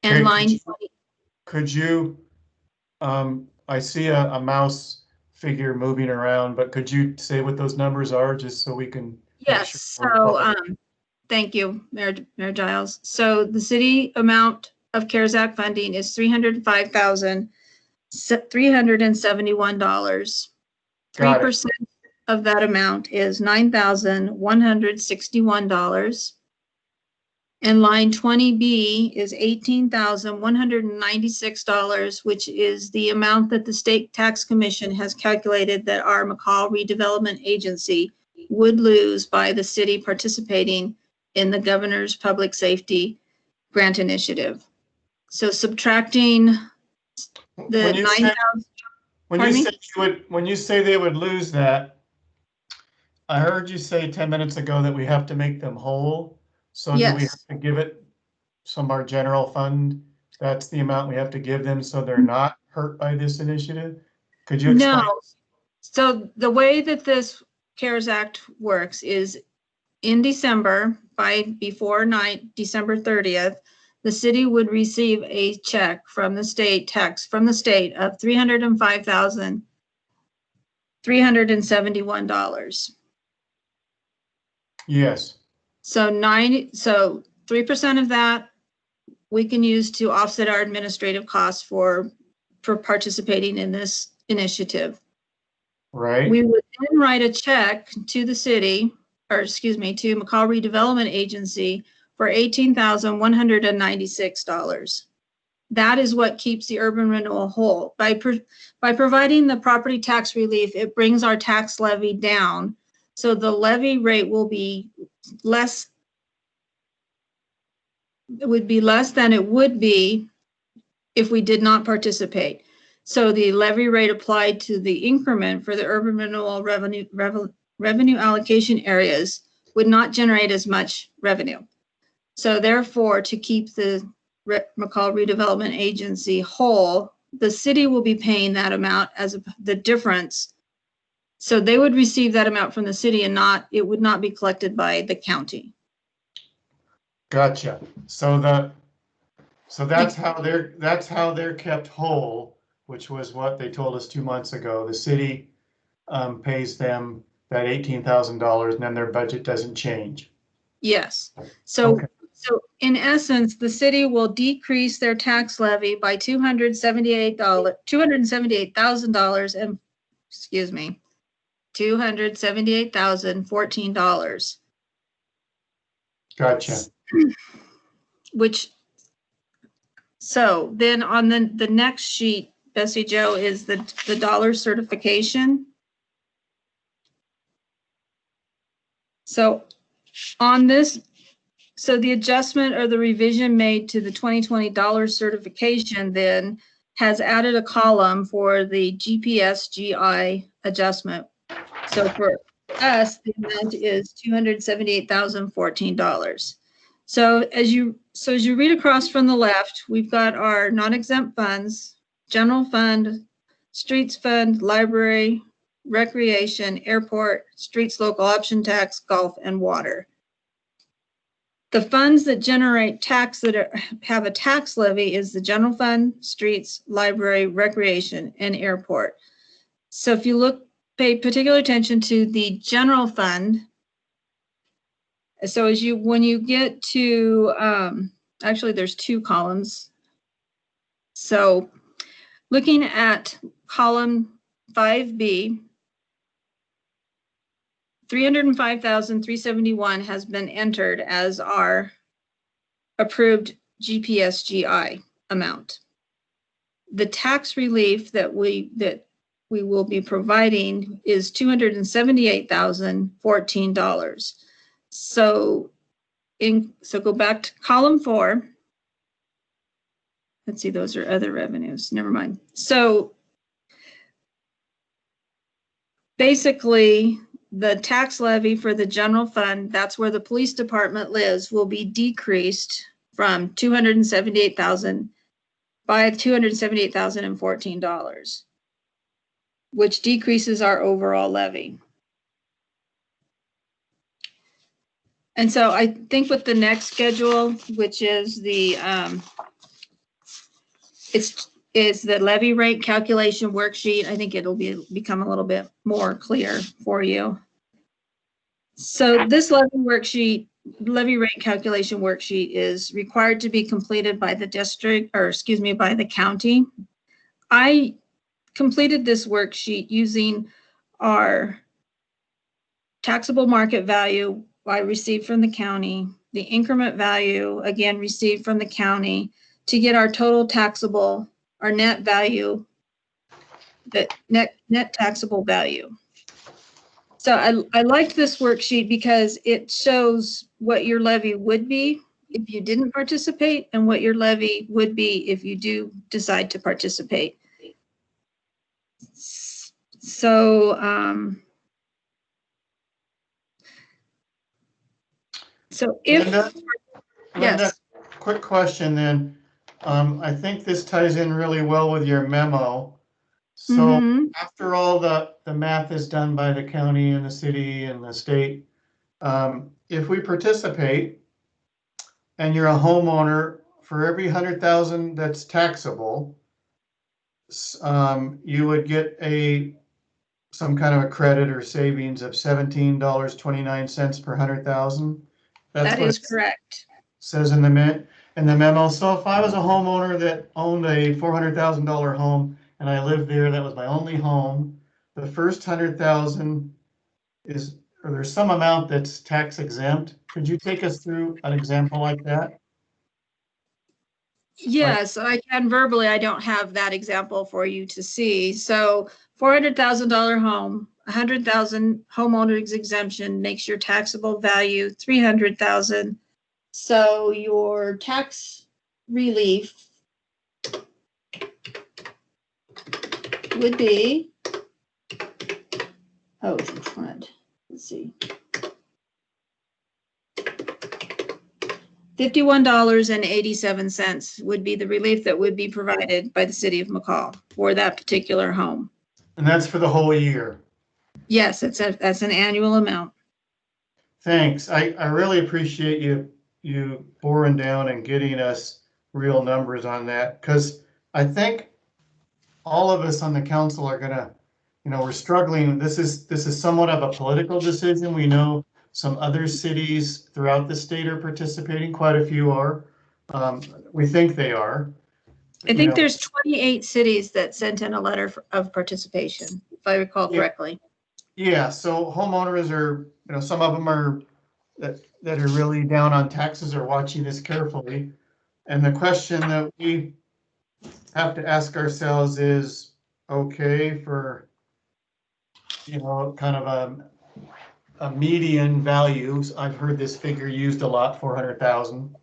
And Okay, line 20. Could you, I see a mouse figure moving around, but could you say what those numbers are just so we can? Yes, so thank you, Mayor Giles. So the city amount of CARES Act funding is $305,371. 3% of that amount is $9,161. And line 20B is $18,196, which is the amount that the State Tax Commission has calculated that our Mccall Redevelopment Agency would lose by the city participating in the Governor's Public Safety Grant Initiative. So subtracting the 9,000. When you say they would lose that, I heard you say 10 minutes ago that we have to make them whole. So do we have to give it some our general fund? That's the amount we have to give them so they're not hurt by this initiative? Could you explain? No. So the way that this CARES Act works is in December, before December 30th, the city would receive a check from the state of $305,371. Yes. So 3% of that we can use to offset our administrative costs for participating in this initiative. Right. We would then write a check to the city, or excuse me, to Mccall Redevelopment Agency for $18,196. That is what keeps the urban renewal whole. By providing the property tax relief, it brings our tax levy down. So the levy rate will be less. It would be less than it would be if we did not participate. So the levy rate applied to the increment for the urban renewal revenue allocation areas would not generate as much revenue. So therefore, to keep the Mccall Redevelopment Agency whole, the city will be paying that amount as the difference. So they would receive that amount from the city and it would not be collected by the county. Gotcha. So that's how they're kept whole, which was what they told us 2 months ago. The city pays them that $18,000 and then their budget doesn't change. Yes. So in essence, the city will decrease their tax levy by $278,000 and $278,014. Gotcha. So then on the next sheet, Bessie Joe, is the dollar certification. So on this, so the adjustment or the revision made to the 2020 dollar certification then has added a column for the GPSGI adjustment. So for us, the amount is $278,014. So as you read across from the left, we've got our non-exempt funds, general fund, streets fund, library, recreation, airport, streets local option tax, golf, and water. The funds that generate tax that have a tax levy is the general fund, streets, library, recreation, and airport. So if you pay particular attention to the general fund. So when you get to, actually there's 2 columns. So looking at column 5B, $305,371 has been entered as our approved GPSGI amount. The tax relief that we will be providing is $278,014. So go back to column 4. Let's see, those are other revenues. Never mind. So basically, the tax levy for the general fund, that's where the police department lives, will be decreased from $278,000 by $278,014, which decreases our overall levy. And so I think with the next schedule, which is the it's the levy rate calculation worksheet, I think it'll become a little bit more clear for you. So this levy rate calculation worksheet is required to be completed by the district, or excuse me, by the county. I completed this worksheet using our taxable market value I received from the county, the increment value, again, received from the county, to get our total taxable, our net value, the net taxable value. So I liked this worksheet because it shows what your levy would be if you didn't participate and what your levy would be if you do decide to participate. So, if, Linda, yes. Quick question then. I think this ties in really well with your memo. So after all the math is done by the county and the city and the state, if we participate and you're a homeowner, for every 100,000 that's taxable, you would get some kind of a credit or savings of $17.29 per 100,000. That is correct. Says in the memo. So if I was a homeowner that owned a $400,000 home and I lived there, that was my only home, the first 100,000 is, or there's some amount that's tax exempt. Could you take us through an example like that? Yes, I can verbally. I don't have that example for you to see. So $400,000 home, 100,000 homeowners exemption makes your taxable value 300,000. So your tax relief would be, oh, it's in front. Let's see. $51.87 would be the relief that would be provided by the city of Mccall for that particular home. And that's for the whole year? Yes, that's an annual amount. Thanks. I really appreciate you boring down and getting us real numbers on that, because I think all of us on the council are gonna, we're struggling. This is somewhat of a political decision. We know some other cities throughout the state are participating. Quite a few are. We think they are. I think there's 28 cities that sent in a letter of participation, if I recall correctly. Yeah, so homeowners are, some of them are that are really down on taxes are watching this carefully. And the question that we have to ask ourselves is, okay, for, kind of a median value, I've heard this figure used a lot, 400,000.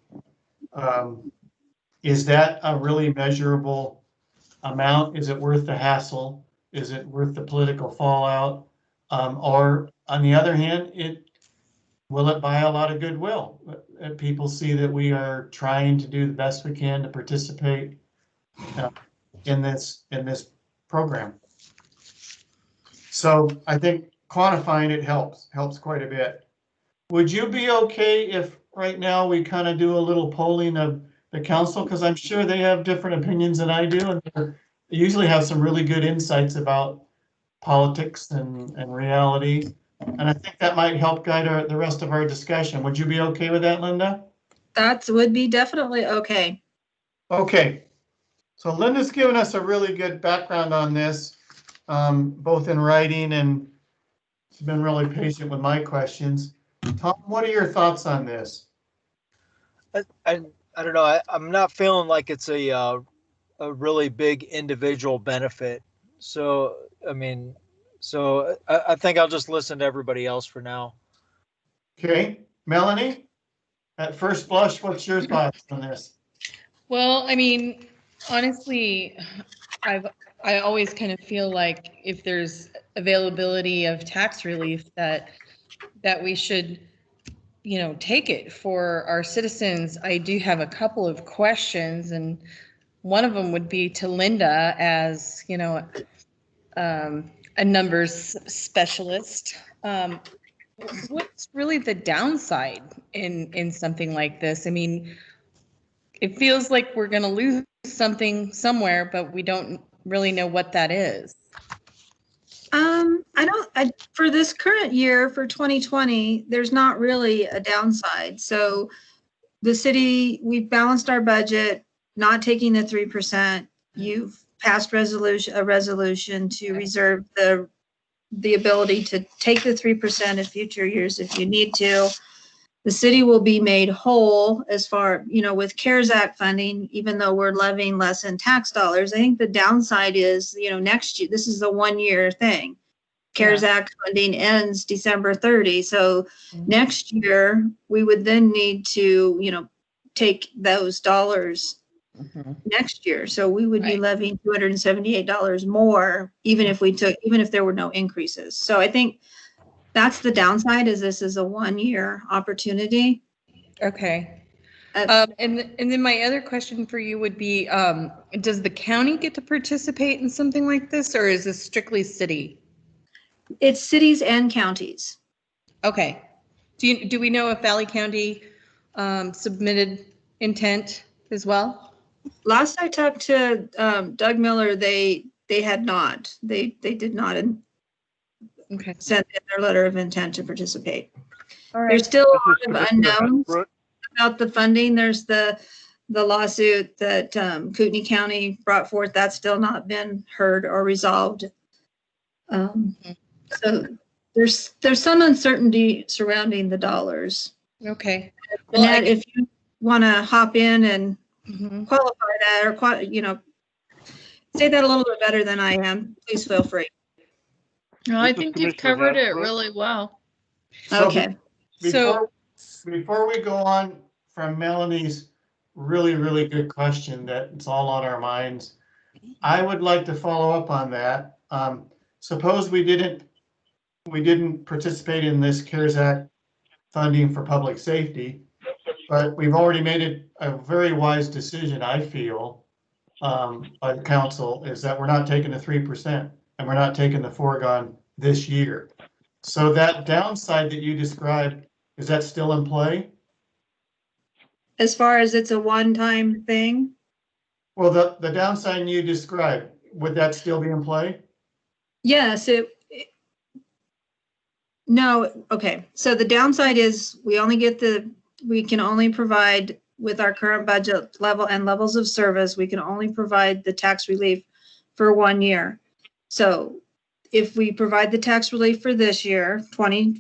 Is that a really measurable amount? Is it worth the hassle? Is it worth the political fallout? Or on the other hand, will it buy a lot of goodwill? People see that we are trying to do the best we can to participate in this program. So I think quantifying it helps quite a bit. Would you be okay if right now we kind of do a little polling of the council? Because I'm sure they have different opinions than I do, and they usually have some really good insights about politics and reality. And I think that might help guide the rest of our discussion. Would you be okay with that, Linda? That would be definitely okay. Okay. So Linda's given us a really good background on this, both in writing, and she's been really patient with my questions. Tom, what are your thoughts on this? I don't know. I'm not feeling like it's a really big individual benefit. So, I mean, I think I'll just listen to everybody else for now. Okay, Melanie, at first blush, what's your thoughts on this? Well, I mean, honestly, I always kind of feel like if there's availability of tax relief that we should, you know, take it for our citizens. I do have a couple of questions, and one of them would be to Linda as, you know, a numbers specialist. What's really the downside in something like this? I mean, it feels like we're going to lose something somewhere, but we don't really know what that is. For this current year, for 2020, there's not really a downside. So the city, we've balanced our budget, not taking the 3%. You've passed a resolution to reserve the ability to take the 3% in future years if you need to. The city will be made whole as far, you know, with CARES Act funding, even though we're levying less in tax dollars. I think the downside is, you know, next year, this is a 1-year thing. CARES Act funding ends December 30. So next year, we would then need to, you know, take those dollars next year. So we would be levying $278 more, even if there were no increases. So I think that's the downside, is this is a 1-year opportunity. Okay. And then my other question for you would be, does the county get to participate in something like this, or is this strictly city? It's cities and counties. Okay. Do we know if Valley County submitted intent as well? Last I talked to Doug Miller, they had not. They did not send in their letter of intent to participate. All right. There's still a lot of unknowns about the funding. There's the lawsuit that Kootenai County brought forth. That's still not been heard or resolved. So there's some uncertainty surrounding the dollars. Okay. Well, Annette, if you want to hop in and qualify that, or you know, say that a little bit better than I am, please feel free. No, I think you've covered it really well. Okay. Before we go on from Melanie's really good question that's all on our minds, I would like to follow up on that. Suppose we didn't participate in this CARES Act funding for public safety, but we've already made it a very wise decision, I feel, by the council, is that we're not taking the 3% and we're not taking the foregone this year. So that downside that you described, is that still in play? As far as it's a one-time thing? Well, the downside you described, would that still be in play? Yes, no, okay. So the downside is we can only provide, with our current budget level and levels of service, we can only provide the tax relief for 1 year. So if we provide the tax relief for this year,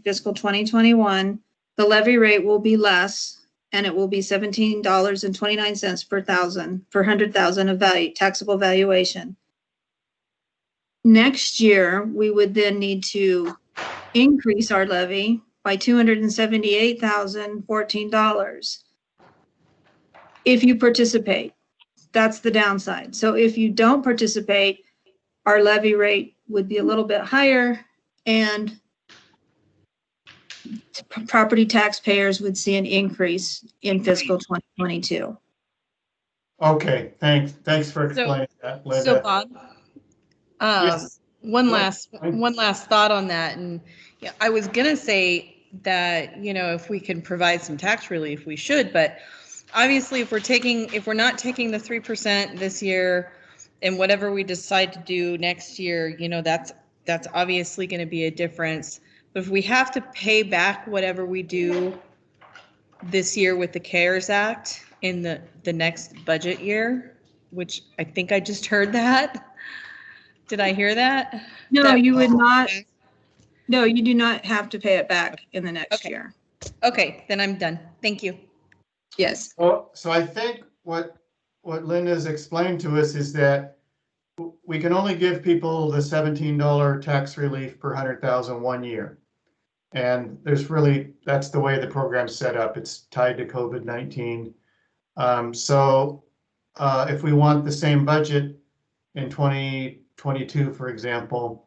fiscal 2021, the levy rate will be less, and it will be $17.29 per thousand, per 100,000 of value, taxable valuation. Next year, we would then need to increase our levy by $278,014 if you participate. That's the downside. So if you don't participate, our levy rate would be a little bit higher, and property taxpayers would see an increase in fiscal 2022. Okay, thanks for explaining that, Linda. So Bob, Yes. one Go last thought on that, and yeah, I was gonna say that, you know, if we can provide some tax relief, we should, but obviously if we're not taking the 3% this year, and whatever we decide to do next year, you know, that's obviously going to be a difference. But if we have to pay back whatever we do this year with the CARES Act in the next budget year, which I think I just heard that. Did I hear that? No, you would not. No, you do not have to pay it back in the next year. Okay, then I'm done. Thank you. Yes. Well, so I think what Linda's explained to us is that we can only give people the $17 tax relief per 100,000 1 year. And that's the way the program's set up. It's tied to COVID-19. So if we want the same budget in 2022, for example,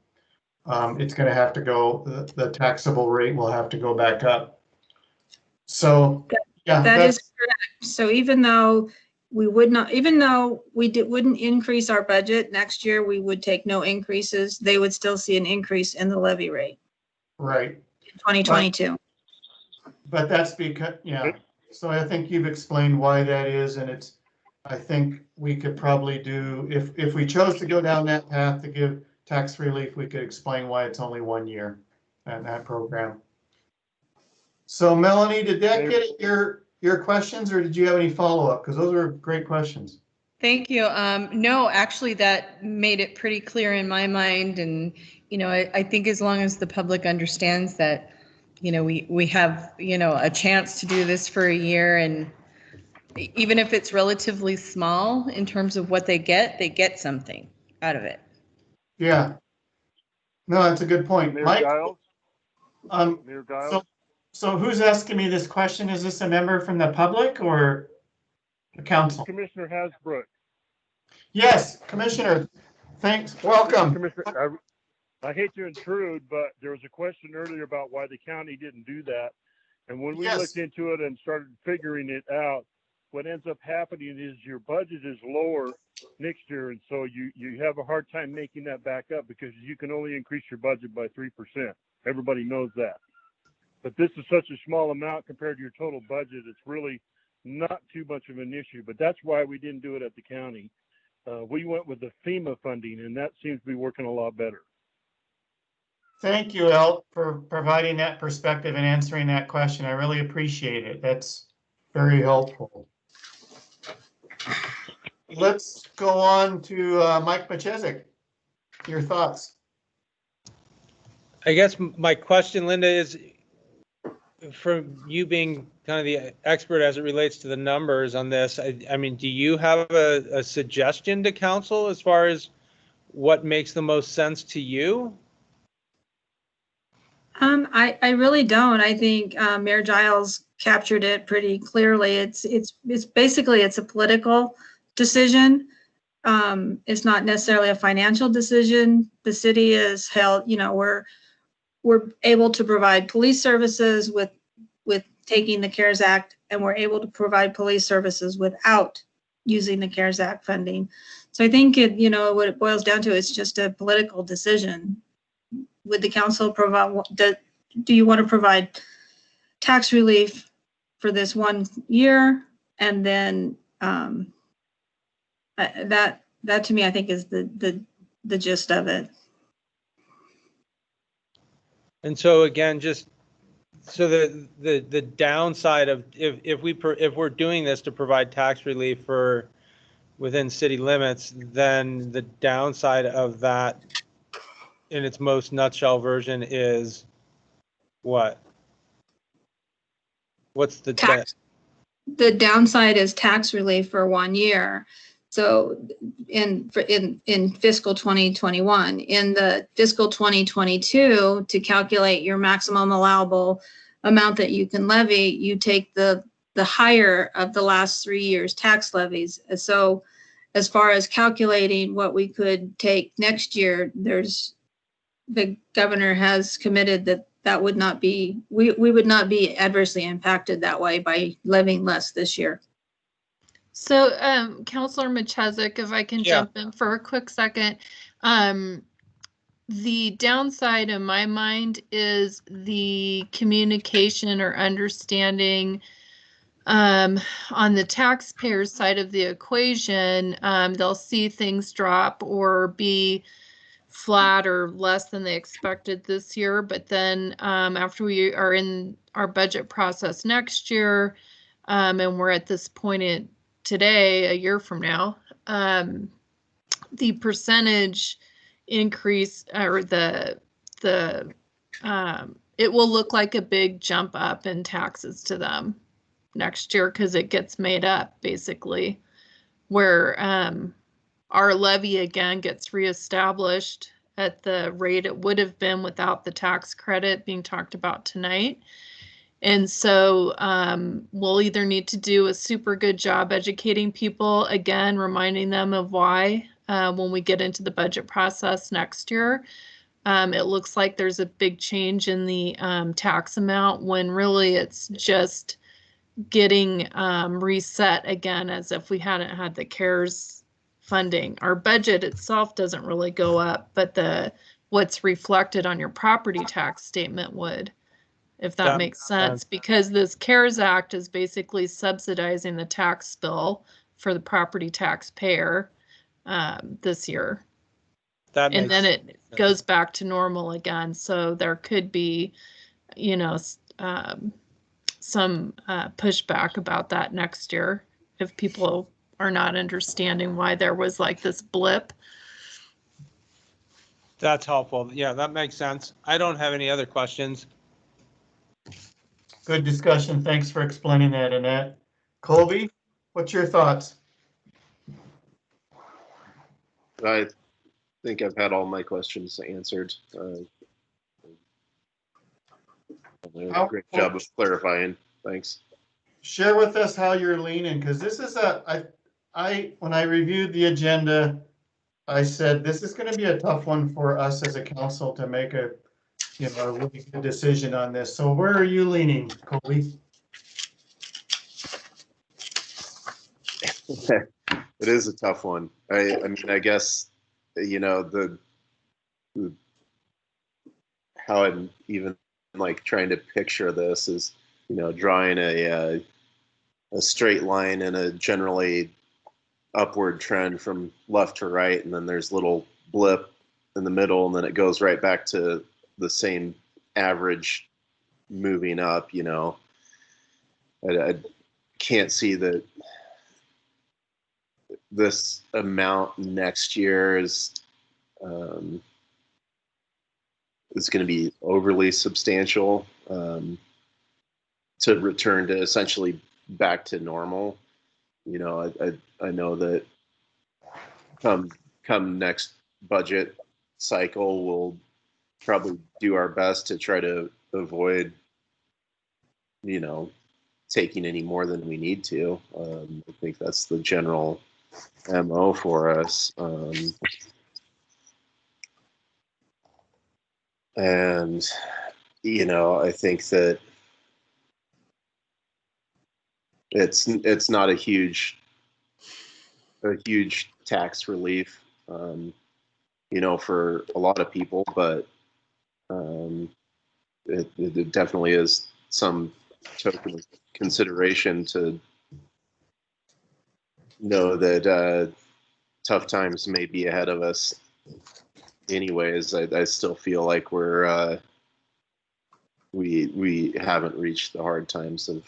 it's going to have to go, the taxable rate will have to go back up. So yeah, that is correct. So even though we wouldn't increase our budget next year, we would take no increases. They would still see an increase in the levy rate. Right. In 2022. But that's because, yeah. So I think you've explained why that is, and I think we could probably do, if we chose to go down that path to give tax relief, we could explain why it's only 1 year in that program. So Melanie, did that get your questions, or did you have any follow-up? Because those are great questions. Thank you. No, actually, that made it pretty clear in my mind. And, you know, I think as long as the public understands that, you know, we have, you know, a chance to do this for a year, and even if it's relatively small in terms of what they get something out of it. Yeah. No, that's a good point. Mayor Mike? Giles? Mayor Giles? So who's asking me this question? Is this a member from the public or the council? Commissioner Hasbrook. Yes, Commissioner. Thanks. Welcome. Commissioner, I hate to intrude, but there was a question earlier about why the county didn't do that. And when we looked into it and started figuring it out, what ends up happening is your budget is lower next year. And so you have a hard time making that back up because you can only increase your budget by 3%. Everybody knows that. But this is such a small amount compared to your total budget, it's really not too much of an issue. But that's why we didn't do it at the county. We went with the FEMA funding, and that seems to be working a lot better. Thank you, El, for providing that perspective and answering that question. I really appreciate it. That's very helpful. Let's go on to Mike Psgi. Your thoughts? I guess my question, Linda, is from you being kind of the expert as it relates to the numbers on this, I mean, do you have a suggestion to council as far as what makes the most sense to you? I really don't. I think Mayor Giles captured it pretty clearly. It's basically a political decision. It's not necessarily a financial decision. The city is held, you know, we're able to provide police services with taking the CARES Act, and we're able to provide police services without using the CARES Act funding. So I think it, you know, what it boils down to is just a political decision. Would the council provide, do you want to provide tax relief for this 1 year? And then that to me, I think is the gist of it. And so again, just so the downside of if we're doing this to provide tax relief for within city limits, then the downside of that in its most nutshell version is what? What's the tax? The downside is tax relief for 1 year. So in fiscal 2021, in the fiscal 2022, to calculate your maximum allowable amount that you can levy, you take the higher of the last 3 years tax levies. So as far as calculating what we could take next year, the governor has committed that that would not be, we would not be adversely impacted that way by levying less this year. So, Counselor Machezek, if I can jump in for a quick second. The downside in my mind is the communication or understanding on the taxpayer side of the equation. They'll see things drop or be flat or less than they expected this year. But then after we are in our budget process next year, and we're at this point today, a year from now, the percentage increase or it will look like a big jump up in taxes to them next year because it gets made up basically, where our levy again gets reestablished at the rate it would have been without the tax credit being talked about tonight. And so we'll either need to do a super good job educating people, again, reminding them of why when we get into the budget process next year. It looks like there's a big change in the tax amount when really it's just getting reset again as if we hadn't had the CARES funding. Our budget itself doesn't really go up, but what's reflected on your property tax statement would, if that makes sense, because this CARES Act is basically subsidizing the tax bill for the property taxpayer this year. And then it goes back to normal again. So there could be, some pushback about that next year if people are not understanding why there was like this blip. That's helpful. Yeah, that makes sense. I don't have any other questions. Good discussion. Thanks for explaining that, Annette. Colby, what's your thoughts? I think I've had all my questions answered. Great job of clarifying. Thanks. Share with us how you're leaning, because this is when I reviewed the agenda, I said this is going to be a tough one for us as a council to make a really good decision on this. So where are you leaning, Colby? It is a tough one. I mean, I guess, how I'm even like trying to picture this is, drawing a straight line and a generally upward trend from left to right. And then there's a little blip in the middle, and then it goes right back to the same average moving up. I can't see that this amount next year is going to be overly substantial to return to essentially back to normal. I know that come next budget cycle, we'll probably do our best to try to avoid, taking any more than we need to. I think that's the general MO for us. And, I think that it's not a huge tax relief, for a lot of people, but it definitely is some token of consideration to know that tough times may be ahead of us. Anyways, I still feel like we haven't reached the hard times of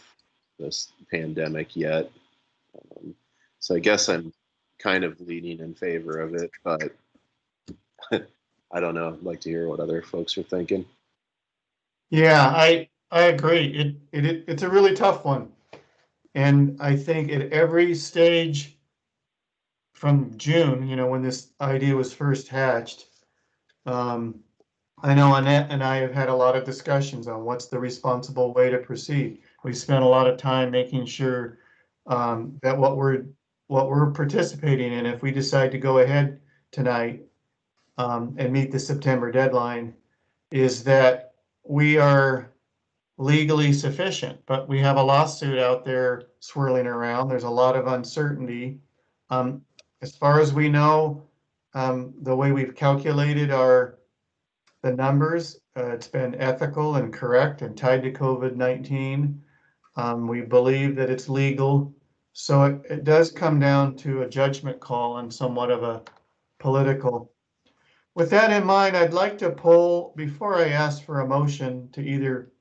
this pandemic yet. So I guess I'm kind of leaning in favor of it, but I don't know. I'd like to hear what other folks are thinking. Yeah, I agree. It's a really tough one. And I think at every stage from June, when this idea was first hatched, I know Annette and I have had a lot of discussions on what's the responsible way to proceed. We spent a lot of time making sure that what we're participating in, if we decide to go ahead tonight and meet the September deadline, is that we are legally sufficient, but we have a lawsuit out there swirling around. There's a lot of uncertainty. As far as we know, the way we've calculated the numbers, it's been ethical and correct and tied to COVID-19. We believe that it's legal. So it does come down to a judgment call and somewhat of a political. With that in mind, I'd like to poll, before I ask for a motion to either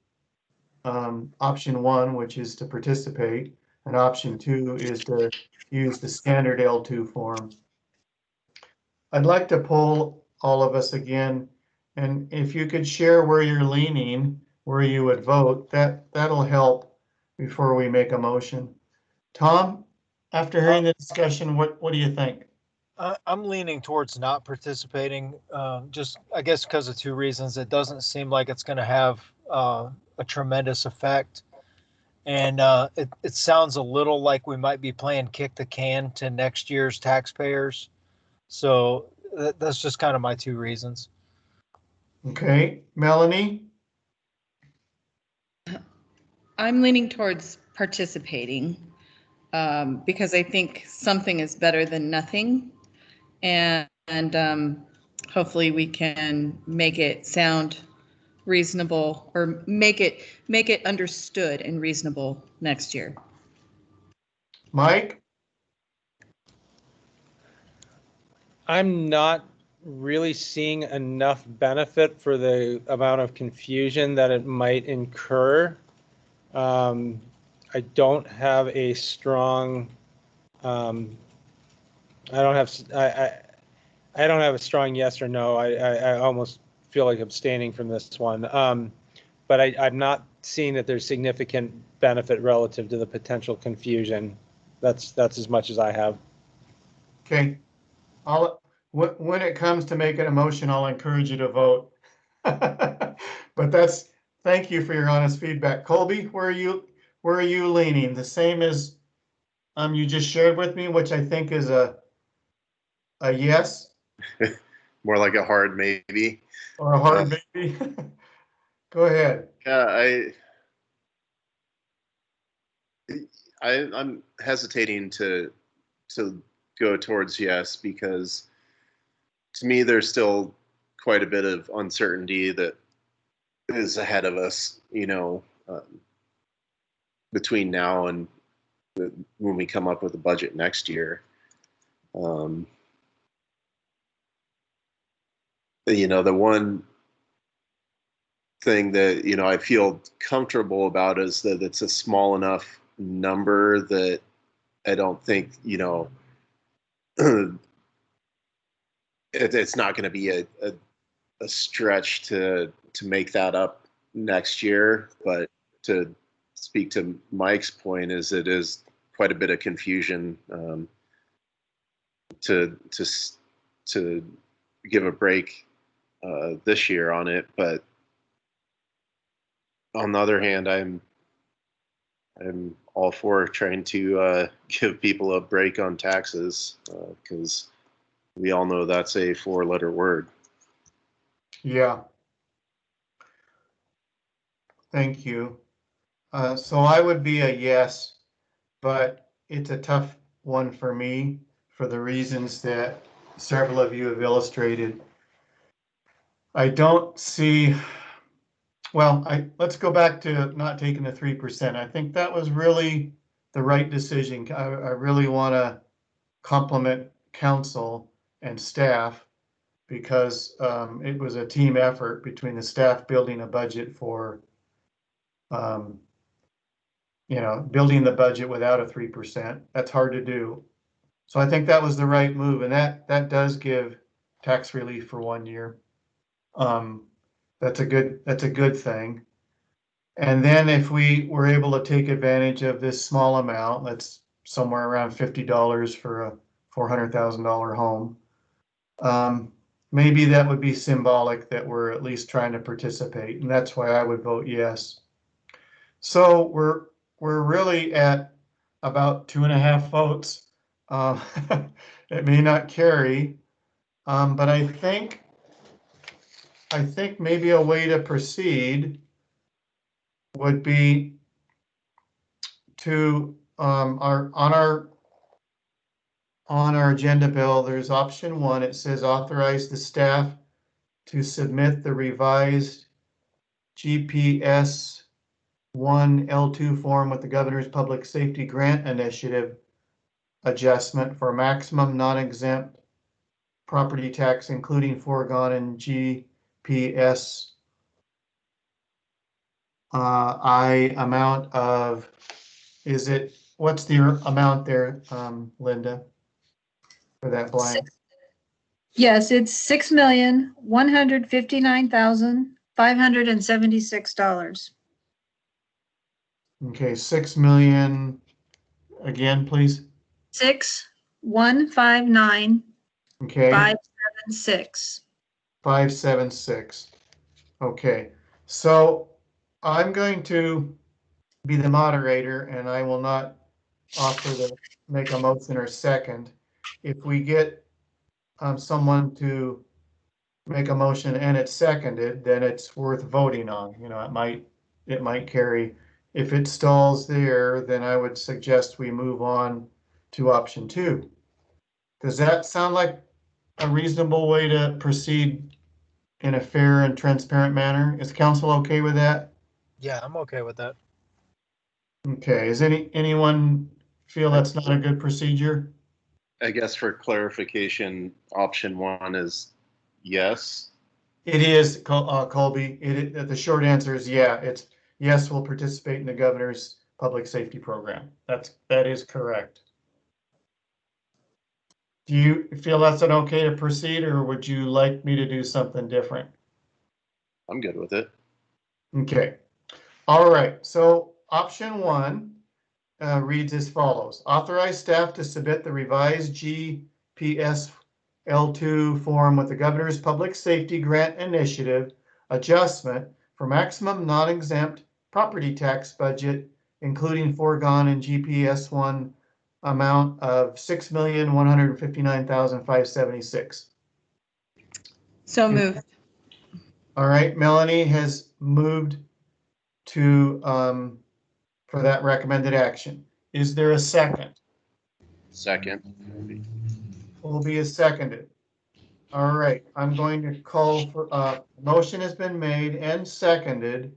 option 1, which is to participate, and option 2 is to use the standard L2 form. I'd like to poll all of us again, and if you could share where you're leaning, where you would vote, that'll help before we make a motion. Tom, after hearing the discussion, what do you think? I'm leaning towards not participating, just I guess because of 2 reasons. It doesn't seem like it's going to have a tremendous effect. And it sounds a little like we might be playing kick the can to next year's taxpayers. So that's just kind of my 2 reasons. Okay, Melanie? I'm leaning towards participating because I think something is better than nothing. And hopefully we can make it sound reasonable or make it understood and reasonable next year. Mike? I'm not really seeing enough benefit for the amount of confusion that it might incur. I don't have a strong, I don't have a strong yes or no. I almost feel like abstaining from this one. But I'm not seeing that there's significant benefit relative to the potential confusion. That's as much as I have. Okay. When it comes to making a motion, I'll encourage you to vote. But thank you for your honest feedback. Colby, where are you leaning? The same as you just shared with me, which I think is a yes. More like a hard maybe. Or a hard maybe. Go ahead. Yeah, I'm hesitating to go towards yes, because to me there's still quite a bit of uncertainty that is ahead of us, between now and when we come up with a budget next year. The one thing that I feel comfortable about is that it's a small enough number that I don't think it's not going to be a stretch to make that up next year. But to speak to Mike's point, is it is quite a bit of confusion to give a break this year on it. But on the other hand, I'm all for trying to give people a break on taxes, because we all know that's a 4-letter word. Yeah. Thank you. So I would be a yes, but it's a tough one for me for the reasons that several of you have illustrated. I don't see, well, let's go back to not taking the 3%. I think that was really the right decision. I really want to compliment council and staff, because it was a team effort between the staff building a budget for, building the budget without a 3%. That's hard to do. So I think that was the right move, and that does give tax relief for 1 year. That's a good thing. And then if we were able to take advantage of this small amount, that's somewhere around $50 for a $400,000 home, maybe that would be symbolic that we're at least trying to participate, and that's why I would vote yes. So we're really at about 2.5 votes. It may not carry, but I think I think maybe a way to proceed would be to on our agenda, Bill, there's option 1. It says authorize the staff to submit the revised GPS 1 L2 form with the Governor's Public Safety Grant Initiative adjustment for maximum non-exempt property tax, including foregone and GPS amount of, what's the amount there, Linda, for that blank? Yes, it's $6,159,576. Okay, 6 million, again, please. 6,159,576. Okay, 576. Okay, so I'm going to be the moderator and I will not offer to make a motion or second. If we get someone to make a motion and it's seconded, then it's worth voting on. You know, it might carry. If it stalls there, then I would suggest we move on to option 2. Does that sound like a reasonable way to proceed in a fair and transparent manner? Is council okay with that? Yeah, I'm okay with that. Okay, is anyone feel that's not a good procedure? I guess for clarification, option 1 is yes. It is, Colby. The short answer is yeah. It's yes, we'll participate in the governor's public safety program. That is correct. Do you feel that's an okay to proceed, or would you like me to do something different? I'm good with it. Okay. All right. So option 1 reads as follows. Authorize staff to submit the revised GPS L2 form with the Governor's Public Safety Grant Initiative adjustment for maximum non-exempt property tax budget, including foregone and GPS 1 amount of $6,159,576. So moved. All right, Melanie has moved to for that recommended action. Is there a second? Second. Colby is seconded. All right, I'm going to call for, motion has been made and seconded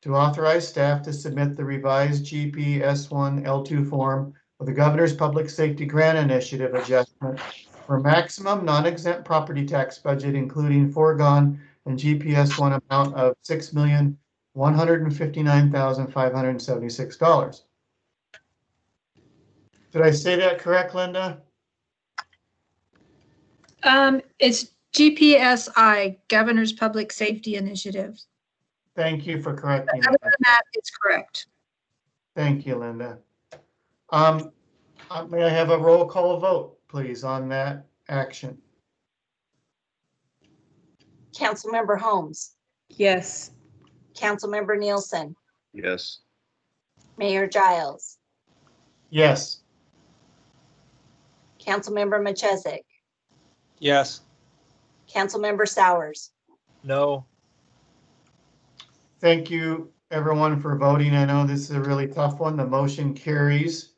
to authorize staff to submit the revised GPS 1 L2 form with the Governor's Public Safety Grant Initiative adjustment for maximum non-exempt property tax budget, including foregone and GPS 1 amount of $6,159,576. Did I say that correct, Linda? It's GPSI, Governor's Public Safety Initiative. Thank you for correcting Other than that, it's correct. Thank you, Linda. May I have a roll call vote, please, on that action? Councilmember Holmes, Yes. Councilmember Nielsen, Yes. Mayor Giles, Yes. Councilmember Machesik, Yes. Councilmember Sowers. No. Thank you, everyone, for voting. I know this is a really tough one. The motion carries.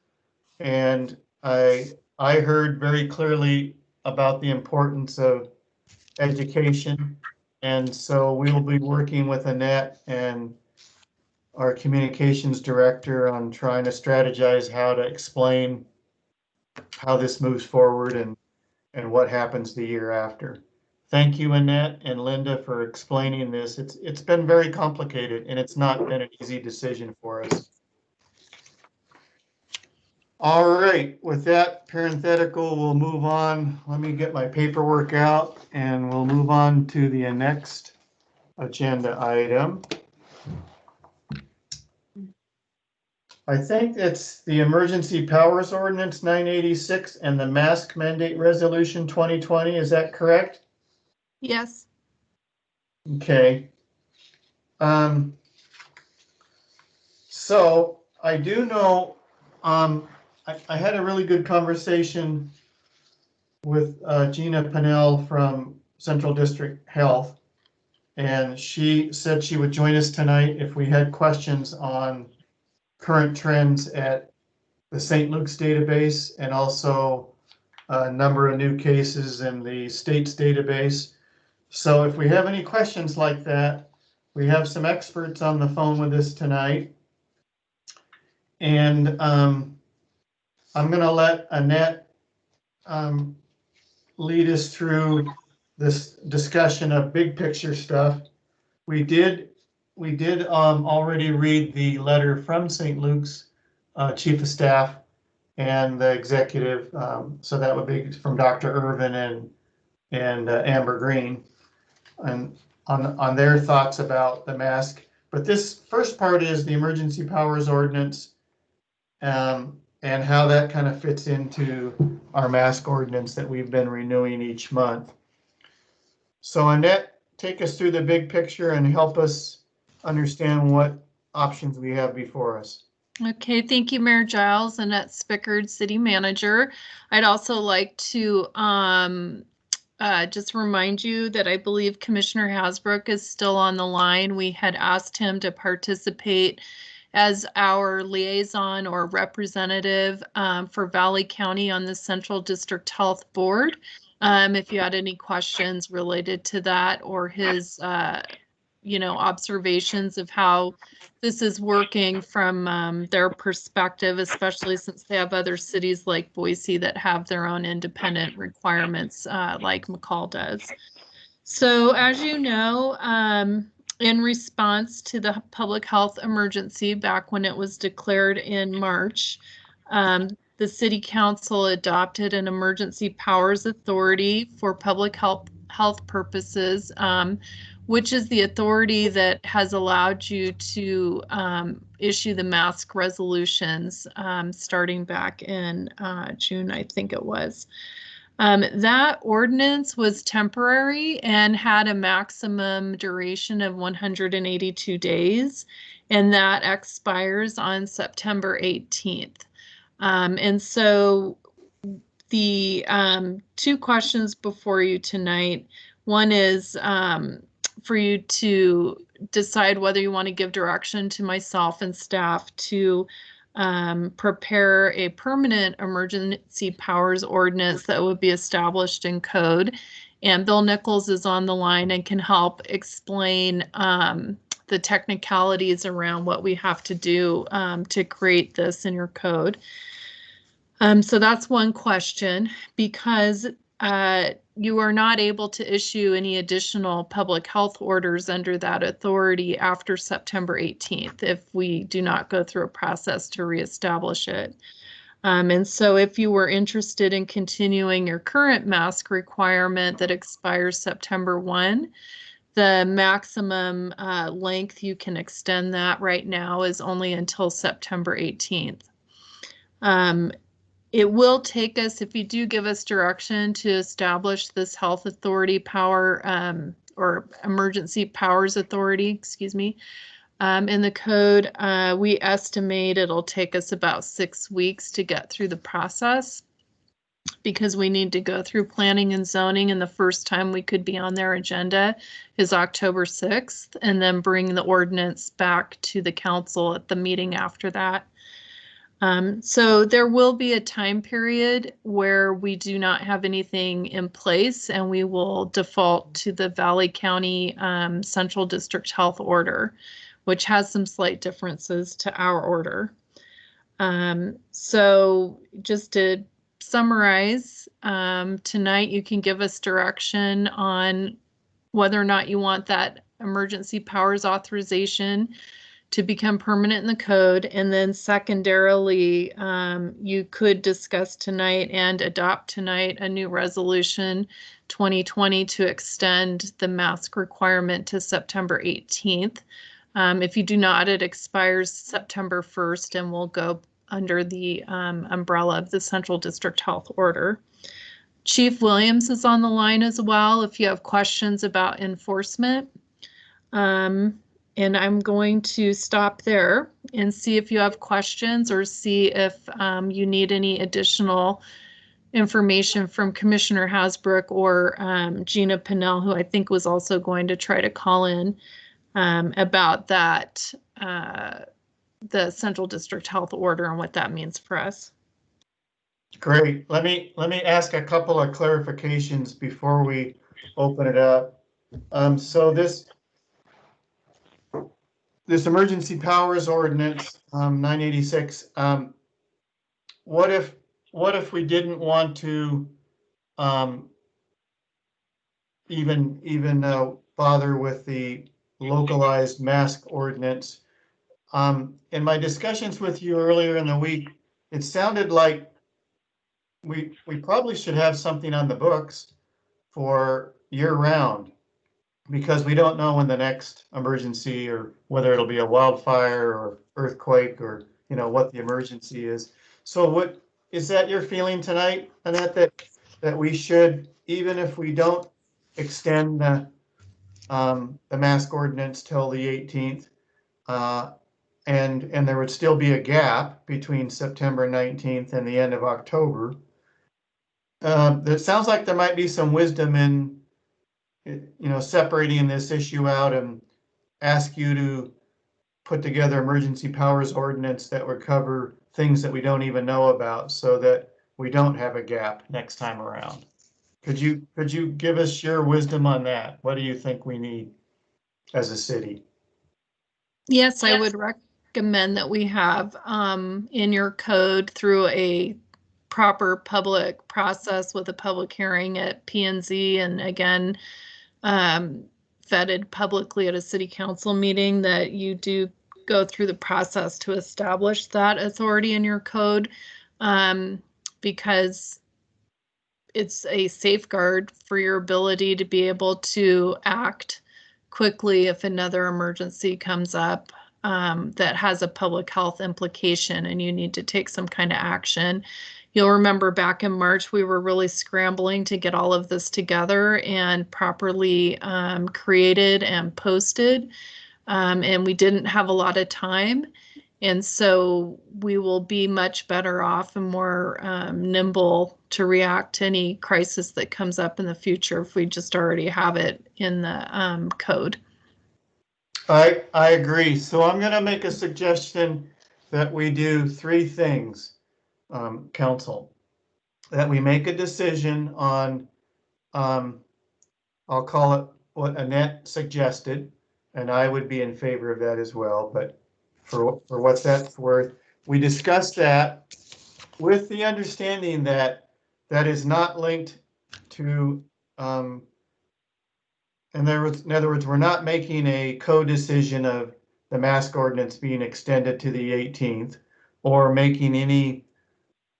And I heard very clearly about the importance of education. And so we will be working with Annette and our communications director on trying to strategize how to explain how this moves forward and what happens the year after. Thank you, Annette and Linda, for explaining this. It's been very complicated and it's not been an easy decision for us. All right, with that parenthetical, we'll move on. Let me get my paperwork out and we'll move on to the next agenda item. I think it's the Emergency Powers Ordinance 986 and the Mask Mandate Resolution 2020. Is that correct? Yes. Okay. So I do know, I had a really good conversation with Gina Pinnell from Central District Health. And she said she would join us tonight if we had questions on current trends at the St. Luke's database and also a number of new cases in the state's database. So if we have any questions like that, we have some experts on the phone with us tonight. And I'm going to let Annette lead us through this discussion of big picture stuff. We did already read the letter from St. Luke's Chief of Staff and the executive. So that would be from Dr. Irvin and Amber Green, and on their thoughts about the mask. But this first part is the emergency powers ordinance, and how that kind of fits into our mask ordinance that we've been renewing each month. So Annette, take us through the big picture and help us understand what options we have before us. Okay, thank you, Mayor Giles. Annette Spickard, City Manager. I'd also like to just remind you that I believe Commissioner Hasbrook is still on the line. We had asked him to participate as our liaison or representative for Valley County on the Central District Health Board. If you had any questions related to that or his, observations of how this is working from their perspective, especially since they have other cities like Boise that have their own independent requirements like Mccall does. So as you know, in response to the public health emergency back when it was declared in March, the City Council adopted an emergency powers authority for public health purposes, which is the authority that has allowed you to issue the mask resolutions starting back in June, I think it was. That ordinance was temporary and had a maximum duration of 182 days, and that expires on September 18th. And so the two questions before you tonight, one is for you to decide whether you want to give direction to myself and staff to prepare a permanent emergency powers ordinance that would be established in code. And Bill Nichols is on the line and can help explain the technicalities around what we have to do to create this in your code. So that's one question, because you are not able to issue any additional public health orders under that authority after September 18th if we do not go through a process to reestablish it. And so if you were interested in continuing your current mask requirement that expires September 1, the maximum length you can extend that right now is only until September 18th. It will take us, if you do give us direction to establish this health authority power or emergency powers authority, excuse me, in the code, we estimate it'll take us about 6 weeks to get through the process because we need to go through planning and zoning, and the first time we could be on their agenda is October 6th, and then bring the ordinance back to the council at the meeting after that. So there will be a time period where we do not have anything in place, and we will default to the Valley County Central District Health Order, which has some slight differences to our order. So just to summarize, tonight you can give us direction on whether or not you want that emergency powers authorization to become permanent in the code. And then secondarily, you could discuss tonight and adopt tonight a new resolution 2020 to extend the mask requirement to September 18th. If you do not, it expires September 1st and will go under the umbrella of the Central District Health Order. Chief Williams is on the line as well if you have questions about enforcement. And I'm going to stop there and see if you have questions or see if you need any additional information from Commissioner Hasbrook or Gina Pinnell, who I think was also going to try to call in about that, the Central District Health Order and what that means for us. Great. Let me ask a couple of clarifications before we open it up. So this emergency powers ordinance 986. What if we didn't want to even bother with the localized mask ordinance? In my discussions with you earlier in the week, it sounded like we probably should have something on the books for year round, because we don't know when the next emergency, or whether it'll be a wildfire or earthquake, or what the emergency is. So what is that your feeling tonight, Annette, that we should, even if we don't extend the mask ordinance till the 18th, and there would still be a gap between September 19th and the end of October? It sounds like there might be some wisdom in separating this issue out and ask you to put together emergency powers ordinance that would cover things that we don't even know about, so that we don't have a gap next time around. Could you give us your wisdom on that? What do you think we need as a city? Yes, I would recommend that we have in your code, through a proper public process with a public hearing at P&Z, and again, vetted publicly at a city council meeting, that you do go through the process to establish that authority in your code, because it's a safeguard for your ability to be able to act quickly if another emergency comes up that has a public health implication and you need to take some kind of action. You'll remember back in March, we were really scrambling to get all of this together and properly created and posted, and we didn't have a lot of time. And so we will be much better off and more nimble to react to any crisis that comes up in the future if we just already have it in the code. I agree. So I'm going to make a suggestion that we do three things, council. That we make a decision on, I'll call it what Annette suggested, and I would be in favor of that as well, but for what that's worth, we discuss that with the understanding that that is not linked to, in other words, we're not making a co-decision of the mask ordinance being extended to the 18th, or making any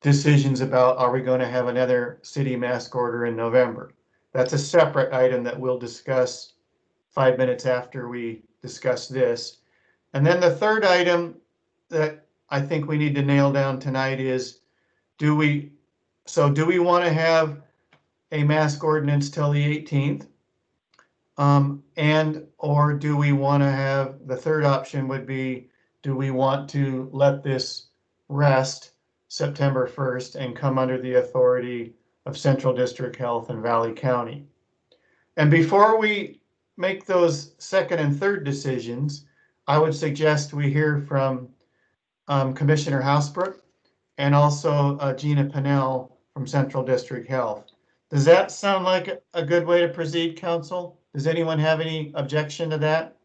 decisions about, are we going to have another city mask order in November? That's a separate item that we'll discuss 5 minutes after we discuss this. And then the third item that I think we need to nail down tonight is, do we want to have a mask ordinance till the 18th? And or do we want to have, the third option would be, do we want to let this rest September 1st and come under the authority of Central District Health and Valley County? And before we make those second and third decisions, I would suggest we hear from Commissioner Hasbrook and also Gina Pinnell from Central District Health. Does that sound like a good way to proceed, council? Does anyone have any objection to that?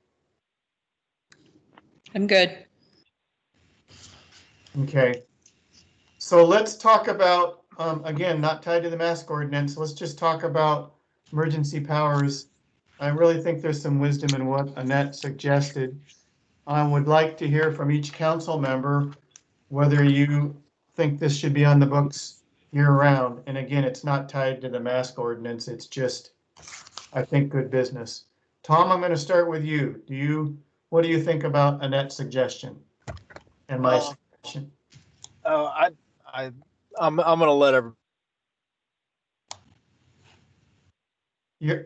I'm good. Okay. So let's talk about, again, not tied to the mask ordinance, let's just talk about emergency powers. I really think there's some wisdom in what Annette suggested. I would like to hear from each council member whether you think this should be on the books year round. And again, it's not tied to the mask ordinance. It's just, I think, good business. Tom, I'm going to start with you. What do you think about Annette's suggestion and my suggestion? I'm going to let everybody.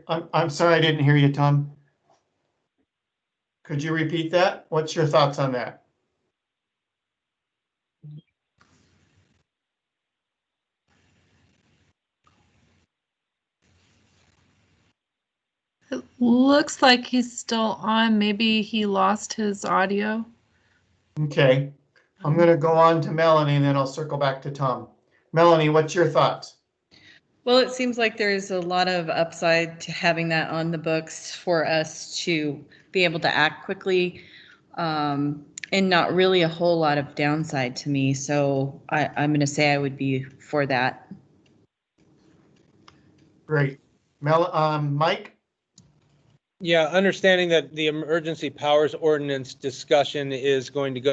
I'm sorry, I didn't hear you, Tom. Could you repeat that? What's your thoughts on that? Looks like he's still on. Maybe he lost his audio. Okay, I'm going to go on to Melanie and then I'll circle back to Tom. Melanie, what's your thoughts? Well, it seems like there's a lot of upside to having that on the books for us to be able to act quickly, and not really a whole lot of downside to me. So I'm going to say I would be for that. Great. Mike? Yeah, understanding that the emergency powers ordinance discussion is going to go